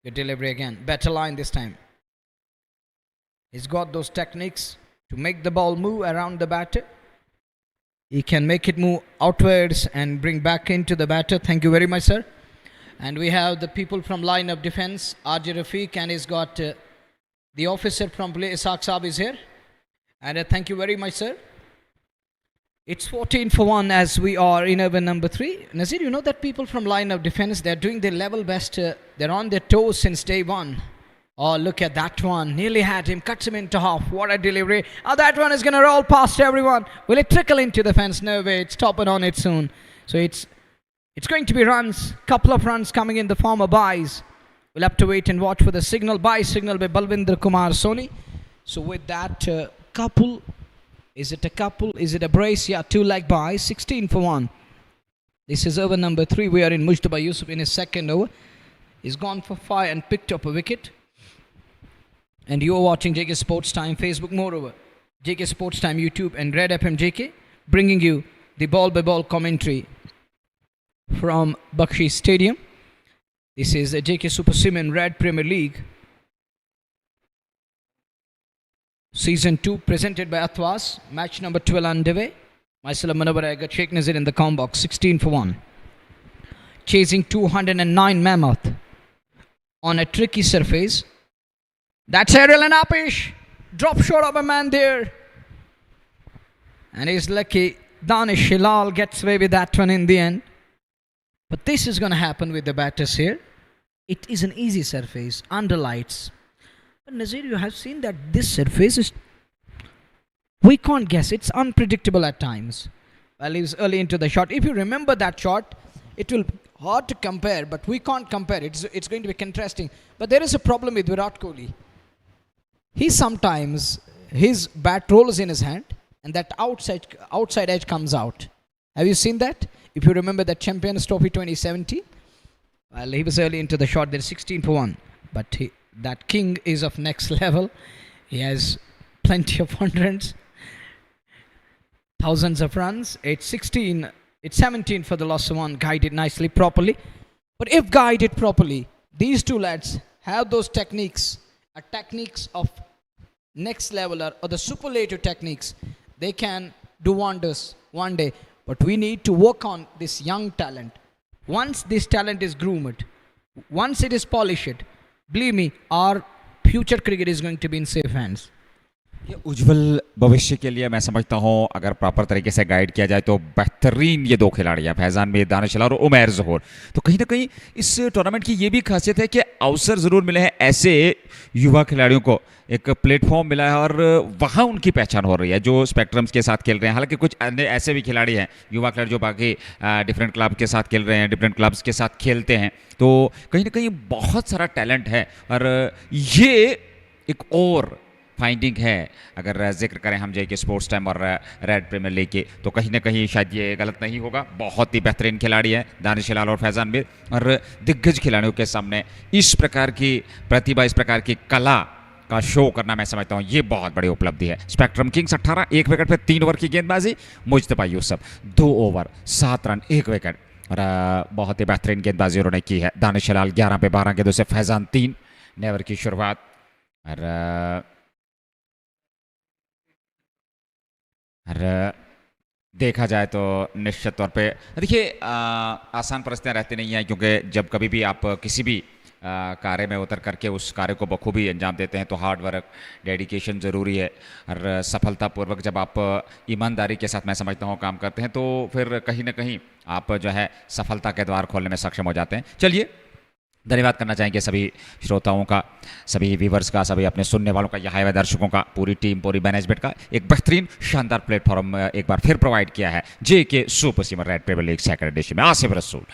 Good delivery again. Better line this time. He's got those techniques to make the ball move around the batter. He can make it move outwards and bring back into the batter. Thank you very much, sir. And we have the people from line of defense, RJ Rafiq, and he's got the officer from play, Ishaq Saab is here. And thank you very much, sir. It's 14 for 1 as we are in over number 3. Nazir, you know that people from line of defense, they're doing their level best. They're on their toes since day one. Oh, look at that one. Nearly had him. Cuts him into half. What a delivery. Oh, that one is going to roll past everyone. Will it trickle into the fence? No way. It's topping on it soon. So it's going to be runs. Couple of runs coming in the form of buys. We'll have to wait and watch for the signal. Buy signal by Balvinder Kumar Soni. So with that couple... Is it a couple? Is it a brace? Yeah, 2 leg buy. 16 for 1. This is over number 3. We are in Mujtaba Yusuf in his second over. He's gone for 5 and picked up a wicket. And you are watching JK Sports Time Facebook, moreover. JK Sports Time YouTube and Red FM JK, bringing you the ball-by-ball commentary from Bakshi Stadium. This is a JK Super Simen Red Premier League. Season 2 presented by Athwas. Match number 12 underway. Myself Manabar, I got Sheikh Nazir in the com box. 16 for 1. Chasing 209 Mammoth on a tricky surface. That's aerial and upish. Drop shot of a man there. And he's lucky. Danish Hilal gets away with that one in the end. But this is going to happen with the batters here. It is an easy surface under lights. But Nazir, you have seen that this surface is. We can't guess. It's unpredictable at times. Well, he was early into the shot. If you remember that shot, it will hard to compare, but we can't compare. It's going to be contrasting. But there is a problem with Virat Kohli. He sometimes his bat rolls in his hand, and that outside edge comes out. Have you seen that? If you remember that Champions Trophy 2017, well, he was early into the shot. There's 16 for 1, but that king is of next level. He has plenty of hundreds, thousands of runs. It's 16. It's 17 for the loss of 1. Guided nicely, properly. But if guided properly, these two lads have those techniques of next level or the superlative techniques. They can do wonders one day. But we need to work on this young talent. Once this talent is groomed, once it is polished, believe me, our future cricket is going to be in safe hands. ये उज्जवल भविष्य के लिए मैं समझता हूँ अगर proper तरीके से गाइड किया जाए तो बेहतरीन ये दो खिलाड़ी हैं, फैजान मीर, दानिश अला और उमैर ज़हूर। तो कहीं ना कहीं इस टूर्नामेंट की ये भी खासियत है कि अवसर ज़रूर मिले हैं, ऐसे युवा खिलाड़ियों को एक प्लेटफॉर्म मिला है और वहाँ उनकी पहचान हो रही है जो स्पेक्ट्रम्स के साथ खेल रहे हैं। हालांकि कुछ अन्य ऐसे भी खिलाड़ी हैं, युवा खिलाड़ी जो बाकी डिफरेंट क्लब के साथ खेल रहे हैं, डिफरेंट क्लब्स के साथ खेलते हैं, तो कहीं ना कहीं बहुत सारा टैलेंट है और ये एक और फाइंडिंग है। अगर जिक्र करें हम जे के स्पोर्ट्स टाइम और रेड प्रीमियर लीग के, तो कहीं ना कहीं शायद ये गलत नहीं होगा। बहुत ही बेहतरीन खिलाड़ी हैं दानिश अला और फैजान मीर, और दिग्गज खिलाड़ियों के सामने इस प्रकार की प्रतिभा, इस प्रकार की कला का शो करना मैं समझता हूँ ये बहुत बड़ी उपलब्धि है। स्पेक्ट्रम किंग्स 18, 1 विकेट पे 3 ओवर की गेंदबाजी, मुजतबा यूसुफ 2 ओवर 7 रन 1 विकेट, और बहुत ही बेहतरीन गेंदबाजी उन्होंने की है। दानिश अला 11 पे 12 गेंदों से, फैजान 3, नेवर की शुरुआत। और देखा जाए तो निश्चित तौर पे देखिए आसान परिस्थितियाँ रहती नहीं हैं, क्योंकि जब कभी भी आप किसी भी कार्य में उतर करके उस कार्य को बखूबी अंजाम देते हैं तो हार्ड वर्क, डेडिकेशन ज़रूरी है, और सफलतापूर्वक जब आप ईमानदारी के साथ मैं समझता हूँ काम करते हैं तो फिर कहीं ना कहीं आप जो है सफलता के द्वार खोलने में सक्षम हो जाते हैं। चलिए, धन्यवाद करना चाहेंगे सभी श्रोताओं का, सभी व्यूवर्स का, सभी अपने सुनने वालों का, यहाँ हुए दर्शकों का, पूरी टीम, पूरी मैनेजमेंट का। एक बेहतरीन शानदार प्लेटफॉर्म एक बार फिर प्रोवाइड किया है J K super cement red premier league second edition में। आसिफ रसूल,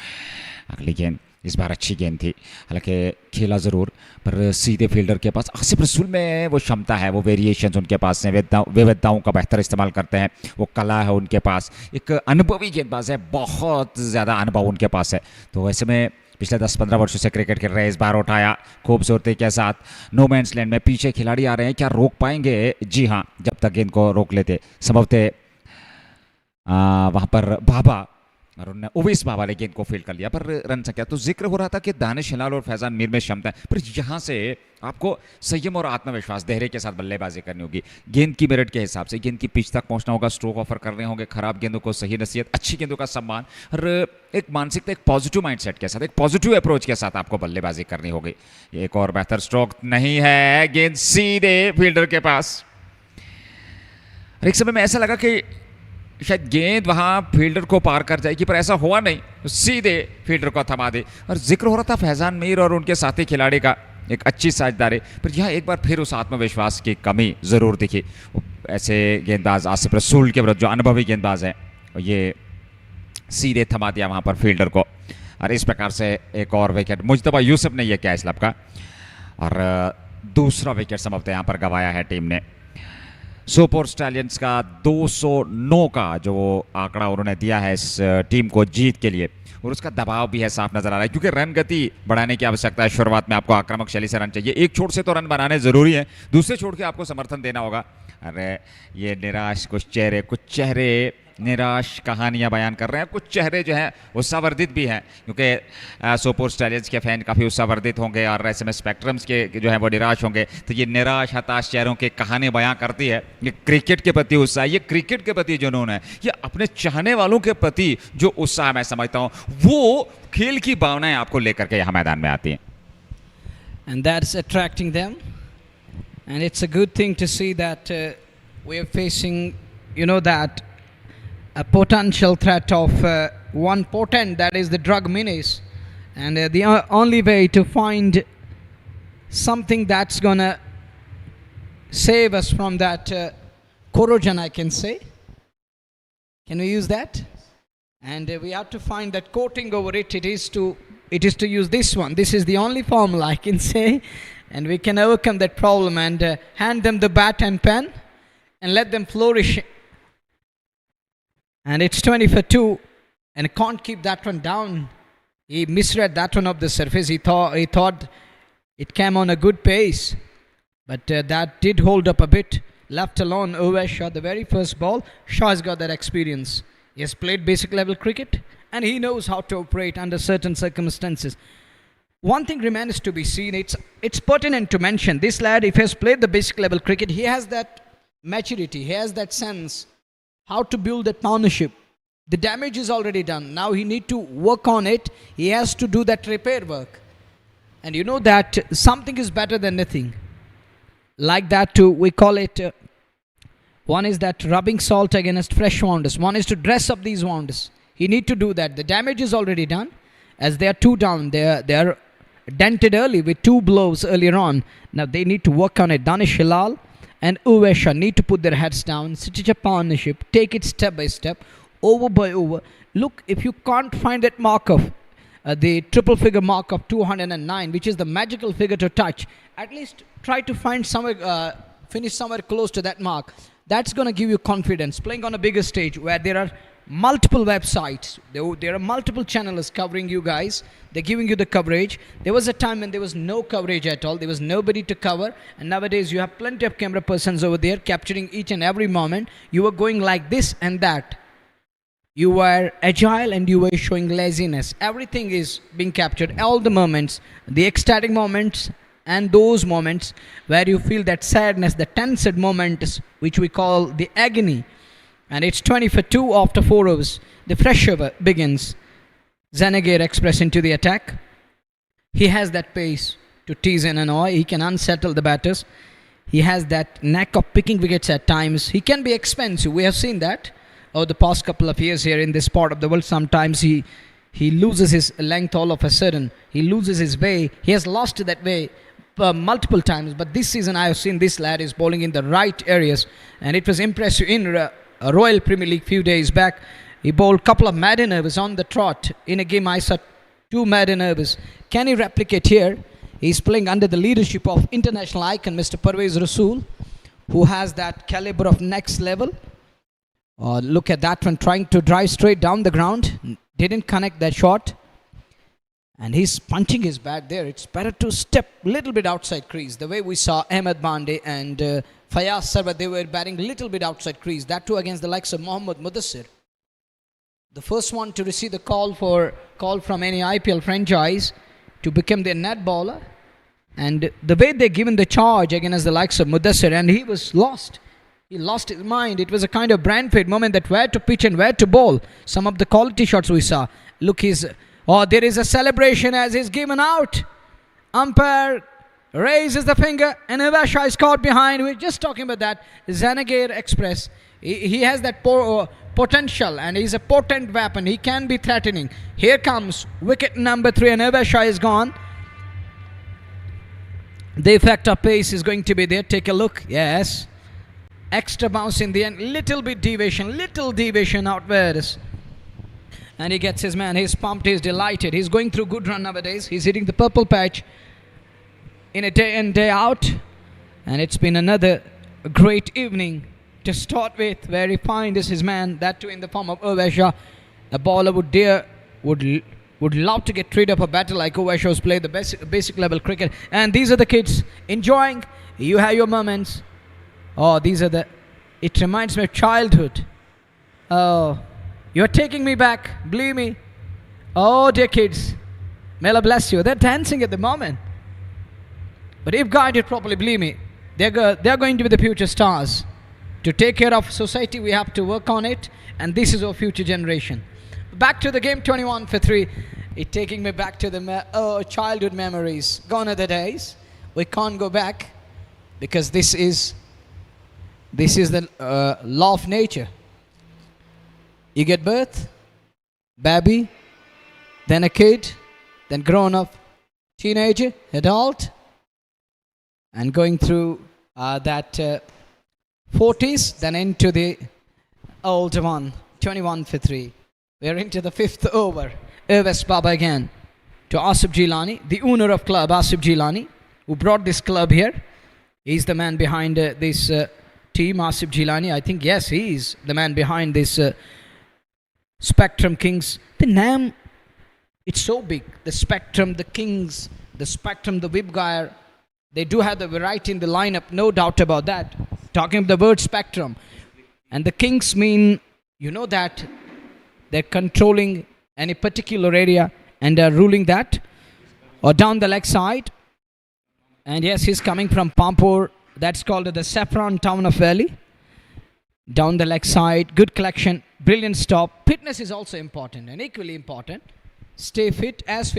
अगली गेंद इस बार अच्छी गेंद थी, हालांकि खेला ज़रूर पर सीधे फील्डर के पास। आसिफ रसूल में वो क्षमता है, वो वेरिएशंस उनके पास हैं, विविधताओं का बेहतर इस्तेमाल करते हैं, वो कला है उनके पास, एक अनुभवी गेंदबाज है, बहुत ज़्यादा अनुभव उनके पास है। तो ऐसे में पिछले 10-15 वर्षों से क्रिकेट खेल रहे हैं, इस बार उठाया खूबसूरती के साथ। नो मैंस लैंड में पीछे खिलाड़ी आ रहे हैं, क्या रोक पाएंगे? जी हाँ, जब तक गेंद को रोक लेते संभवतः वहाँ पर बाबा और उन्होंने उवैस बाबा ने गेंद को फील्ड कर लिया, पर रन संख्या। तो जिक्र हो रहा था कि दानिश हिलाल और फैजान मीर में क्षमता है, पर यहाँ से आपको संयम और आत्मविश्वास, धैर्य के साथ बल्लेबाजी करनी होगी। गेंद की मेरिट के हिसाब से गेंद की पिच तक पहुंचना होगा, स्ट्रोक ऑफर करने होंगे, खराब गेंदों को सही नसीहत, अच्छी गेंदों का सम्मान, और एक मानसिकता, एक पॉजिटिव माइंडसेट के साथ, एक पॉजिटिव अप्रोच के साथ आपको बल्लेबाजी करनी होगी। एक और बेहतर स्ट्रोक नहीं है, गेंद सीधे फील्डर के पास। एक समय में ऐसा लगा कि शायद गेंद वहाँ फील्डर को पार कर जाएगी, पर ऐसा हुआ नहीं, तो सीधे फील्डर को थमा दे। और जिक्र हो रहा था फैजान मीर और उनके साथी खिलाड़ी का, एक अच्छी साझेदारी, पर यहाँ एक बार फिर उस आत्मविश्वास की कमी ज़रूर दिखी। ऐसे गेंदबाज आसिफ रसूल के विरुद्ध जो अनुभवी गेंदबाज हैं, ये सीधे थमा दिया वहाँ पर फील्डर को, और इस प्रकार से एक और विकेट मुजतबा यूसुफ ने यह किया इस लब का, और दूसरा विकेट संभवतः यहाँ पर गंवाया है टीम ने। सोपोर स्टैलियंस का 209 का जो आंकड़ा उन्होंने दिया है इस टीम को जीत के लिए, और उसका दबाव भी है, साफ नजर आ रहा है, क्योंकि रन गति बढ़ाने की आवश्यकता है। शुरुआत में आपको आक्रामक शैली से रन चाहिए, एक छोड़ से तो रन बनाने जरूरी है, दूसरे छोड़ के आपको समर्थन देना होगा। अरे ये निराश कुछ चेहरे निराश कहानियां बयान कर रहे हैं, कुछ चेहरे जो हैं उत्साहवर्धित भी हैं, क्योंकि सोपोर स्टैलियंस के फैन काफ़ी उत्साहवर्धित होंगे और ऐसे में स्पेक्ट्रम्स के जो है वो निराश होंगे। तो ये निराश हताश चेहरों की कहानी बयान करती है ये क्रिकेट के प्रति उत्साह, ये क्रिकेट के प्रति जुनून है, ये अपने चाहने वालों के प्रति जो उत्साह मैं समझता हूँ वो खेल की भावनाएं आपको लेकर के यहाँ मैदान में आती हैं। And that's attracting them, and it's a good thing to see that we are facing, that a potential threat of one potent, that is the drug menace. And the only way to find something that's gonna save us from that corrosion, I can say. Can we use that? And we have to find that coating over it. It is to use this one. This is the only formula I can say, and we can overcome that problem and hand them the bat and pen and let them flourish. And it's 20 for 2, and can't keep that one down. He misread that one up the surface. He thought it came on a good pace, but that did hold up a bit. Left alone, over shot the very first ball. Shah's got that experience. He has played basic level cricket, and he knows how to operate under certain circumstances. One thing remains to be seen. It's pertinent to mention this lad, if he has played the basic level cricket, he has that maturity. He has that sense how to build that partnership. The damage is already done. Now he need to work on it. He has to do that repair work. And you know that something is better than nothing. Like that too, we call it, one is that rubbing salt against fresh wounds. One is to dress up these wounds. He need to do that. The damage is already done. As they are 2 down, they are dented early with 2 blows earlier on. Now they need to work on it. Danish Hilal and Uvesha need to put their heads down, stitch a partnership, take it step by step, over by over. Look, if you can't find that mark of the triple figure mark of 209, which is the magical figure to touch, at least try to find somewhere, finish somewhere close to that mark. That's going to give you confidence. Playing on a bigger stage where there are multiple websites, there are multiple channels covering you guys. They're giving you the coverage. There was a time when there was no coverage at all. There was nobody to cover. And nowadays you have plenty of camera persons over there capturing each and every moment. You were going like this and that. You were agile and you were showing laziness. Everything is being captured. All the moments, the ecstatic moments, and those moments where you feel that sadness, the tensed moments, which we call the agony. And it's 20 for 2 after 4 overs. The fresh over begins. Zanagir Express into the attack. He has that pace to tease and annoy. He can unsettle the batters. He has that knack of picking wickets at times. He can be expensive. We have seen that over the past couple of years here in this part of the world. Sometimes he loses his length all of a sudden. He loses his way. He has lost that way multiple times. But this season I have seen this lad is bowling in the right areas. And it was impressive in Royal Premier League few days back. He bowled a couple of maiden overs on the trot. In a game I saw 2 maiden overs. Can he replicate here? He's playing under the leadership of international icon Mr. Parvez Rasool, who has that caliber of next level. Look at that one, trying to drive straight down the ground. Didn't connect that shot. And he's punching his bat there. It's better to step a little bit outside crease. The way we saw Ahmed Bande and Fayaz Sarwar, they were batting a little bit outside crease. That too against the likes of Mohammad Mudassir. The first one to receive the call from any IPL franchise to become their net bowler. And the way they given the charge against the likes of Mudassir, and he was lost. He lost his mind. It was a kind of brand fade moment that where to pitch and where to bowl. Some of the quality shots we saw. Look, there is a celebration as he's given out. Umpire raises the finger and Ivasha is caught behind. We're just talking about that. Zanagir Express. He has that potential and he's a potent weapon. He can be threatening. Here comes wicket number 3 and Ivasha is gone. The effect of pace is going to be there. Take a look. Yes. Extra bounce in the end. Little deviation outwards. And he gets his man. He's pumped. He's delighted. He's going through good run nowadays. He's hitting the purple patch in a day in, day out. And it's been another great evening to start with, where he finds his man. That too in the form of Uvesha. A bowler would love to get rid of a batter like Uvesha, who's played the basic level cricket. And these are the kids enjoying. You have your moments. Oh, it reminds me of childhood. Oh, you're taking me back. Believe me. Oh, dear kids. May Allah bless you. They're dancing at the moment. But if guided properly, believe me, they're going to be the future stars. To take care of society, we have to work on it. And this is our future generation. Back to the game, 21 for 3. It's taking me back to the childhood memories. Gone are the days. We can't go back because this is the law of nature. You get birth, baby, then a kid, then grown up, teenager, adult, and going through that 40s, then into the older one, 21 for 3. We're into the 5th over. Ervis Baba again to Asif Gilani, the owner of club, Asif Gilani, who brought this club here. He's the man behind this team, Asif Gilani. I think, yes, he is the man behind this Spectrum Kings. The name, it's so big. The Spectrum, the Kings, the Spectrum, the Vibgire. They do have the variety in the lineup, no doubt about that. Talking of the word Spectrum. And the Kings mean, you know that they're controlling any particular area and they're ruling that. Or down the leg side. And yes, he's coming from Pampur. That's called the Saffron Town of Valley. Down the leg side. Good collection. Brilliant stop. Fitness is also important and equally important. Stay fit as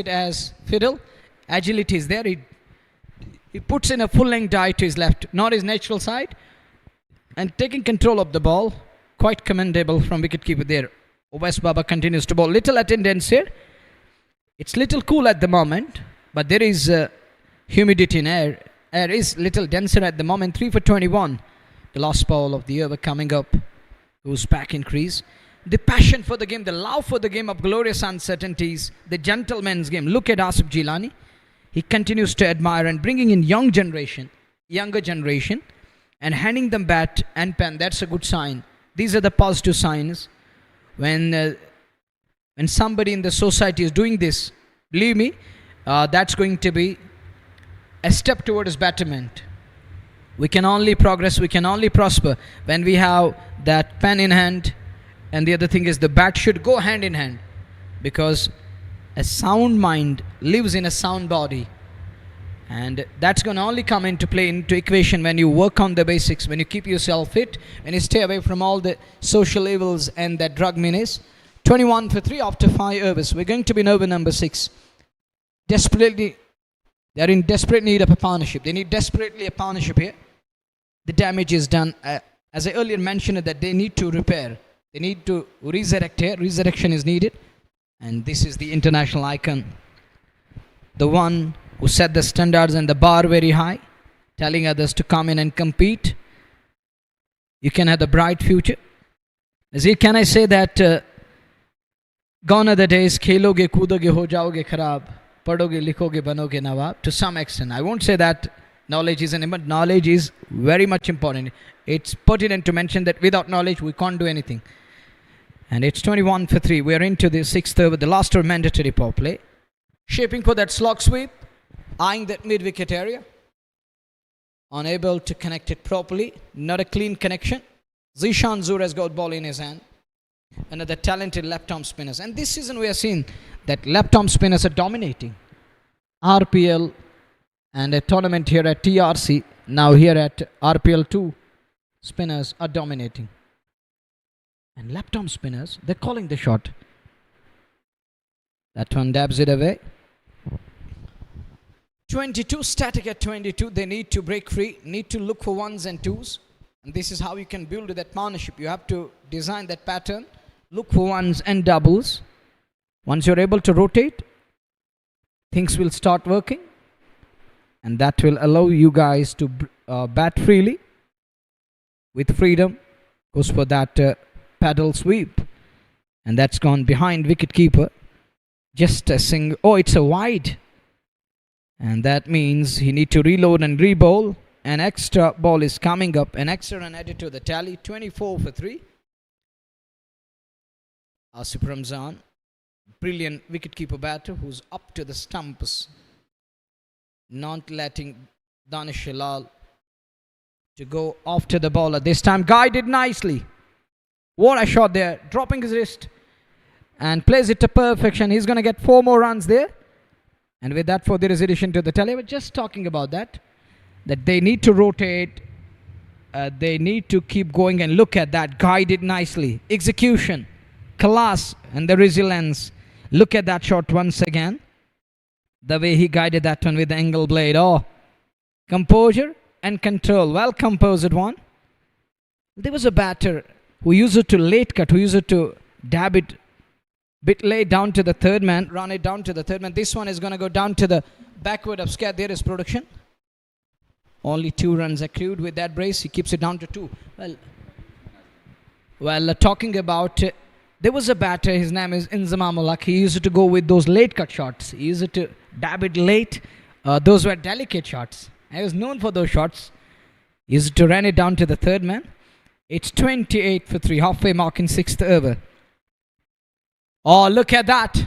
fiddle. Agility is there. He puts in a full-length dive to his left, not his natural side. And taking control of the ball. Quite commendable from wicketkeeper there. West Baba continues to bowl. Little attendance here. It's little cool at the moment, but there is humidity in air. Air is little denser at the moment. 3 for 21. The last ball of the over coming up. Goes back in crease. The passion for the game, the love for the game of glorious uncertainties, the gentleman's game. Look at Asif Gilani. He continues to admire and bringing in younger generation, and handing them bat and pen. That's a good sign. These are the positive signs. When somebody in the society is doing this, believe me, that's going to be a step towards betterment. We can only progress, we can only prosper when we have that pen in hand. And the other thing is the bat should go hand in hand, because a sound mind lives in a sound body. And that's going to only come into play, into equation, when you work on the basics, when you keep yourself fit, when you stay away from all the social evils and that drug menace. 21 for 3 after 5 overs. We're going to be in over number 6. They're in desperate need of a partnership. They need desperately a partnership here. The damage is done. As I earlier mentioned, that they need to repair. They need to resurrect here. Resurrection is needed. And this is the international icon. The one who set the standards and the bar very high, telling others to come in and compete. You can have a bright future. Can I say that gone are the days, kheloge, koodoge, ho jaoge kharab, padhoge, likhoge, banoge nawab. To some extent, I won't say that knowledge isn't important. Knowledge is very much important. It's pertinent to mention that without knowledge, we can't do anything. And it's 21 for 3. We're into the 6th over, the last over mandatory power play. Shaping for that slog sweep. Eyeing that mid-wicket area. Unable to connect it properly. Not a clean connection. Zishan Zur has got ball in his hand. Another talented left-arm spinners. And this season we have seen that left-arm spinners are dominating. RPL and a tournament here at TRC. Now here at RPL 2. Spinners are dominating. And left-arm spinners, they're calling the shot. That one dabs it away. 22, static at 22. They need to break free, need to look for ones and twos. And this is how you can build that partnership. You have to design that pattern, look for ones and doubles. Once you're able to rotate, things will start working. And that will allow you guys to bat freely with freedom. Goes for that paddle sweep. And that's gone behind wicketkeeper. Just a single. Oh, it's a wide. And that means he need to reload and re-bowl. An extra ball is coming up. An extra run added to the tally. 24 for 3. Asif Ramzan. Brilliant wicketkeeper batter who's up to the stumps. Not letting Danish Hilal to go after the bowler. This time guided nicely. What a shot there. Dropping his wrist. And plays it to perfection. He's going to get 4 more runs there. And with that, for there is addition to the tally. We're just talking about that. That they need to rotate. They need to keep going and look at that. Guided nicely. Execution. Class and the resilience. Look at that shot once again. The way he guided that one with the angle blade. Oh, composure and control. Well composed one. There was a batter who used it to late cut, who used it to dab it Bit late down to the third man. Run it down to the third man. This one is going to go down to the backward of square. There is production. Only 2 runs accrued with that brace. He keeps it down to 2. Well, talking about, there was a batter. His name is Inzamam Ulaq. He used to go with those late cut shots. He used to dab it late. Those were delicate shots. I was known for those shots. He used to run it down to the third man. It's 28 for 3. Halfway mark in 6th over. Oh, look at that.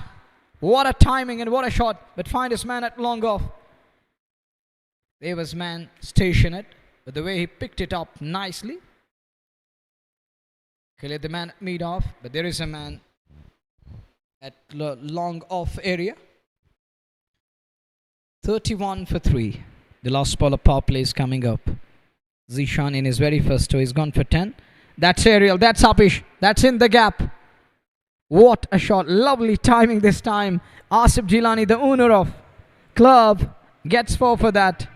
What a timing and what a shot. But find his man at long off. There was man stationed. But the way he picked it up nicely. Cleared the man at mid off. But there is a man at long off area. 31 for 3. The last ball of power play is coming up. Zishan in his very first two. He's gone for 10. That's aerial. That's Apish. That's in the gap. What a shot. Lovely timing this time. Asif Jilani, the owner of club, gets 4 for that.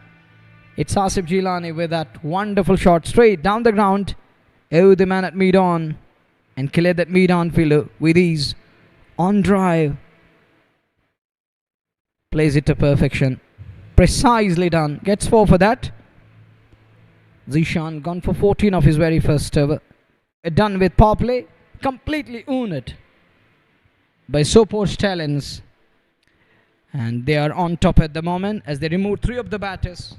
It's Asif Jilani with that wonderful shot. Straight down the ground. Oh, the man at mid-on. And cleared that mid-on fielder with ease. On drive. Plays it to perfection. Precisely done. Gets 4 for that. Zishan gone for 14 of his very first over. Done with power play. Completely owned by Sopore Stallions. And they are on top at the moment as they removed 3 of the batters.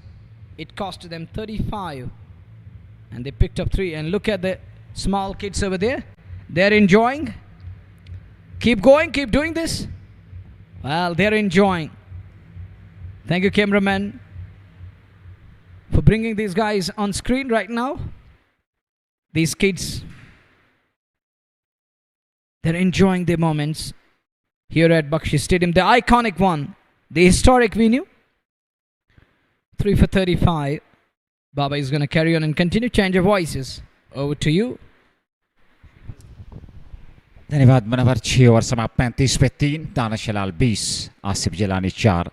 It cost them 35. And they picked up 3. And look at the small kids over there. They're enjoying. Keep going. Keep doing this. Well, they're enjoying. Thank you, cameraman, for bringing these guys on screen right now. These kids, they're enjoying their moments here at Bakshi Stadium, the iconic one, the historic venue. 3 for 35. Baba is going to carry on and continue. Change of voices. Over to you. धन्यवाद मनोहर. 6 over समाप्त. 35 पे 3. दानिश हिलाल 20. आसिफ जिलानी 4.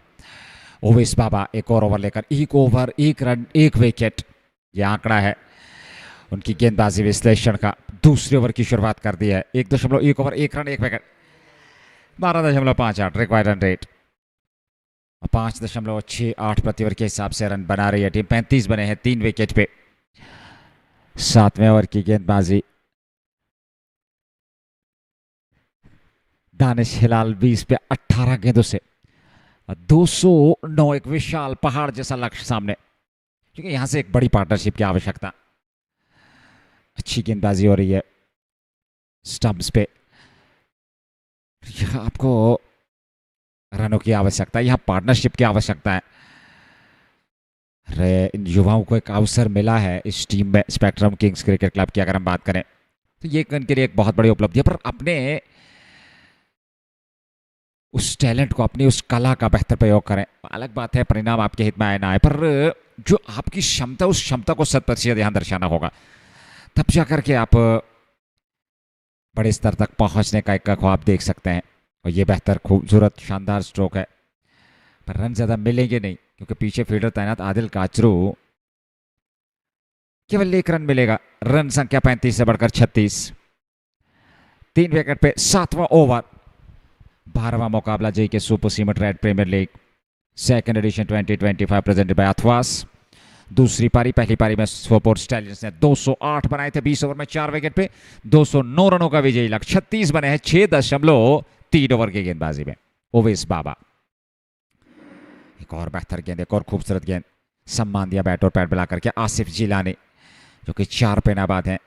ओवेस बाबा एक और over लेकर 1 over 1 run 1 wicket. यह आंकड़ा है उनकी गेंदबाजी विश्लेषण का. दूसरे ओवर की शुरुआत कर दी है. 1.1 over 1 run 1 wicket. 12.58 required run rate. 5.68 प्रति ओवर के हिसाब से रन बना रही है टीम. 35 बने हैं 3 विकेट पे. 7वें ओवर की गेंदबाजी. दानिश हिलाल 20 पे 18 गेंदों से 209. एक विशाल पहाड़ जैसा लक्ष्य सामने, क्योंकि यहां से एक बड़ी पार्टनरशिप की आवश्यकता. अच्छी गेंदबाजी हो रही है स्टंप्स पे. यहां आपको रनों की आवश्यकता है, यहां पार्टनरशिप की आवश्यकता है. अरे इन युवाओं को एक अवसर मिला है इस टीम में. स्पेक्ट्रम किंग्स क्रिकेट क्लब की अगर हम बात करें तो ये उनके लिए एक बहुत बड़ी उपलब्धि है. पर अपने उस टैलेंट को, अपनी उस कला का बेहतर प्रयोग करें. अलग बात है परिणाम आपके हित में आए ना आए, पर जो आपकी क्षमता, उस क्षमता को 100% यहाँ दर्शाना होगा. तब जाकर के आप बड़े स्तर तक पहुंचने का एक ख्वाब देख सकते हैं. और ये बेहतर, खूबसूरत, शानदार स्ट्रोक है. पर रन ज़्यादा मिलेंगे नहीं, क्योंकि पीछे फील्डर तैनात आदिल काचरू. केवल 1 रन मिलेगा. रन संख्या 35 से बढ़कर 36. 3 विकेट पे 7वां ओवर. 12वां मुकाबला J K super cement red premier league second edition 2025 presented by Athwas. दूसरी पारी. पहली पारी में सोपोर स्टैलियंस ने 208 बनाए थे 20 ओवर में 4 विकेट पे. 209 रनों का विजयी लक्ष्य. 36 बने हैं 6.3 ओवर की गेंदबाजी में. ओवेस बाबा. एक और बेहतर गेंद, एक और खूबसूरत गेंद. सम्मान दिया बैट और पैड मिला करके आसिफ जिलानी, जो कि 4 पे नाबाद हैं.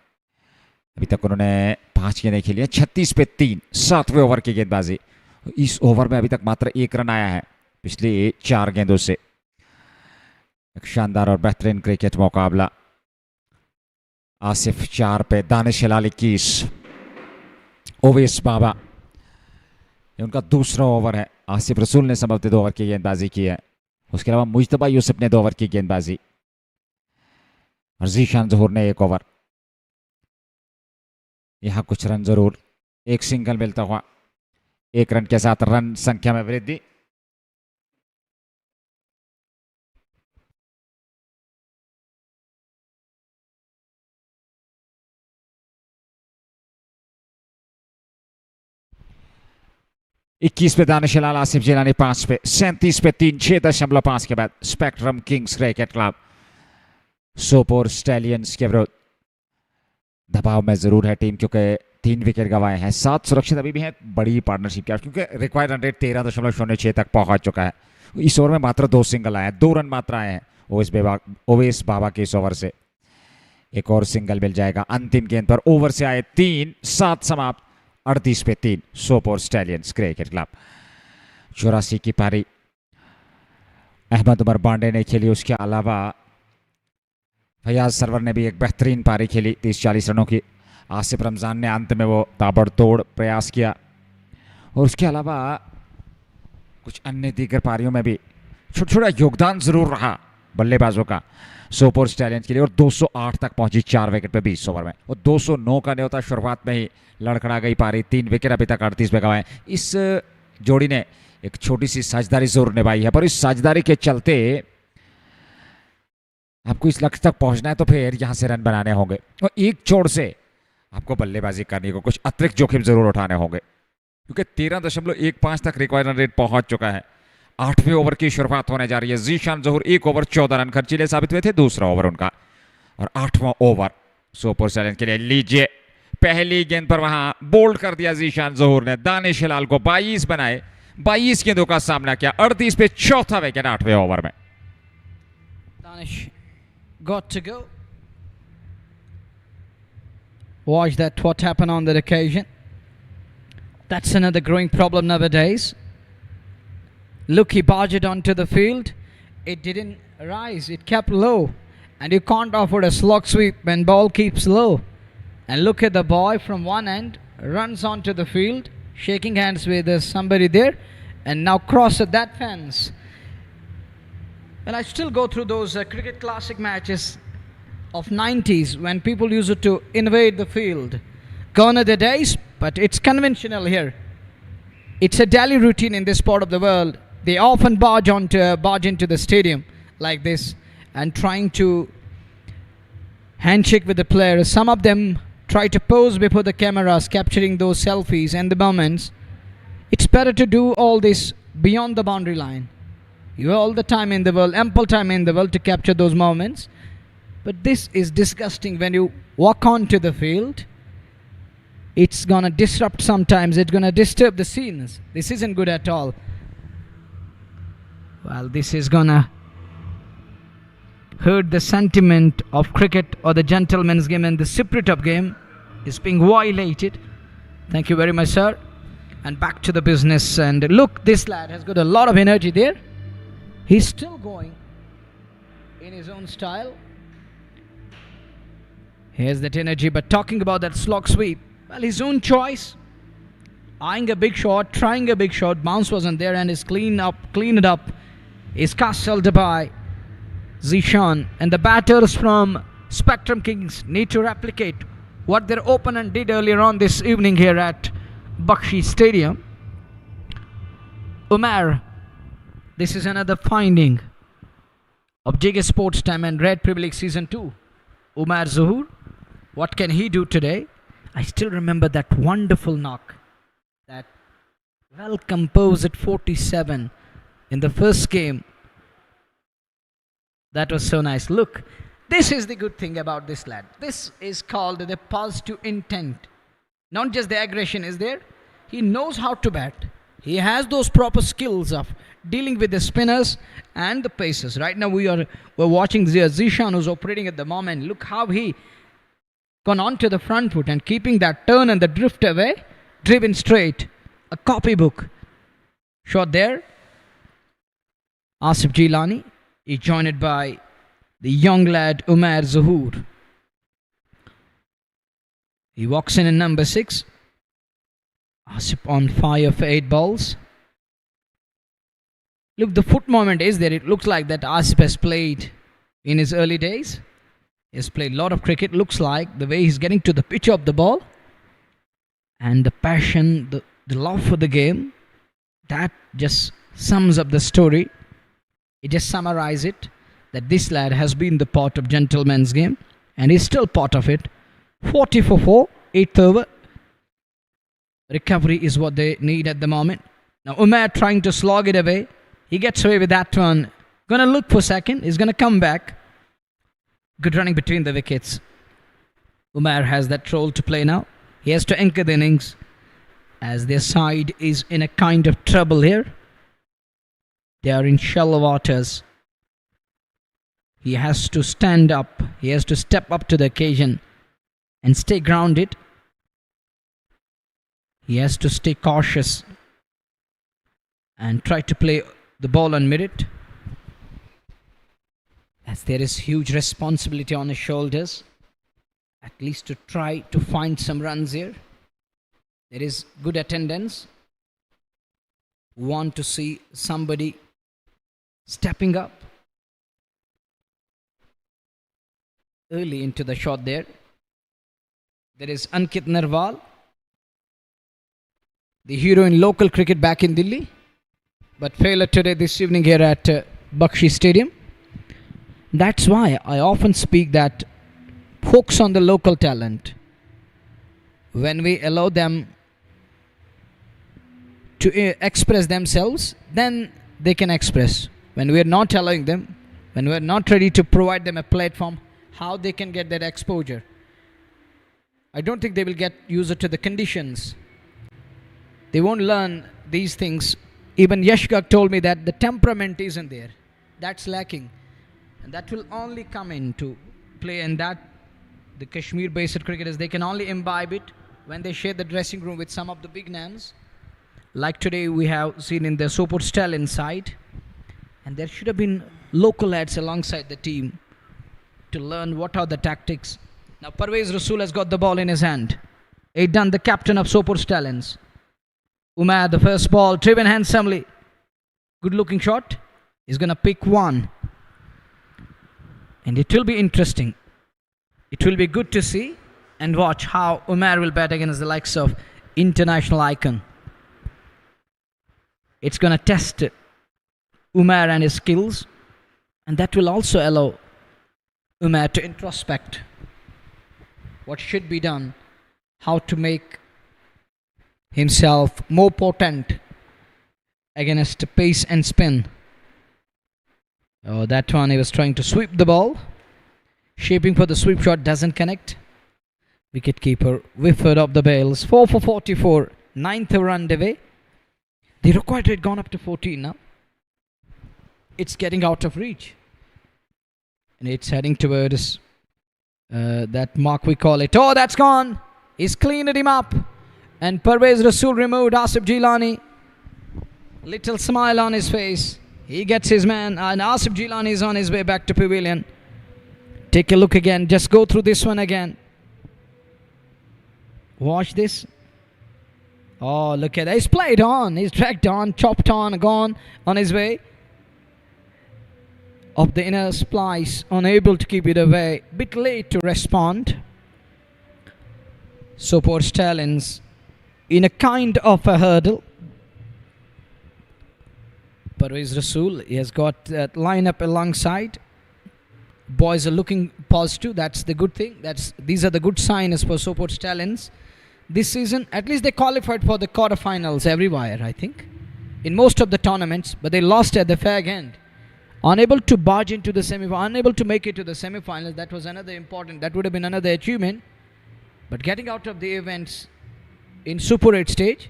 अभी तक उन्होंने 5 गेंदें खेली हैं. 36 पे 3. 7वें ओवर की गेंदबाजी. इस ओवर में अभी तक मात्र 1 रन आया है पिछली 4 गेंदों से. एक शानदार और बेहतरीन क्रिकेट मुकाबला. आसिफ 4 पे, दानिश हिलाल 21. ओवेस बाबा, ये उनका दूसरा ओवर है. आसिफ रसूल ने संभवतः 2 ओवर की गेंदबाजी की है. उसके अलावा मुजतबा यूसुफ ने 2 ओवर की गेंदबाजी. और जीशान जहूर ने 1 ओवर. यहां कुछ रन जरूर. एक सिंगल मिलता हुआ. 1 रन के साथ रन संख्या में वृद्धि. 21 पे दानिश हिलाल, आसिफ जिलानी 5 पे, 37 पे 3, 6.5 के बाद spectrum Kings cricket club Sopore stallions के विरुद्ध दबाव में जरूर है टीम, क्योंकि 3 विकेट गंवाए हैं, 7 सुरक्षित अभी भी हैं। बड़ी पार्टनरशिप क्या, क्योंकि रिक्वायर्ड रन रेट 13.06 तक पहुंच चुका है। इस ओवर में मात्र 2 सिंगल आए हैं, 2 रन मात्र आए हैं ओवेस बाबा के इस ओवर से। एक और सिंगल मिल जाएगा अंतिम गेंद पर। ओवर से आए 3, 7 समाप्त, 38 पे 3 सोपोर स्टैलियंस क्रिकेट क्लब। 84 की पारी अहमद उमर बांडे ने खेली, उसके अलावा फयाज सरवर ने भी एक बेहतरीन पारी खेली 30-40 रनों की। आसिफ रमज़ान ने अंत में वो ताबड़तोड़ प्रयास किया, और उसके अलावा कुछ अन्य दीगर पारियों में भी छोटा छोटा योगदान जरूर रहा बल्लेबाजों का सोपोर स्टैलियंस के लिए। और 208 तक पहुंची 4 विकेट पे 20 ओवर में, और 209 का न्योता शुरुआत में ही लड़खड़ा गई पारी। 3 विकेट अभी तक 38 पे गंवाए। इस जोड़ी ने एक छोटी सी साझेदारी जरूर निभाई है, पर इस साझेदारी के चलते आपको इस लक्ष्य तक पहुंचना है तो फिर यहां से रन बनाने होंगे, और एक छोड़ से आपको बल्लेबाजी करनी को कुछ अतिरिक्त जोखिम जरूर उठाने होंगे, क्योंकि 13.15 तक रिक्वायर्ड रन रेट पहुंच चुका है। 8वें ओवर की शुरुआत होने जा रही है। जीशान जहूर 1 ओवर 14 रन खर्चीले साबित हुए थे, दूसरा ओवर उनका, और 8वां ओवर सोपोर स्टैलियंस के लिए। लीजिए, पहली गेंद पर वहां बोल्ड कर दिया जीशान जहूर ने, दानिश हिलाल को 22 बनाए, 22 गेंदों का सामना किया। 38 पे चौथा विकेट 8वें ओवर में। Danish got to go. Watch that, what happened on that occasion. That's another growing problem nowadays. Look, he barged onto the field. It didn't rise, it kept low. And you can't afford a slog sweep when ball keeps low. And look at the boy from one end, runs onto the field, shaking hands with somebody there, and now crosses that fence. And I still go through those cricket classic matches of 90s when people used to invade the field. Gone are the days, but it's conventional here. It's a daily routine in this part of the world. They often barge into the stadium like this and trying to handshake with the players. Some of them try to pose before the cameras, capturing those selfies and the moments. It's better to do all this beyond the boundary line. You have all the time in the world, ample time in the world to capture those moments. But this is disgusting when you walk onto the field. It's gonna disrupt sometimes, it's gonna disturb the scenes. This isn't good at all. Well, this is gonna hurt the sentiment of cricket or the gentleman's game, and the spirit of game is being violated. Thank you very much, sir. And back to the business. And look, this lad has got a lot of energy there. He's still going in his own style. He has that energy, but talking about that slog sweep, well, his own choice. Eyeing a big shot, trying a big shot, bounce wasn't there, and is cleaned it up. Is castled by Zishan, and the batters from Spectrum Kings need to replicate what their opponent did earlier on this evening here at Bakshi Stadium. Umar, this is another finding of JK Sports Time and Red Premier League Season 2. Umar Zuhur, what can he do today? I still remember that wonderful knock, that well composed at 47 in the first game. That was so nice. Look, this is the good thing about this lad. This is called the positive intent. Not just the aggression is there. He knows how to bat. He has those proper skills of dealing with the spinners and the pacers. Right now we're watching Zishan, who's operating at the moment. Look how he gone on to the front foot and keeping that turn and the drift away, driven straight. A copybook shot there. Asif Jilani is joined by the young lad Umar Zuhur. He walks in number 6. Asif on fire for 8 balls. Look, the foot movement is there. It looks like that Asif has played in his early days. He has played a lot of cricket. Looks like the way he's getting to the pitch of the ball. And the passion, the love for the game. That just sums up the story. It just summarizes it. That this lad has been the part of gentleman's game. And is still part of it. 40 for 4, 8th over. Recovery is what they need at the moment. Now Umar trying to slog it away. He gets away with that one. Gonna look for second. He's gonna come back. Good running between the wickets. Umar has that role to play now. He has to anchor the innings as their side is in a kind of trouble here. They are in shallow waters. He has to stand up. He has to step up to the occasion and stay grounded. He has to stay cautious and try to play the ball on merit, as there is huge responsibility on his shoulders, at least to try to find some runs here. There is good attendance. Want to see somebody stepping up early into the shot there. There is Ankit Narwal, the hero in local cricket back in Delhi, but failure today this evening here at Bakshi Stadium. That's why I often speak that focus on the local talent. When we allow them to express themselves, then they can express. When we are not allowing them, when we are not ready to provide them a platform, how they can get that exposure? I don't think they will get used to the conditions. They won't learn these things. Even Yashgak told me that the temperament isn't there. That's lacking. And that will only come into play, and that the Kashmir-based cricketers, they can only imbibe it when they share the dressing room with some of the big names. Like today we have seen in the Sopore Stallions side. And there should have been local lads alongside the team to learn what are the tactics. Now Parvez Rasool has got the ball in his hand. Aidan, the captain of Sopore Stallions. Umar, the first ball, driven handsomely. Good looking shot. He's going to pick one. And it will be interesting. It will be good to see and watch how Umar will bat against the likes of international icon. It's going to test Umar and his skills. And that will also allow Umar to introspect what should be done, how to make himself more potent against pace and spin. Oh, that one, he was trying to sweep the ball. Shaping for the sweep shot, doesn't connect. Wicketkeeper whiffed off the bails. 4 for 44, 9th run away. The required rate gone up to 14 now. It's getting out of reach. And it's heading towards that mark we call it. Oh, that's gone. He's cleaned him up. And Parvez Rasool removed Asif Jilani. Little smile on his face. He gets his man, and Asif Jilani is on his way back to pavilion. Take a look again. Just go through this one again. Watch this. Oh, look at that. He's played on. He's dragged on, chopped on, gone on his way. Of the inner splice, unable to keep it away. Bit late to respond. Sopore Stallions in a kind of a hurdle. Parvez Rasool, he has got that lineup alongside. Boys are looking positive. That's the good thing. These are the good signs for Sopore Stallions. This season, at least they qualified for the quarterfinals everywhere, I think, in most of the tournaments, but they lost at the fag end. Unable to barge into the semi-final, unable to make it to the semi-finals. That was another important, that would have been another achievement. But getting out of the events in Super 8 stage,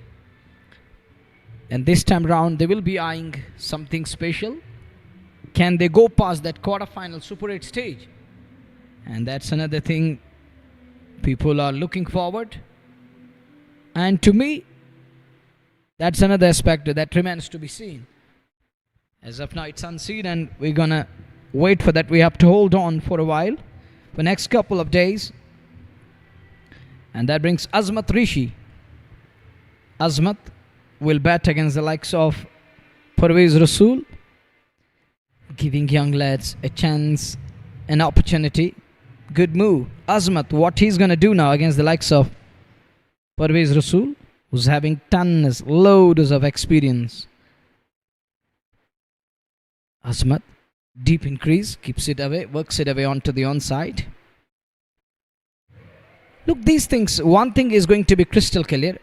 and this time round they will be eyeing something special. Can they go past that quarterfinal Super 8 stage? And that's another thing people are looking forward. And to me, that's another aspect that remains to be seen. As of now, it's unseen, and we're gonna wait for that. We have to hold on for a while, for next couple of days. And that brings Azmat Rishi. Azmat will bat against the likes of Parvez Rasool, giving young lads a chance, an opportunity. Good move. Azmat, what he's gonna do now against the likes of Parvez Rasool, who's having tons, loads of experience. Azmat, deep increase, keeps it away, works it away onto the onside. Look, these things, one thing is going to be crystal clear.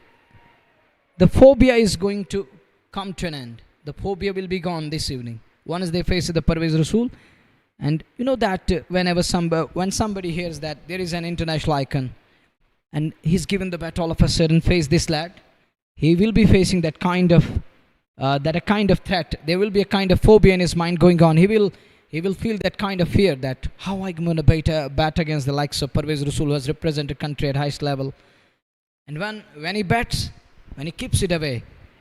The phobia is going to come to an end. The phobia will be gone this evening. Once they face the Parvez Rasool, and you know that when somebody hears that there is an international icon, and he's given the bat all of a sudden, face this lad, he will be facing that kind of a kind of threat. There will be a kind of phobia in his mind going on. He will feel that kind of fear that how I'm going to bat against the likes of Parvez Rasool, who has represented country at highest level. And when he bats, when he keeps it away,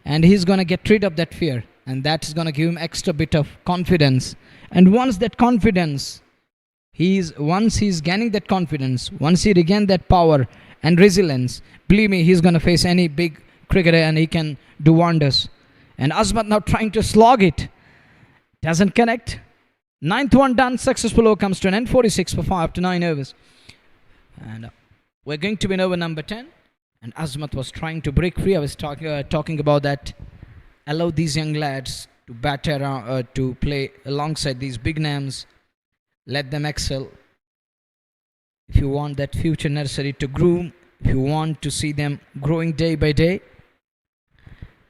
and he's going to get rid of that fear, and that is going to give him extra bit of confidence. And once that confidence, once he's gaining that confidence, once he regains that power and resilience, believe me, he's going to face any big cricketer and he can do wonders. And Azmat now trying to slog it. Doesn't connect. Ninth one done. Successful over comes to an end. 46 for 5 after 9 overs. And we're going to be in over number 10. And Azmat was trying to break free. I was talking about that. Allow these young lads to bat around, to play alongside these big names. Let them excel. If you want that future nursery to groom, if you want to see them growing day by day,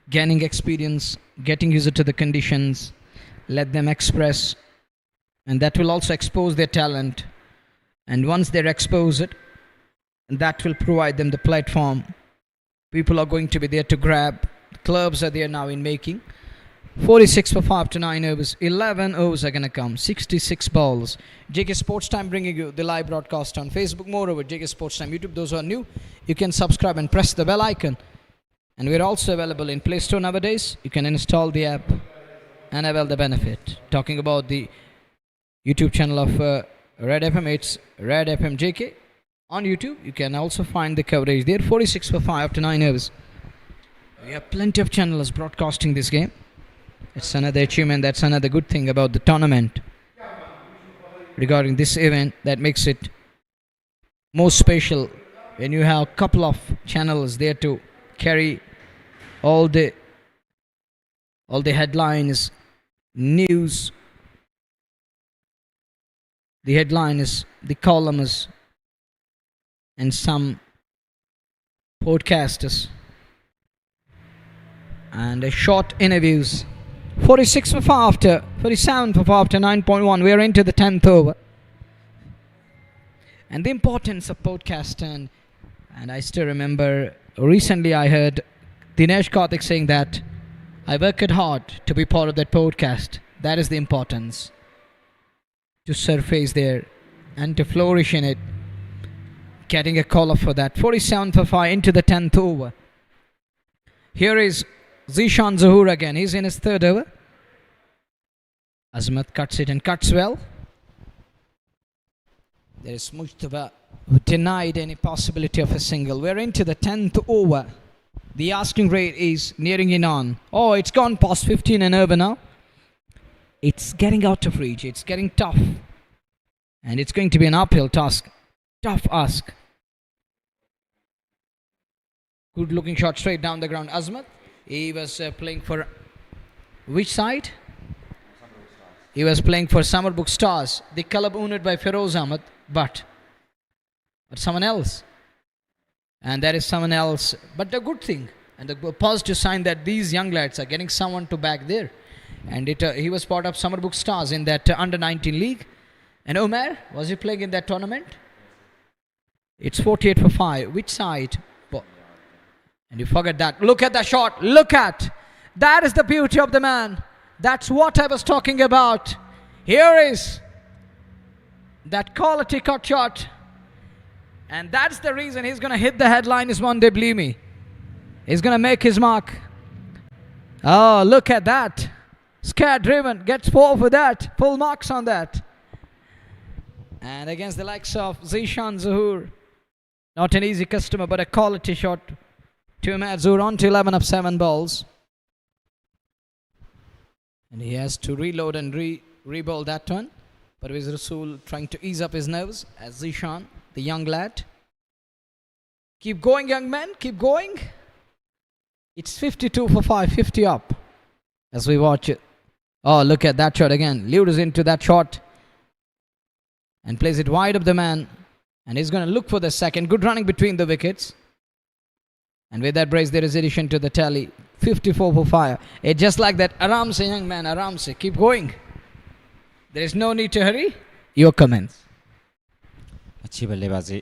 gaining experience, getting used to the conditions, let them express, and that will also expose their talent. And once they're exposed, that will provide them the platform. People are going to be there to grab. The clubs are there now in making. 46 for 5 to 9 overs. 11 overs are going to come. 66 balls. JK Sports Time bringing you the live broadcast on Facebook. Moreover, JK Sports Time YouTube. Those who are new, you can subscribe and press the bell icon. And we're also available in Play Store nowadays. You can install the app and avail the benefit. Talking about the YouTube channel of Red FM, it's Red FM JK. On YouTube, you can also find the coverage there. 46 for 5 to 9 overs. We have plenty of channels broadcasting this game. It's another achievement. That's another good thing about the tournament. Regarding this event, that makes it more special when you have a couple of channels there to carry all the headlines, news, the headlines, the columns, and some podcasters and short interviews. 46 for 5 after 47 for 5 after 9.1. We are into the 10th over. And the importance of podcast, and I still remember recently I heard Dinesh Karthik saying that I worked hard to be part of that podcast. That is the importance. To surface there and to flourish in it. Getting a call-up for that. 47 for 5 into the 10th over. Here is Zishan Zahoor again. He's in his 3rd over. Azmat cuts it and cuts well. There is Mujtaba who denied any possibility of a single. We're into the 10th over. The asking rate is nearing in on. Oh, it's gone past 15 an over now. It's getting out of reach. It's getting tough. And it's going to be an uphill task. Tough ask. Good looking shot straight down the ground. Azmat. He was playing for which side? He was playing for Summerbook Stars. The club owned by Feroz Ahmed. But someone else. And there is someone else. But the good thing and the positive sign that these young lads are getting someone to back there. And he was part of Summerbook Stars in that under-19 league. And Omer, was he playing in that tournament? It's 48 for 5. Which side? And you forget that. Look at the shot. Look at. That is the beauty of the man. That's what I was talking about. Here is that quality cut shot. And that's the reason he's going to hit the headlines one day, believe me. He's going to make his mark. Oh, look at that. Scared driven. Gets 4 for that. Full marks on that. And against the likes of Zishan Zahoor. Not an easy customer, but a quality shot. To Zahoor on to 11 of 7 balls. And he has to reload and re-bowl that one. Parvez Rasool trying to ease up his nerves as Zishan, the young lad. Keep going, young man. Keep going. It's 52 for 5, 50 up. As we watch it. Oh, look at that shot again. Lures into that shot. And plays it wide of the man. And he's going to look for the second. Good running between the wickets. And with that brace, there is addition to the tally. 54 for 5. It's just like that. Aram se, young man, aram se. Keep going. There is no need to hurry. Your comments. अच्छी बल्लेबाजी,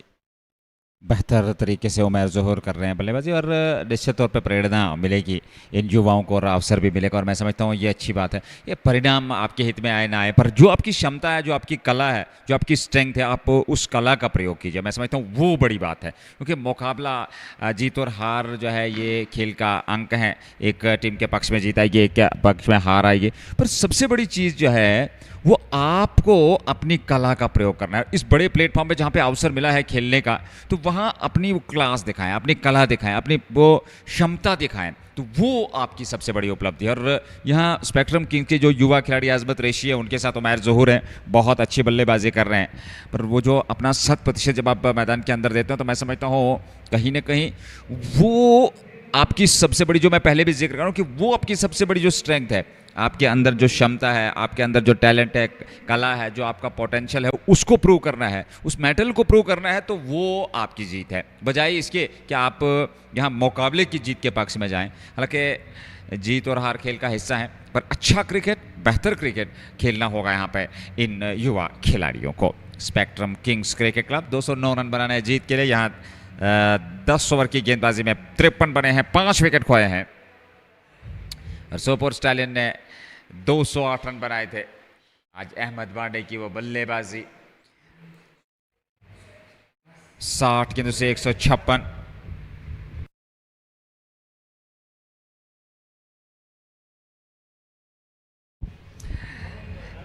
बेहतर तरीके से उमैर ज़ोहर कर रहे हैं बल्लेबाजी, और निश्चित तौर पे प्रेरणा मिलेगी इन युवाओं को और अवसर भी मिलेगा, और मैं समझता हूँ ये अच्छी बात है। ये परिणाम आपके हित में आए ना आए, पर जो आपकी क्षमता है, जो आपकी कला है, जो आपकी स्ट्रेंथ है, आप उस कला का प्रयोग कीजिए। मैं समझता हूँ वो बड़ी बात है, क्योंकि मुकाबला जीत और हार जो है ये खेल का अंक है। एक टीम के पक्ष में जीत आएगी, एक के पक्ष में हार आएगी, पर सबसे बड़ी चीज़ जो है वो आपको अपनी कला का प्रयोग करना है। इस बड़े प्लेटफॉर्म पे जहाँ पे अवसर मिला है खेलने का, तो वहाँ अपनी वो क्लास दिखाएं, अपनी कला दिखाएं, अपनी वो क्षमता दिखाएं, तो वो आपकी सबसे बड़ी उपलब्धि है। और यहाँ स्पेक्ट्रम किंग्स के जो युवा खिलाड़ी अजमत रेशी है, उनके साथ उमैर ज़ोहर हैं, बहुत अच्छी बल्लेबाजी कर रहे हैं, पर वो जो अपना 100% जब आप मैदान के अंदर देते हो, तो मैं समझता हूँ कहीं ना कहीं वो आपकी सबसे बड़ी, जो मैं पहले भी जिक्र कर रहा हूँ कि वो आपकी सबसे बड़ी जो स्ट्रेंथ है, आपके अंदर जो क्षमता है, आपके अंदर जो टैलेंट है, कला है, जो आपका पोटेंशियल है, उसको प्रूव करना है, उस मेटल को प्रूव करना है, तो वो आपकी जीत है, बजाय इसके कि आप यहाँ मुकाबले की जीत के पक्ष में जाएं। हालांकि जीत और हार खेल का हिस्सा है, पर अच्छा क्रिकेट, बेहतर क्रिकेट खेलना होगा यहाँ पे इन युवा खिलाड़ियों को। Spectrum Kings cricket club 209 run बनाने हैं जीत के लिए। यहाँ 10 ओवर की गेंदबाजी में 53 बने हैं, 5 विकेट खोए हैं, और सोपोर स्टैलियन ने 208 रन बनाए थे। आज अहमद वाडे की वो बल्लेबाजी, 60 गेंदों से 156,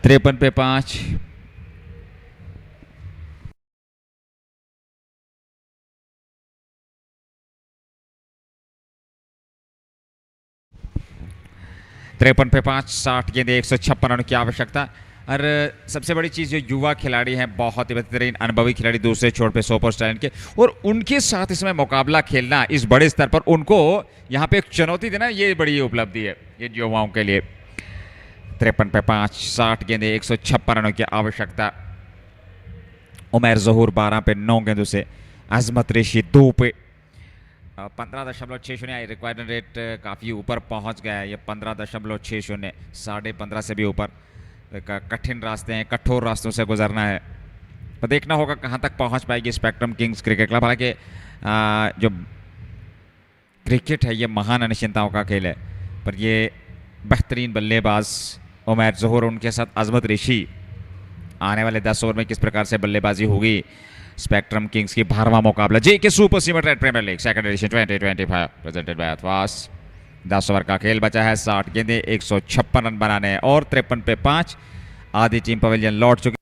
तिरपन पे 5, तिरपन पे 5, 60 गेंदे, 156 रन की आवश्यकता। और सबसे बड़ी चीज़, जो युवा खिलाड़ी हैं, बहुत ही बेहतरीन अनुभवी खिलाड़ी दूसरे छोर पे सोपोर स्टैलियन के, और उनके साथ इसमें मुकाबला खेलना इस बड़े स्तर पर, उनको यहाँ पे एक चुनौती देना, ये बड़ी उपलब्धि है इन युवाओं के लिए। 53 पे 5, 60 गेंदे, 156 रनों की आवश्यकता। उमैर ज़ोहर 12 पे 9 गेंदों से, अजमत रेशी 2 पे 15.60। रिक्वायर्ड रेट काफ़ी ऊपर पहुंच गया है, ये 15.60, 15.5 से भी ऊपर। कठिन रास्ते हैं, कठोर रास्तों से गुजरना है, तो देखना होगा कहां तक पहुंच पाएगी स्पेक्ट्रम किंग्स क्रिकेट क्लब। हालांकि जो क्रिकेट है ये महान अनिश्चितताओं का खेल है, पर ये बेहतरीन बल्लेबाज उमैर ज़ोहर, उनके साथ अजमत रेशी, आने वाले 10 ओवर में किस प्रकार से बल्लेबाजी होगी। स्पेक्ट्रम किंग्स की 12वां मुकाबला JK super cement red premier league second edition 2025 presented by Athwas. 10 over का खेल बचा है, 60 गेंदे, 156 रन बनाने हैं, और 53 पे 5। आधी टीम पवेलियन लौट चुकी।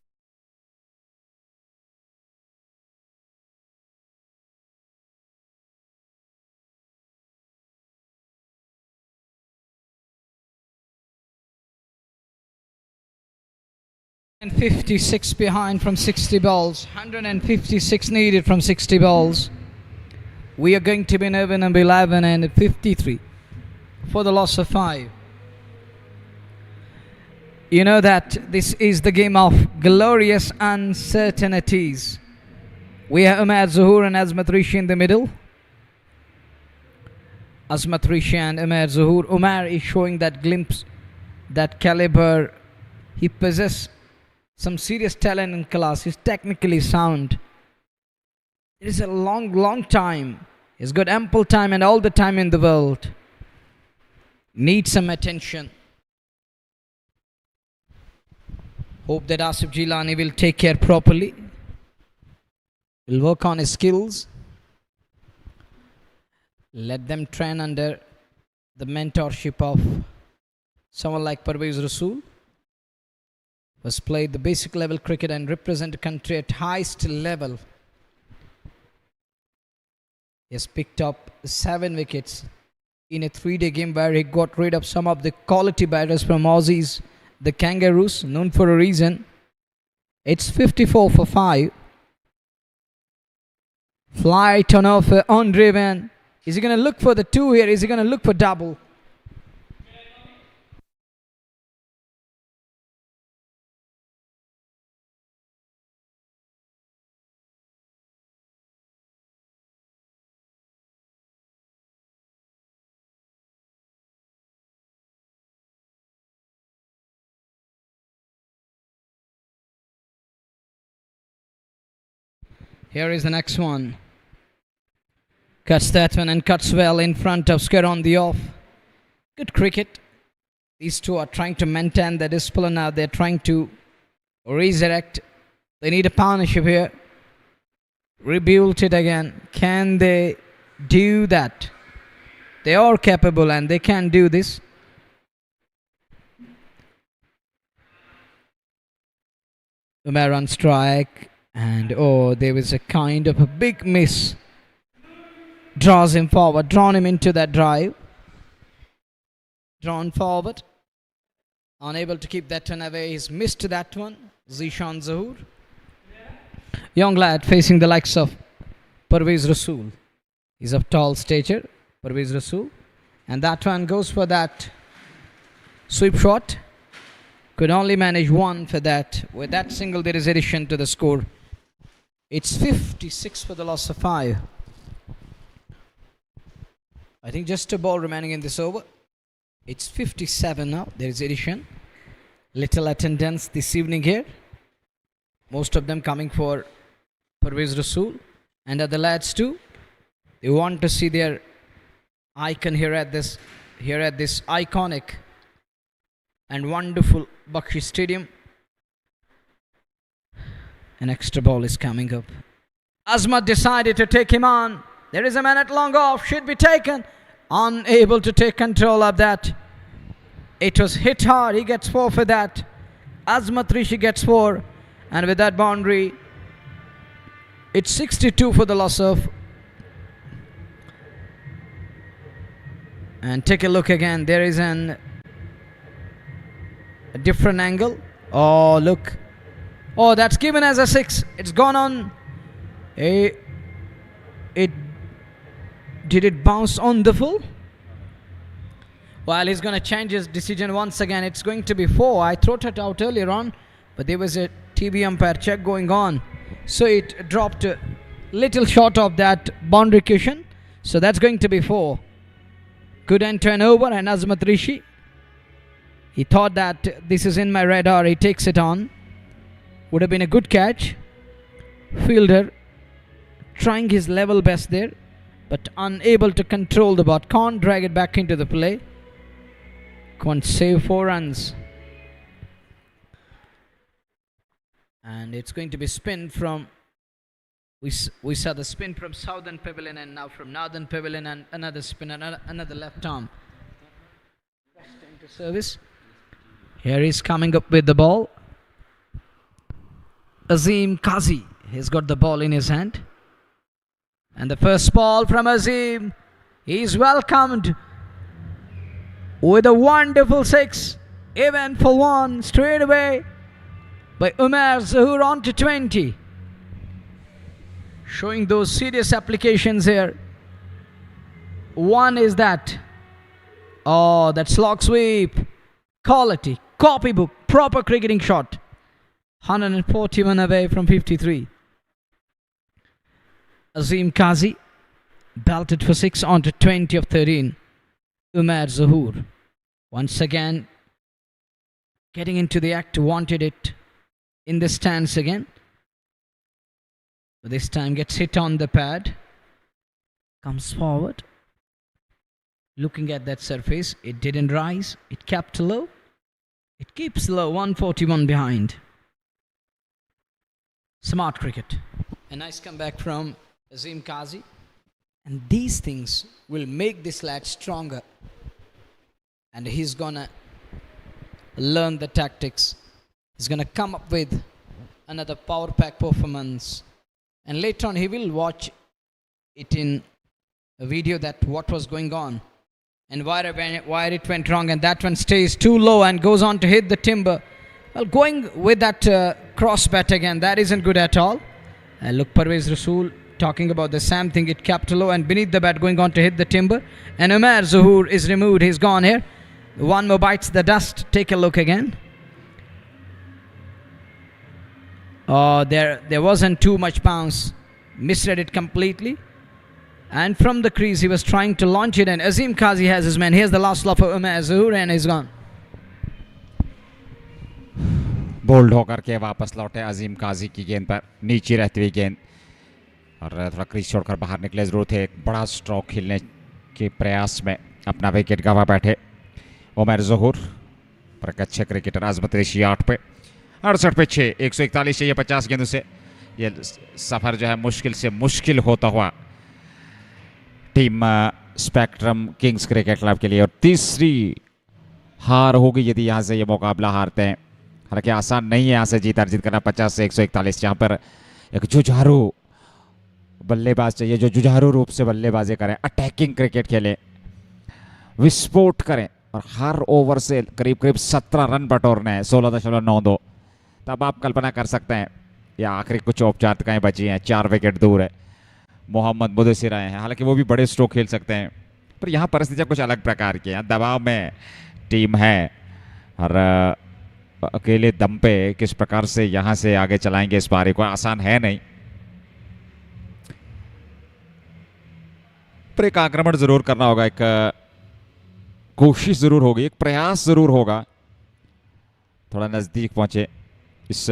And 56 behind from 60 balls. 156 needed from 60 balls. We are going to be number 11 and 53 for the loss of 5. You know that this is the game of glorious uncertainties. We have Umar Zuhur and Azmat Rishi in the middle. Azmat Rishi and Umar Zuhur. Umar is showing that glimpse, that caliber. He possesses some serious talent and class. He's technically sound. It is a long time. He's got ample time and all the time in the world. Needs some attention. Hope that Asif Jilani will take care properly. Will work on his skills. Let them train under the mentorship of someone like Parvez Rasool, has played the basic level cricket and represent the country at highest level. He has picked up 7 wickets in a 3-day game where he got rid of some of the quality batters from Aussies, the Kangaroos, known for a reason. It's 54 for 5. Flight on off undriven. Is he going to look for the 2 here? Is he going to look for double? Here is the next one. Cuts that one and cuts well in front of Sker on the off. Good cricket. These two are trying to maintain the discipline now. They're trying to resurrect. They need a partnership here. Rebuild it again. Can they do that? They are capable and they can do this. Umar on strike. And there was a kind of a big miss. Draws him forward. Drawn him into that drive. Drawn forward. Unable to keep that one away. He's missed that one. Zishan Zahoor. Young lad facing the likes of Parvez Rasool. He's of tall stature. Parvez Rasool. And that one goes for that sweep shot. Could only manage one for that. With that single there is addition to the score. It's 56 for the loss of 5. I think just a ball remaining in this over. It's 57 now. There is addition. Little attendance this evening here. Most of them coming for Parvez Rasool. And other lads too. They want to see their icon here at this iconic and wonderful Bakshi Stadium. An extra ball is coming up. Azmat decided to take him on. There is a man at long off. Should be taken. Unable to take control of that. It was hit hard. He gets 4 for that. Azmat Rishi gets 4. And with that boundary, it's 62 for the loss of. And take a look again. There is a different angle. Oh, look. Oh, that's given as a 6. It's gone on. Did it bounce on the full? Well, he's going to change his decision once again. It's going to be 4. I threw it out earlier on, but there was a TV umpire check going on. So it dropped a little short of that boundary cushion. So that's going to be 4. Good end turn over, and Azmat Rishi, he thought that this is in my radar. He takes it on. Would have been a good catch. Fielder trying his level best there, but unable to control the ball. Can't drag it back into the play. Can't save 4 runs. And it's going to be spin from. We saw the spin from Southern Pavilion, and now from Northern Pavilion, and another spin, another left arm. Best into service. Here he's coming up with the ball. Azim Kazi has got the ball in his hand. And the first ball from Azim. He's welcomed with a wonderful 6. Even for 1 straight away by Umar Zahoor on to 20. Showing those serious applications here. One is that. Oh, that slog sweep. Quality. Copybook. Proper cricketing shot. 141 away from 53. Azim Kazi belted for 6 on to 20 of 13. Umar Zahoor once again getting into the act, wanted it in the stance again. But this time gets hit on the pad. Comes forward. Looking at that surface. It didn't rise. It kept low. It keeps low. 141 behind. Smart cricket. A nice comeback from Azim Kazi. And these things will make this lad stronger. And he's gonna learn the tactics. He's gonna come up with another power pack performance. And later on he will watch it in a video that what was going on. And why it went wrong. And that one stays too low and goes on to hit the timber. Well, going with that cross bat again, that isn't good at all. Look, Parvez Rasool talking about the same thing. It kept low and beneath the bat going on to hit the timber. And Umar Zahoor is removed. He's gone here. One more bites the dust. Take a look again. Oh, there wasn't too much bounce. Misread it completely. And from the crease, he was trying to launch it. And Azim Kazi has his man. Here's the last love for Umar Zahoor and he's gone. Bowled होकर के वापस लौटे अजीम काजी की गेंद पर नीचे रहती हुई गेंद और थोड़ा क्रीज छोड़कर बाहर निकले जरूर थे, एक बड़ा स्ट्रोक खेलने के प्रयास में अपना विकेट गंवा बैठे उमर ज़हूर। पर एक अच्छे क्रिकेटर आजमत रेशी 8 पे 68 पे 6, 141 चाहिए 50 गेंदों से। ये सफर जो है मुश्किल से मुश्किल होता हुआ team spectrum Kings cricket club के लिए, और तीसरी हार होगी यदि यहाँ से ये मुकाबला हारते हैं। हालांकि आसान नहीं है यहाँ से जीत अर्जित करना 50 से 141, जहाँ पर एक जुझारू बल्लेबाज चाहिए जो जुझारू रूप से बल्लेबाजी करें, अटैकिंग क्रिकेट खेलें, विस्फोट करें, और हर ओवर से करीब करीब 17 रन बटोरने हैं, 16.92। तब आप कल्पना कर सकते हैं या आखिरी कुछ औपचारिकताएं बची हैं, 4 विकेट दूर है, मोहम्मद मुदस्सिर आए हैं, हालांकि वो भी बड़े स्ट्रोक खेल सकते हैं। पर यहाँ परिस्थितियाँ कुछ अलग प्रकार की हैं, दबाव में टीम है और अकेले दम पे किस प्रकार से यहाँ से आगे चलाएंगे इस पारी को, आसान है नहीं। पर एक आक्रमण जरूर करना होगा, एक कोशिश जरूर होगी, एक प्रयास जरूर होगा, थोड़ा नजदीक पहुंचे, इस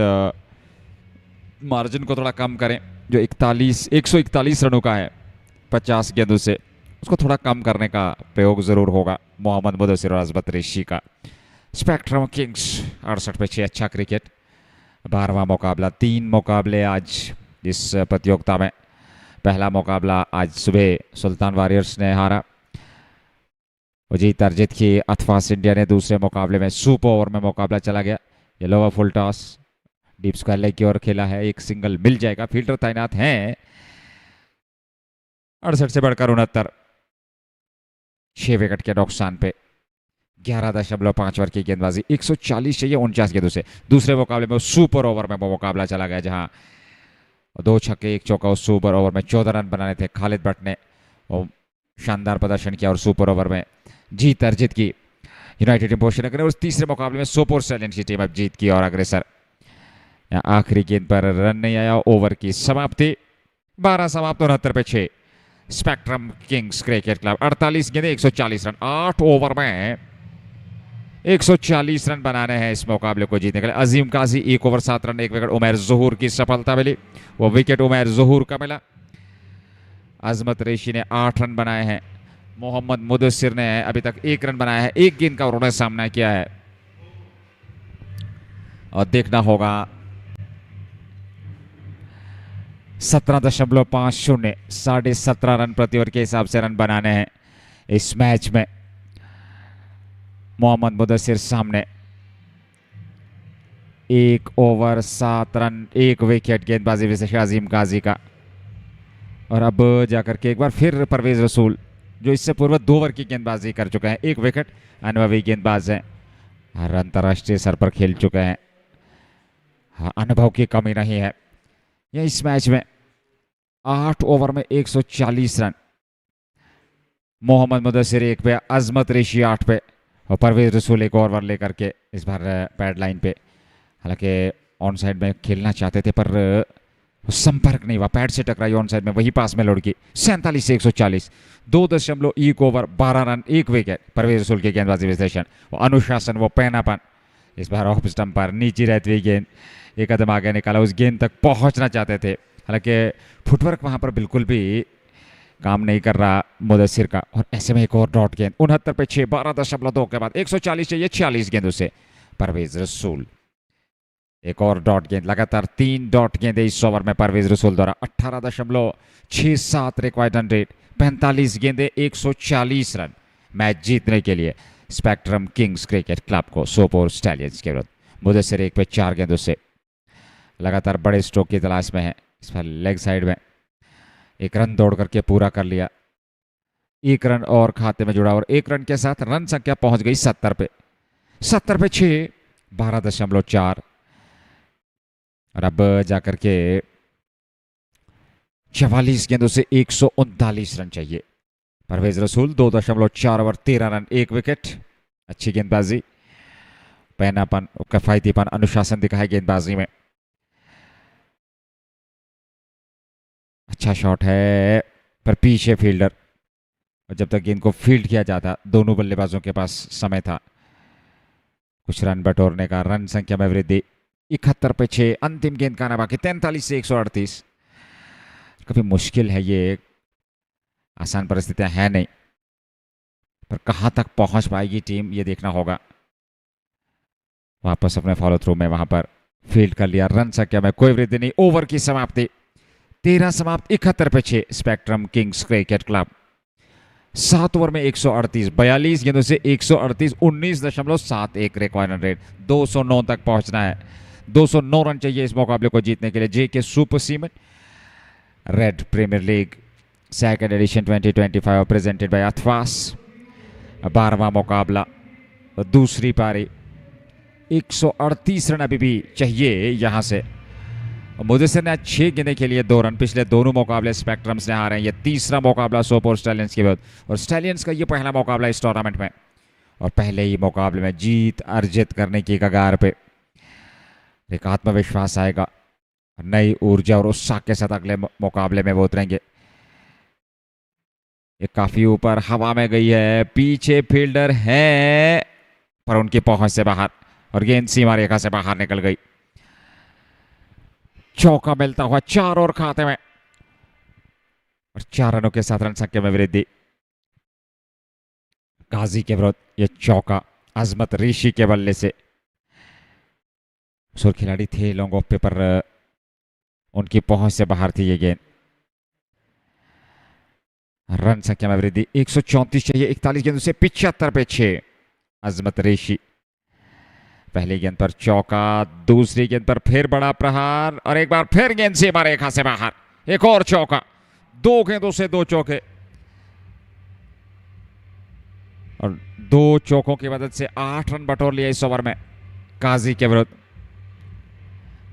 मार्जिन को थोड़ा कम करें जो 141 रनों का है 50 गेंदों से, उसको थोड़ा कम करने का प्रयोग जरूर होगा मोहम्मद मुदस्सिर और आजमत रेशी का। स्पेक्ट्रम किंग्स 68 पे 6, अच्छा क्रिकेट। 12वां मुकाबला, 3 मुकाबले आज इस प्रतियोगिता में। पहला मुकाबला आज सुबह सुल्तान वॉरियर्स ने हारा, जीत अर्जित की अथवास इंडिया ने। दूसरे मुकाबले में सोपोर में मुकाबला चला गया, ये lower full toss deep square leg की ओर खेला है, एक सिंगल मिल जाएगा, फील्डर तैनात हैं। 68 से बढ़कर 69, 6 विकेट के नुकसान पे 11.5 ओवर की गेंदबाजी, 140 चाहिए 49 गेंदों से। दूसरे मुकाबले में सुपर ओवर में वो मुकाबला चला गया जहां 2 छक्के 1 चौका उस सुपर ओवर में 14 रन बनाने थे। खालिद भट्ट ने शानदार प्रदर्शन किया और सुपर ओवर में जीत अर्जित की यूनाइटेड इंपोर्शन करें। और तीसरे मुकाबले में सोपोर स्टैलियंस की टीम अब जीत की और अग्रसर। आखिरी गेंद पर रन नहीं आया, ओवर की समाप्ति, 12 समाप्त 69 पे 6। स्पेक्ट्रम किंग्स क्रिकेट क्लब 48 गेंदे 140 रन, 8 ओवर में 140 रन बनाने हैं इस मुकाबले को जीतने के लिए। अजीम काजी 1 ओवर 7 रन 1 विकेट, उमर ज़हूर की सफलता मिली, वो विकेट उमर ज़हूर का मिला। आजमत रेशी ने 8 रन बनाए हैं, मोहम्मद मुदस्सिर ने अभी तक 1 रन बनाया है, 1 गेंद का उन्होंने सामना किया है। और देखना होगा 17.50, 17.5 रन प्रति ओवर के हिसाब से रन बनाने हैं इस मैच में। मोहम्मद मुदस्सिर सामने 1 ओवर 7 रन 1 विकेट गेंदबाजी विशेष अजीम काजी का। और अब जाकर के एक बार फिर परवेज रसूल जो इससे पूर्व 2 ओवर की गेंदबाजी कर चुके हैं, 1 विकेट, अनुभवी गेंदबाज हैं, हर अंतर्राष्ट्रीय स्तर पर खेल चुके हैं, अनुभव की कमी नहीं है। यह इस मैच में 8 ओवर में 140 रन, मोहम्मद मुदस्सिर 1 पे, अजमत रेशी 8 पे और परवेज रसूल 1 ओवर लेकर के इस बार पैड लाइन पे। हालांकि ऑन साइड में खेलना चाहते थे पर संपर्क नहीं हुआ, पैड से टकराई ऑन साइड में, वही पास में लुढ़की। 47 से 140, 2.1 ओवर 12 रन 1 विकेट, परवेज रसूल की गेंदबाजी विश्लेषण, वो अनुशासन, वो पैनापन। इस बार ऑफ स्टंप पर नीचे रहती हुई गेंद एक कदम आगे निकाला, उस गेंद तक पहुंचना चाहते थे, हालांकि फुटवर्क वहां पर बिल्कुल भी काम नहीं कर रहा मुदस्सिर का। और ऐसे में एक और डॉट गेंद, 69 पे 6, 12.2 के बाद 140 चाहिए 46 गेंदों से परवेज रसूल। एक और डॉट गेंद, लगातार 3 डॉट गेंदे इस ओवर में परवेज रसूल द्वारा। 18.67 रिक्वायर्ड रन रेट, 45 गेंदे 140 रन मैच जीतने के लिए स्पेक्ट्रम किंग्स क्रिकेट क्लब को सोपोर स्टैलियंस के विरुद्ध। मुदस्सिर 1 पे 4 गेंदों से लगातार बड़े स्ट्रोक की तलाश में है। इस पर लेग साइड में 1 रन दौड़ करके पूरा कर लिया, 1 रन और खाते में जुड़ा और 1 रन के साथ रन संख्या पहुंच गई 70 पे 6, 12.4। और अब जाकर के 44 गेंदों से 139 रन चाहिए परवेज रसूल। 2.4 ओवर 13 रन 1 विकेट, अच्छी गेंदबाजी, पैनापन, किफायतीपन, अनुशासन दिखा है गेंदबाजी में। अच्छा शॉट है पर पीछे फील्डर, और जब तक गेंद को फील्ड किया जाता दोनों बल्लेबाजों के पास समय था कुछ रन बटोरने का। रन संख्या में वृद्धि, 71 पे 6, अंतिम गेंद का आना बाकी, 43 से 138। काफी मुश्किल है ये, आसान परिस्थितियां है नहीं, पर कहां तक पहुंच पाएगी टीम ये देखना होगा। वापस अपने फॉलो थ्रू में वहां पर फील्ड कर लिया, रन संख्या में कोई वृद्धि नहीं। ओवर की समाप्ति 13 समाप्त 71 पे 6। Spectrum Kings cricket club 7 over में 138, 42 गेंदों से 138, 19.71 रिक्वायर्ड रन रेट। 209 तक पहुंचना है, 209 रन चाहिए इस मुकाबले को जीतने के लिए। JK super cement red premier league second edition 2025 presented by Athwas. 12वां मुकाबला, दूसरी पारी। 138 रन अभी भी चाहिए यहां से। मुदस्सिर ने आज 6 गेंदें खेली है, 2 रन। पिछले दोनों मुकाबले स्पेक्ट्रम्स ने हारे हैं। ये तीसरा मुकाबला सोपोर स्टैलियंस के विरुद्ध, और स्टैलियंस का ये पहला मुकाबला इस टूर्नामेंट में, और पहले ही मुकाबले में जीत अर्जित करने की कगार पे। एक आत्मविश्वास आएगा, नई ऊर्जा और उत्साह के साथ अगले मुकाबले में वो उतरेंगे। ये काफी ऊपर हवा में गई है, पीछे फील्डर है पर उनकी पहुंच से बाहर, और गेंद सीमा रेखा से बाहर निकल गई। चौका मिलता हुआ 4 और खाते में, और 4 रनों के साथ रन संख्या में वृद्धि। गाजी के विरुद्ध ये चौका अजमत ऋषि के बल्ले से। सुर खिलाड़ी थे लॉन्ग ऑफ पे, पर उनकी पहुंच से बाहर थी ये गेंद। रन संख्या में वृद्धि 134 चाहिए, 41 गेंदों से 75 पे 6। अजमत ऋषि पहली गेंद पर चौका, दूसरी गेंद पर फिर बड़ा प्रहार, और एक बार फिर गेंद सीमा रेखा से बाहर। एक और चौका, 2 गेंदों से 2 चौके, और 2 चौकों की मदद से 8 रन बटोर लिया इस ओवर में। काजी के विरुद्ध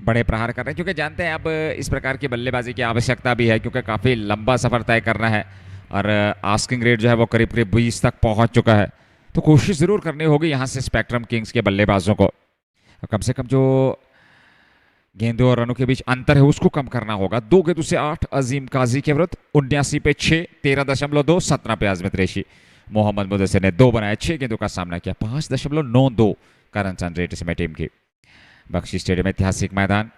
बड़े प्रहार कर रहे हैं, क्योंकि जानते हैं अब इस प्रकार की बल्लेबाजी की आवश्यकता भी है, क्योंकि काफी लंबा सफर तय करना है, और आस्किंग रेट जो है वो करीब करीब 20 तक पहुंच चुका है। तो कोशिश जरूर करनी होगी यहां से स्पेक्ट्रम किंग्स के बल्लेबाजों को, कम से कम जो गेंदों और रनों के बीच अंतर है उसको कम करना होगा। 2 गेंदों से 8 अजीम काजी के विरुद्ध, 79 पे 6, 13.2, 17 पे आजमत रेशी। मोहम्मद मुदस्सिर ने 2 बनाए, 6 गेंदों का सामना किया। 5.92 का रन रेट इसमें टीम की। बख्शी स्टेडियम ऐतिहासिक मैदान,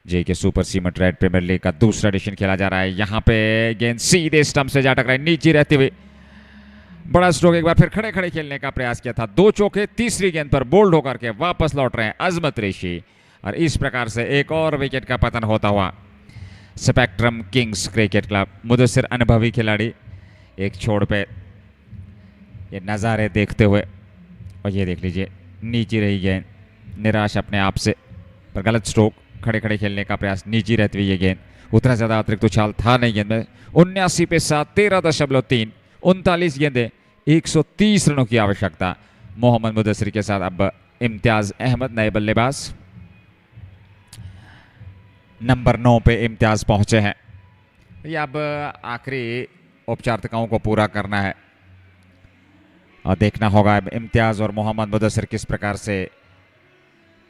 JK super cement red premier league का दूसरा एडिशन खेला जा रहा है। यहाँ पे गेंद सीधे स्टंप से जा टकराई, नीचे रहते हुए बड़ा स्ट्रोक। एक बार फिर खड़े खड़े खेलने का प्रयास किया था, 2 चौके। तीसरी गेंद पर बोल्ड होकर के वापस लौट रहे हैं अजमत रेशी, और इस प्रकार से एक और विकेट का पतन होता हुआ spectrum Kings cricket club. Mudassir अनुभवी खिलाड़ी एक छोड़ पे ये नज़ारे देखते हुए, और ये देख लीजिए नीचे रही गेंद, निराश अपने आप से, पर गलत स्ट्रोक। खड़े खड़े खेलने का प्रयास, नीचे रहती हुई ये गेंद, उतना ज्यादा अतिरिक्त उछाल था नहीं गेंद में। 79 पे 7, 13.3, 39 गेंदें, 130 रनों की आवश्यकता। मोहम्मद मुदस्सिर के साथ अब इम्तियाज अहमद नए बल्लेबाज। नंबर 9 पे इम्तियाज पहुंचे हैं। ये अब आखिरी औपचारिकताओं को पूरा करना है, और देखना होगा अब इम्तियाज और मोहम्मद मुदस्सिर किस प्रकार से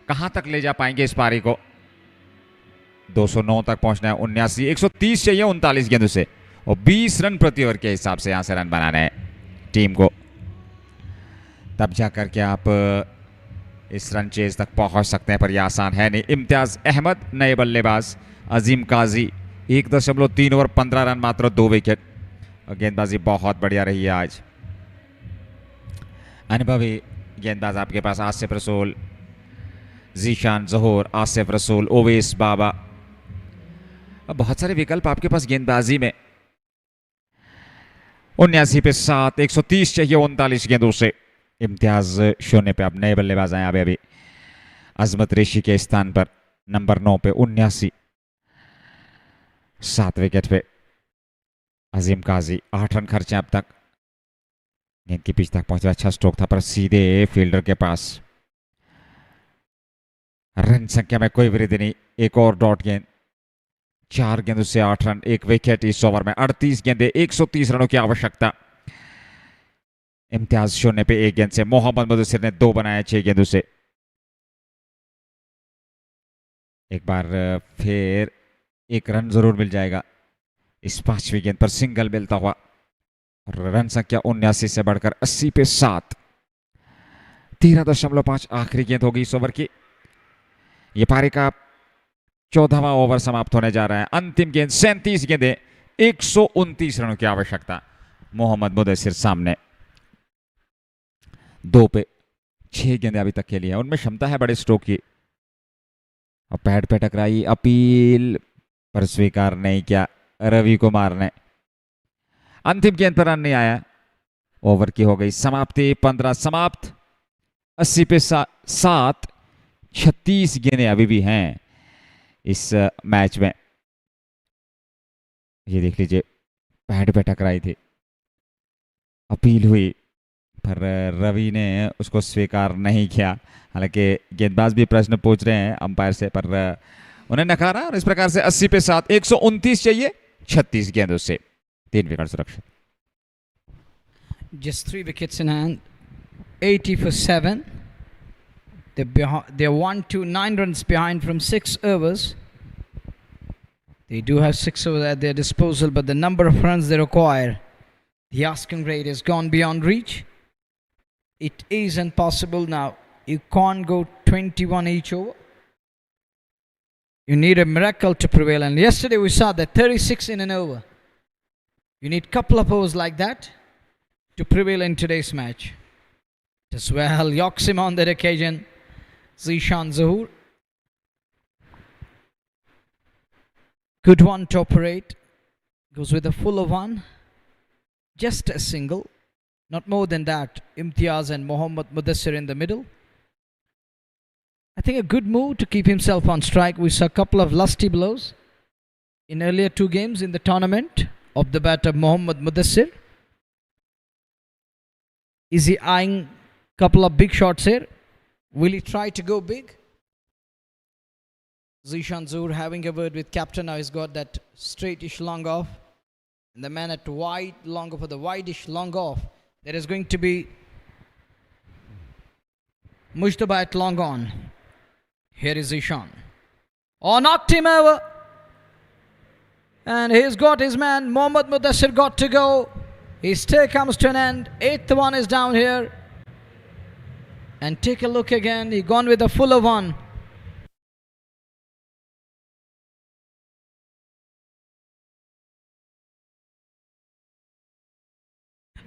कहां तक ले जा पाएंगे इस पारी को। 209 तक पहुंचना है, 79, 130 चाहिए 39 गेंदों से, और 20 रन प्रति ओवर के हिसाब से यहां से रन बनाने हैं टीम को, तब जाकर के आप इस रन चेज तक पहुंच सकते हैं, पर यह आसान है नहीं। इम्तियाज अहमद नए बल्लेबाज। अजीम काजी 1.3 ओवर 15 रन, मात्र 2 विकेट, और गेंदबाजी बहुत बढ़िया रही है आज। अनुभवी गेंदबाज आपके पास आसिफ रसूल, जीशान जहूर, आसिफ रसूल, ओवेस बाबा, अब बहुत सारे विकल्प आपके पास गेंदबाजी में। 79 पे 7, 130 चाहिए 39 गेंदों से। इम्तियाज शून्य पे, अब नए बल्लेबाज आए अभी अजमत रेशी के स्थान पर। नंबर 9 पे 79, 7 विकेट पे अजीम काजी। 8 रन खर्चे अब तक, गेंद की पिच तक पहुंचा, अच्छा स्ट्रोक था पर सीधे फील्डर के पास। रन संख्या में कोई वृद्धि नहीं, एक और डॉट गेंद। 4 गेंदों से 8 रन, 1 विकेट इस ओवर में। 38 गेंदे, 130 रनों की आवश्यकता। इम्तियाज शून्य पे 1 गेंद से। मोहम्मद मुदस्सिर ने 2 बनाए 6 गेंदों से। एक बार फिर 1 रन जरूर मिल जाएगा इस 5वीं गेंद पर, सिंगल मिलता हुआ। रन संख्या 79 से बढ़कर 80 पे 7, 13.5 आखिरी गेंद होगी इस ओवर की। ये पारी का 14वां ओवर समाप्त होने जा रहा है। अंतिम गेंद 37 गेंदें, 129 रनों की आवश्यकता मोहम्मद मुदस्सिर सामने। 2 पे 6 गेंदें अभी तक खेली है, उनमें क्षमता है बड़े स्ट्रोक की। अब पैड पे टकराई, अपील पर स्वीकार नहीं किया रवि कुमार ने। अंतिम गेंद पर रन नहीं आया। ओवर की हो गई समाप्ति। 15 समाप्त, 80 पे 7, 36 गेंदें अभी भी हैं इस मैच में। ये देख लीजिए, पैड पे टकराई थी, अपील हुई पर रवि ने उसको स्वीकार नहीं किया। हालांकि गेंदबाज भी प्रश्न पूछ रहे हैं अंपायर से, पर उन्हें नकारा और इस प्रकार से 80 पे 7, 129 चाहिए 36 गेंदों से, 3 विकेट सुरक्षित। Just 3 wickets in hand, 80 for 7. They're 1-9 runs behind from 6 overs. They do have 6 overs at their disposal, but the number of runs they require, the asking rate has gone beyond reach. It is impossible now. You can't go 21 each over. You need a miracle to prevail. And yesterday we saw that 36 in an over. You need a couple of overs like that to prevail in today's match. As well, yokes him on that occasion, Zishan Zahoor. Good one to operate. Goes with a full of one. Just a single. Not more than that. Imtiaz and Mohammad Mudassir in the middle. I think a good move to keep himself on strike. We saw a couple of lusty blows in earlier 2 games in the tournament of the bat of Mohammad Mudassir. Is he eyeing a couple of big shots here? Will he try to go big? Zishan Zahoor having a word with captain. Now he's got that straightish long off. And the man at wide long off, for the wideish long off, there is going to be Mujtaba at long on. Here is Zishan. Oh, knocked him over. And he's got his man. Mohammad Mudassir got to go. His stay comes to an end. 8th one is down here. And take a look again. He gone with a fuller one.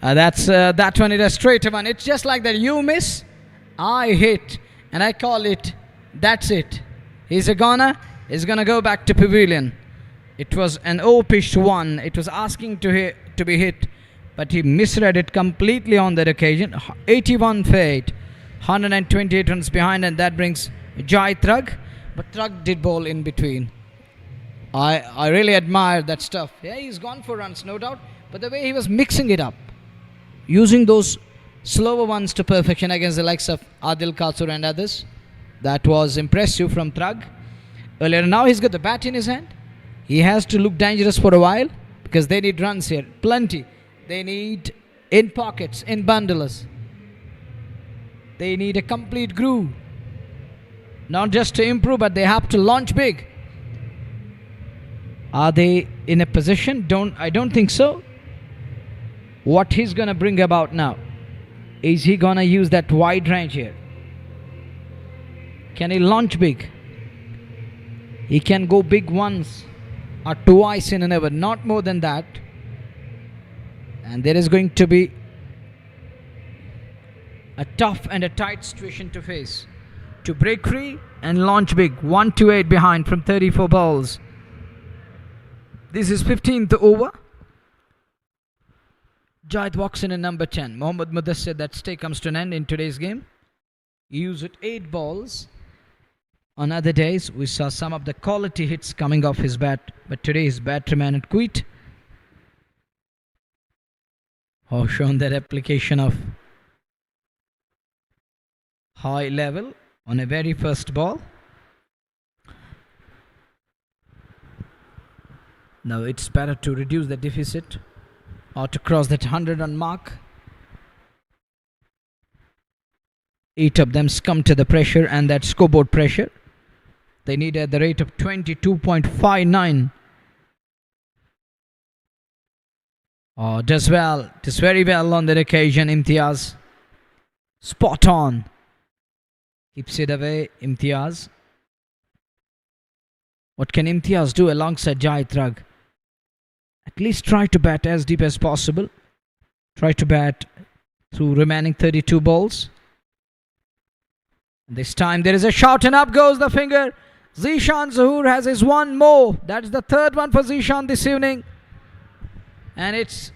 That one is a straight one. It's just like that. You miss, I hit, and I call it. That's it. He's a goner. He's gonna go back to pavilion. It was an O-pitched one. It was asking to be hit, but he misread it completely on that occasion. 81 for 8, 128 runs behind, and that brings Jai Trug. But Trug did bowl in between. I really admire that stuff. Yeah, he's gone for runs, no doubt. But the way he was mixing it up, using those slower ones to perfection against the likes of Adil Katsur and others, that was impressive from Trug. Earlier, now he's got the bat in his hand. He has to look dangerous for a while because they need runs here. Plenty. They need in pockets, in bundlers. They need a complete groove. Not just to improve, but they have to launch big. Are they in a position? I don't think so. What he's going to bring about now? Is he going to use that wide range here? Can he launch big? He can go big once or twice in an over, not more than that. And there is going to be a tough and a tight situation to face. To break free and launch big. 1-8 behind from 34 balls. This is 15th over. Jait walks in at number 10. Mohammad Mudassir, that stay comes to an end in today's game. He used 8 balls. On other days, we saw some of the quality hits coming off his bat, but today his bat remained quiet. Oh, shown that application of high level on a very first ball. Now it's better to reduce the deficit or to cross that 100-run mark. 8 of them succumb to the pressure and that scoreboard pressure. They need at the rate of 22.59. Oh, does well. Does very well on that occasion, Imtiaz. Spot on. Keeps it away, Imtiaz. What can Imtiaz do alongside Jahid Rag? At least try to bat as deep as possible. Try to bat through remaining 32 balls. This time there is a shot and up goes the finger. Zishan Zahoor has his one more. That's the third one for Zishan this evening. And it's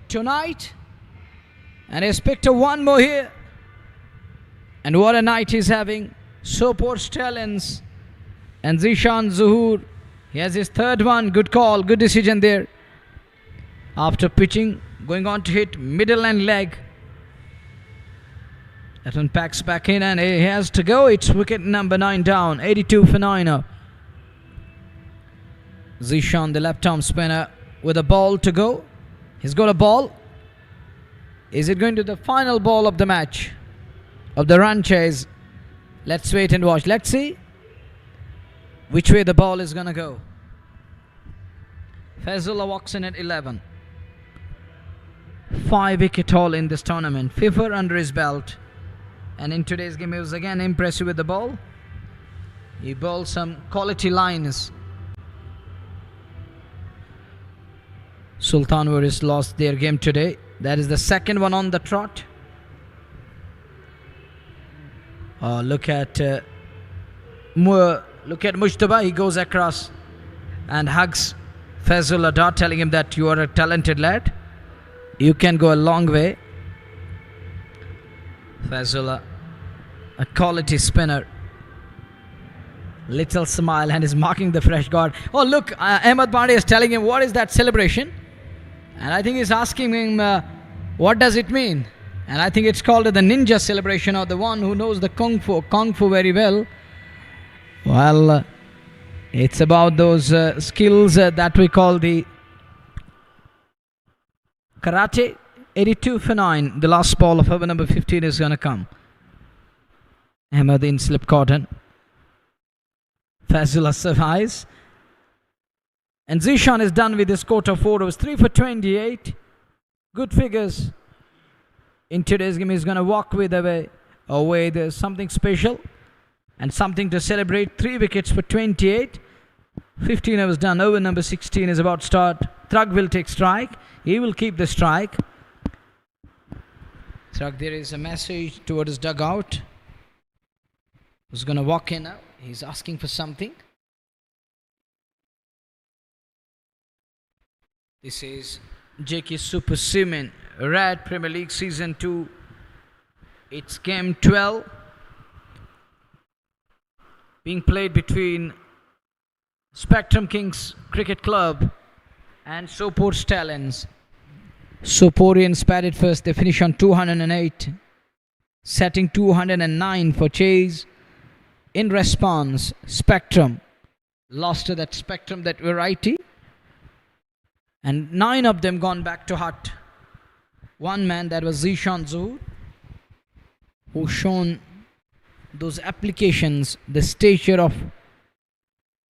tonight. And he's picked a one more here. And what a night he's having. Sopore Stallions and Zishan Zahoor. He has his third one. Good call. Good decision there. After pitching, going on to hit middle and leg. That one packs back in and he has to go. It's wicket number 9 down. 82 for 9 now. Zishan, the left arm spinner, with a ball to go. He's got a ball. Is it going to the final ball of the match? Of the run chase? Let's wait and watch. Let's see which way the ball is going to go. Fazullah walks in at 11. 5 wicket haul in this tournament. Fifth under his belt. And in today's game he was again impressive with the ball. He bowled some quality lines. Sultanwarriors lost their game today. That is the second one on the trot. Look at Mujtaba. He goes across and hugs Fazullah Dar, telling him that you are a talented lad. You can go a long way. Fazullah, a quality spinner. Little smile and is marking the fresh guard. Oh look, Ahmed Pandey is telling him what is that celebration. And I think he's asking him what does it mean. And I think it's called the ninja celebration, or the one who knows the Kung Fu very well. Well, it's about those skills that we call the karate. 82 for 9. The last ball of over number 15 is going to come. Ahmed in slip cotton. Fazullah survives. And Zishan is done with his quota 4 overs. 3 for 28. Good figures. In today's game, he's going to walk with away. There's something special and something to celebrate. 3 wickets for 28. 15 overs done. Over number 16 is about to start. Thrug will take strike. He will keep the strike. Thrug, there is a message towards dugout. Who's going to walk in now? He's asking for something. This is JK Super Seamen Red Premier League Season 2. It's game 12. Being played between Spectrum Kings Cricket Club and Sopore Stallions. Soporeans batted first. They finish on 208. Setting 209 for chase. In response, Spectrum lost to that Spectrum, that variety. And 9 of them gone back to hut. One man, that was Zishan Zahoor, who shown those applications, the stature of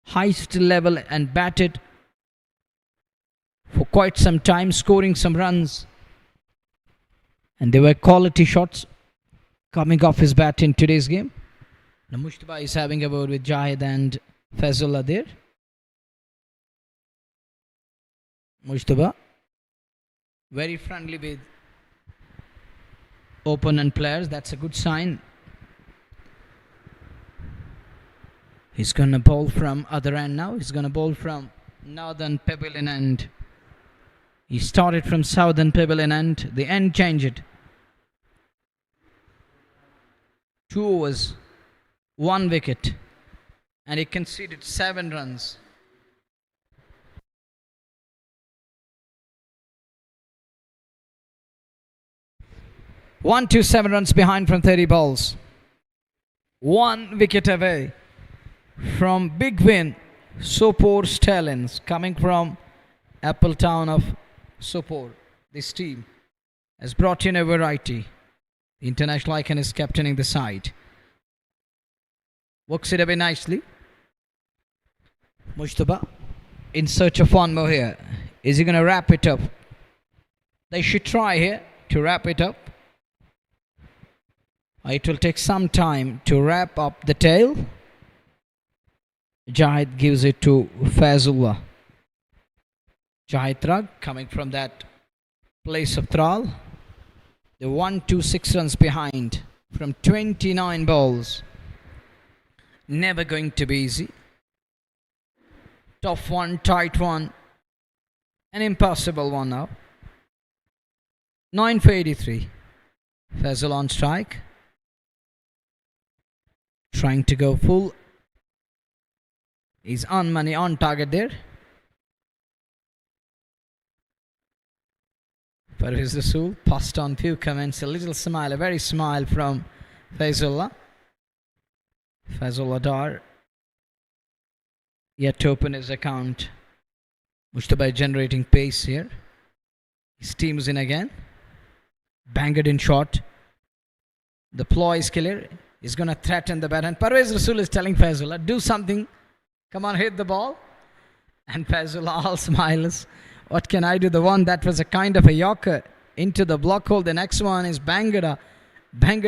highest level, and batted for quite some time, scoring some runs. And they were quality shots coming off his bat in today's game. Now Mujtaba is having a word with Jahid and Fazullah there. Mujtaba, very friendly with opponent players. That's a good sign. He's going to bowl from other end now. He's going to bowl from Northern Pavilion end. He started from Southern Pavilion end. The end changed. 2 overs, 1 wicket. And he conceded 7 runs. One, 2, 7 runs behind from 30 balls. 1 wicket away from big win. Sopore Stallions, coming from Apple Town of Sopore. This team has brought in a variety. The international icon is captaining the side. Works it away nicely. Mujtaba in search of one more here. Is he going to wrap it up? They should try here to wrap it up. It will take some time to wrap up the tail. Jahid gives it to Fazullah. Jahid Rag coming from that place of thrall. The 1-2-6 runs behind from 29 balls. Never going to be easy. Tough one, tight one. An impossible one now. 9 for 83. Fazul on strike. Trying to go full. He's on money, on target there. Parvez Rasool passed on few comments. A little smile, a very smile from Fazullah. Fazullah Dar yet to open his account. Mujtaba generating pace here. His team is in again. Banged in short. The ploy is clear. He's going to threaten the bat. And Parvez Rasool is telling Fazullah, do something. Come on, hit the ball. And Fazullah all smiles. What can I do? The one that was a kind of a yorker into the block hole. The next one is banged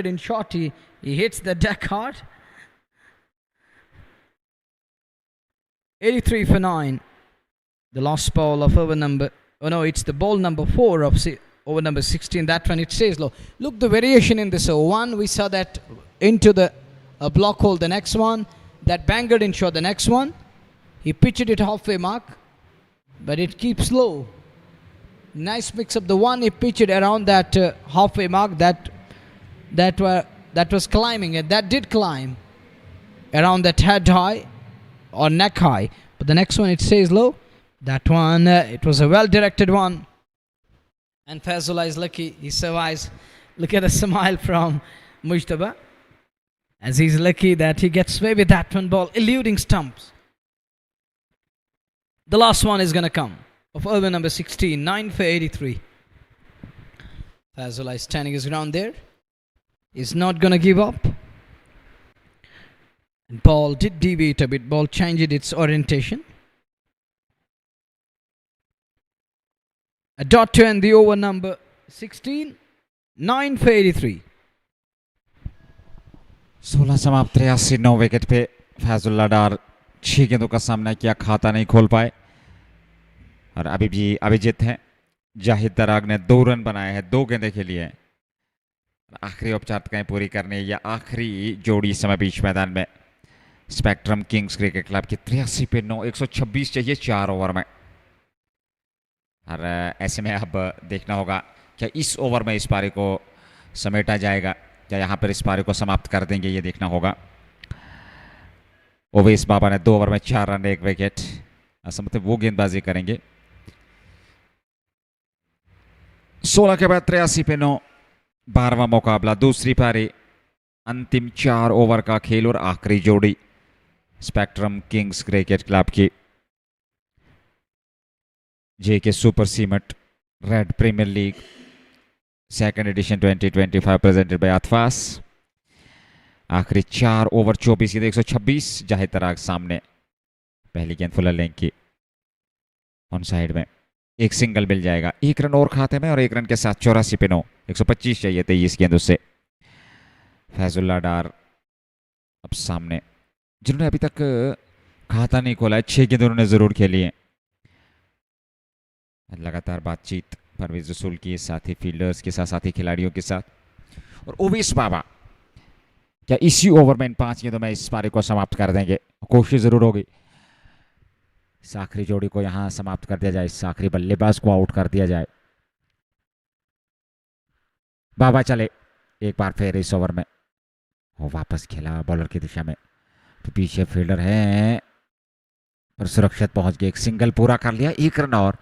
in short. He hits the deck hard. 83 for 9. The last ball of over number... Oh no, it's the ball number 4 of over number 16. That one, it stays low. Look, the variation in this over. One, we saw that into the block hole. The next one, that banged in short. The next one, he pitched it halfway mark. But it keeps low. Nice mix up. The one he pitched around that halfway mark, that was climbing, and that did climb around that head high or neck high. But the next one, it stays low. That one, it was a well-directed one. And Fazullah is lucky. He survives. Look at the smile from Mujtaba. As he's lucky that he gets away with that one ball, eluding stumps. The last one is going to come of over number 16, 9 for 83. Fazullah is standing his ground there. He's not going to give up. And ball did deviate a bit. Ball changed its orientation. A dot to end the over number 16, 9 for 83. 16 समाप्त 83 9 wicket पे फैजुल्ला डार 6 गेंदों का सामना किया, खाता नहीं खोल पाए और अभी भी अभिजीत हैं। जाहिद दराग ने 2 रन बनाए हैं, 2 गेंदें खेली हैं। आखिरी औपचारिकताएं पूरी करने या आखिरी जोड़ी समय बीच मैदान में स्पेक्ट्रम किंग्स क्रिकेट क्लब की 83 पे 9, 126 चाहिए 4 ओवर में। और ऐसे में अब देखना होगा क्या इस ओवर में इस पारी को समेटा जाएगा, क्या यहाँ पर इस पारी को समाप्त कर देंगे, ये देखना होगा। ओवेस बाबा ने 2 ओवर में 4 रन 1 विकेट, असल में वो गेंदबाजी करेंगे। 16 के बाद 83 पे 9, 12वां मुकाबला, दूसरी पारी, अंतिम 4 ओवर का खेल और आखिरी जोड़ी स्पेक्ट्रम किंग्स क्रिकेट क्लब की JK super cement red premier league second edition 2025 presented by Athwas. आखिरी 4 ओवर 24 गेंद 126। जाहिद तराग सामने, पहली गेंद फुलर लेंथ की ऑन साइड में, एक सिंगल मिल जाएगा, 1 रन और खाते में और 1 रन के साथ 84 पे 9, 125 चाहिए 23 गेंदों से। फैजुल्ला डार अब सामने, जिन्होंने अभी तक खाता नहीं खोला है, 6 गेंद उन्होंने जरूर खेली है। लगातार बातचीत परवेज रसूल की साथी फील्डर्स के साथ, साथी खिलाड़ियों के साथ। और ओवेस बाबा क्या इसी ओवर में इन 5 गेंदों में इस पारी को समाप्त कर देंगे? कोशिश जरूर होगी इस आखिरी जोड़ी को यहां समाप्त कर दिया जाए, इस आखिरी बल्लेबाज को आउट कर दिया जाए। बाबा चले एक बार फिर इस ओवर में, वो वापस खेला बॉलर की दिशा में, तो पीछे फील्डर है पर सुरक्षित पहुंच गए, एक सिंगल पूरा कर लिया, 1 रन और।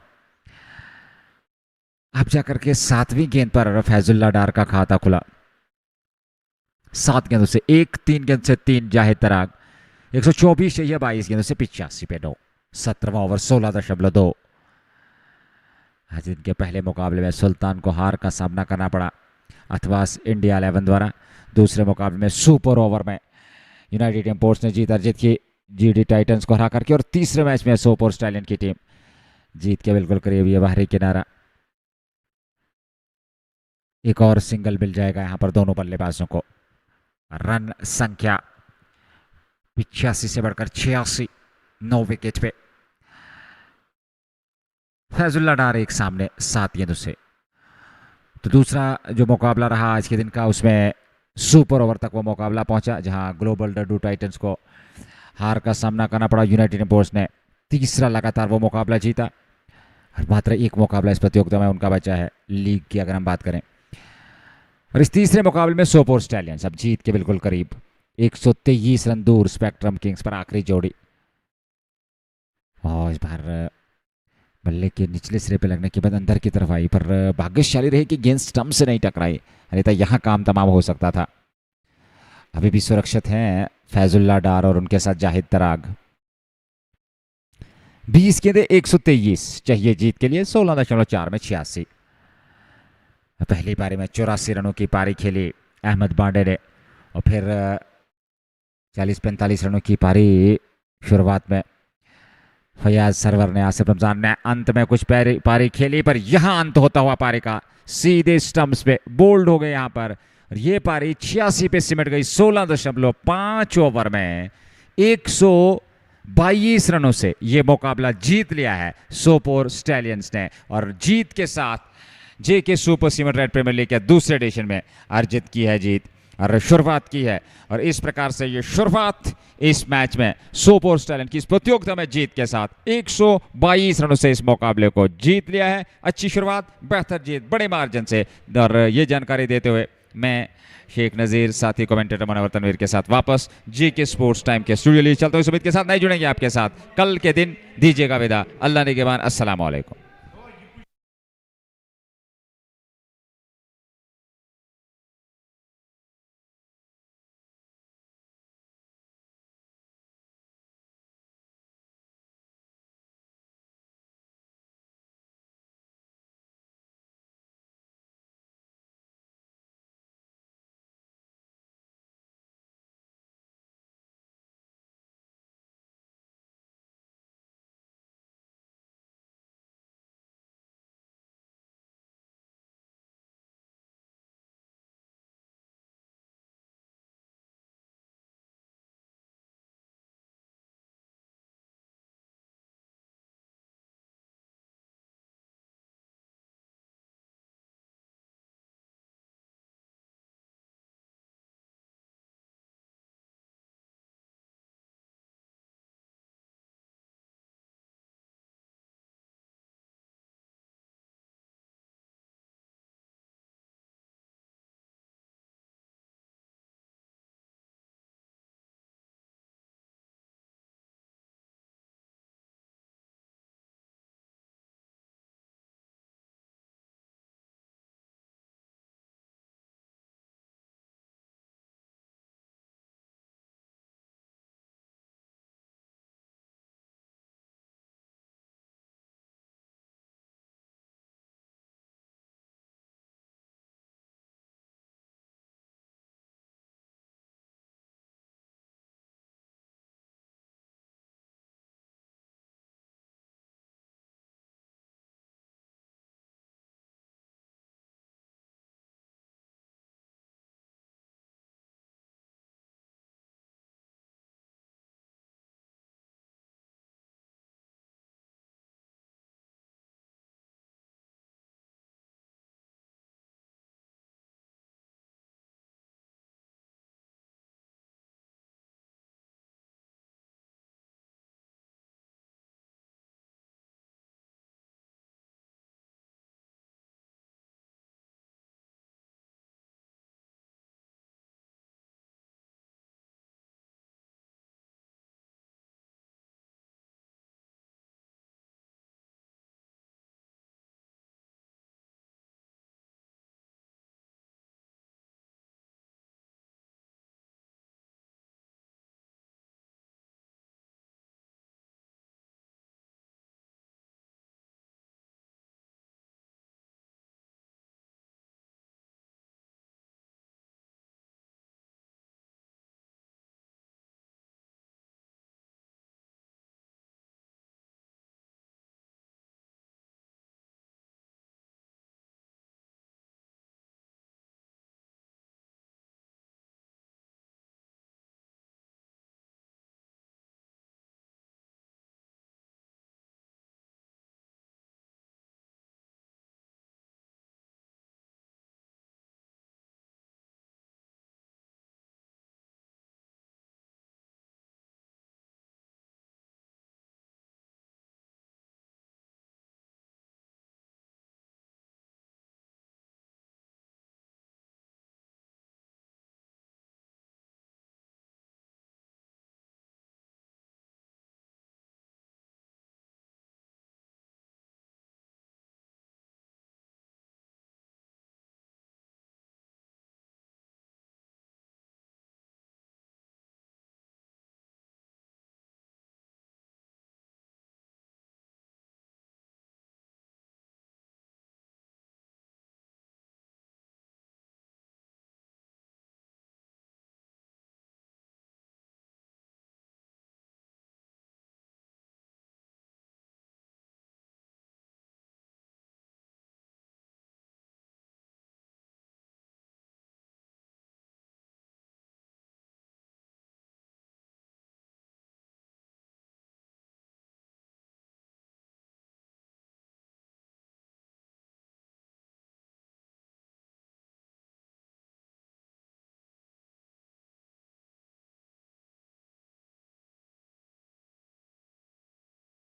अब जाकर के 7वीं गेंद पर फैजुल्ला डार का खाता खुला, 7 गेंदों से 1, 3 गेंद से 3 जाहिद तराग, 124 चाहिए 22 गेंदों से 85 पे 9, 17वां ओवर 16.2। आज इनके पहले मुकाबले में सुल्तान को हार का सामना करना पड़ा अथवास इंडिया 11 द्वारा। दूसरे मुकाबले में सुपर ओवर में यूनाइटेड इंपोर्ट्स ने जीत अर्जित की जीडी टाइटंस को हरा करके, और तीसरे मैच में सोपोर स्टालियन की टीम जीत के बिल्कुल करीब, ये बाहरी किनारा, एक और सिंगल मिल जाएगा यहां पर दोनों बल्लेबाजों को। रन संख्या 85 से बढ़कर 86, 9 विकेट पे। फैजुल्ला डार एक सामने 7 गेंदों से। तो दूसरा जो मुकाबला रहा आज के दिन का, उसमें सुपर ओवर तक वो मुकाबला पहुंचा, जहां ग्लोबल डडू टाइटंस को हार का सामना करना पड़ा। यूनाइटेड इम्पोर्ट्स ने तीसरा लगातार वो मुकाबला जीता और मात्र एक मुकाबला इस प्रतियोगिता में उनका बचा है लीग की अगर हम बात करें। और इस तीसरे मुकाबले में सोपोर स्टैलियंस अब जीत के बिल्कुल करीब, 123 रन दूर स्पेक्ट्रम किंग्स पर आखिरी जोड़ी। और इस बार बल्ले के निचले सिरे पे लगने के बाद अंदर की तरफ आई, पर भाग्यशाली रही कि गेंद स्टंप से नहीं टकराई, नहीं तो यहाँ काम तमाम हो सकता था। अभी भी सुरक्षित हैं फैजुल्ला डार और उनके साथ जाहिद तराग। 20 गेंदे 123 चाहिए जीत के लिए, 16.4 में 86। पहली पारी में 84 रनों की पारी खेली अहमद बांडे ने, और फिर 40-45 रनों की पारी शुरुआत में फयाज सरवर ने, आसिफ रमजान ने अंत में कुछ पारी खेली, पर यहां अंत होता हुआ पारी का सीधे स्टंप्स पे बोल्ड हो गए यहां पर। और ये पारी 86 पे सिमट गई। 16.5 ओवर में 122 रनों से ये मुकाबला जीत लिया है सोपोर स्टैलियंस ने, और जीत के साथ JK super cement red premier league के दूसरे एडिशन में अर्जित की है जीत और शुरुआत की है। और इस प्रकार से ये शुरुआत इस मैच में सोपोर स्टैलियंस की इस प्रतियोगिता में जीत के साथ 122 रनों से इस मुकाबले को जीत लिया है। अच्छी शुरुआत, बेहतर जीत, बड़े मार्जिन से। और ये जानकारी देते हुए मैं शेख नज़ीर साथी कमेंटेटर मनोहर तनवीर के साथ वापस जेके स्पोर्ट्स टाइम के स्टूडियो लिए चलता हूं। इस उम्मीद के साथ नहीं जुड़ेंगे आपके साथ कल के दिन। दीजिएगा विदा, अल्लाह निगहबान, अस्सलाम वालेकुम।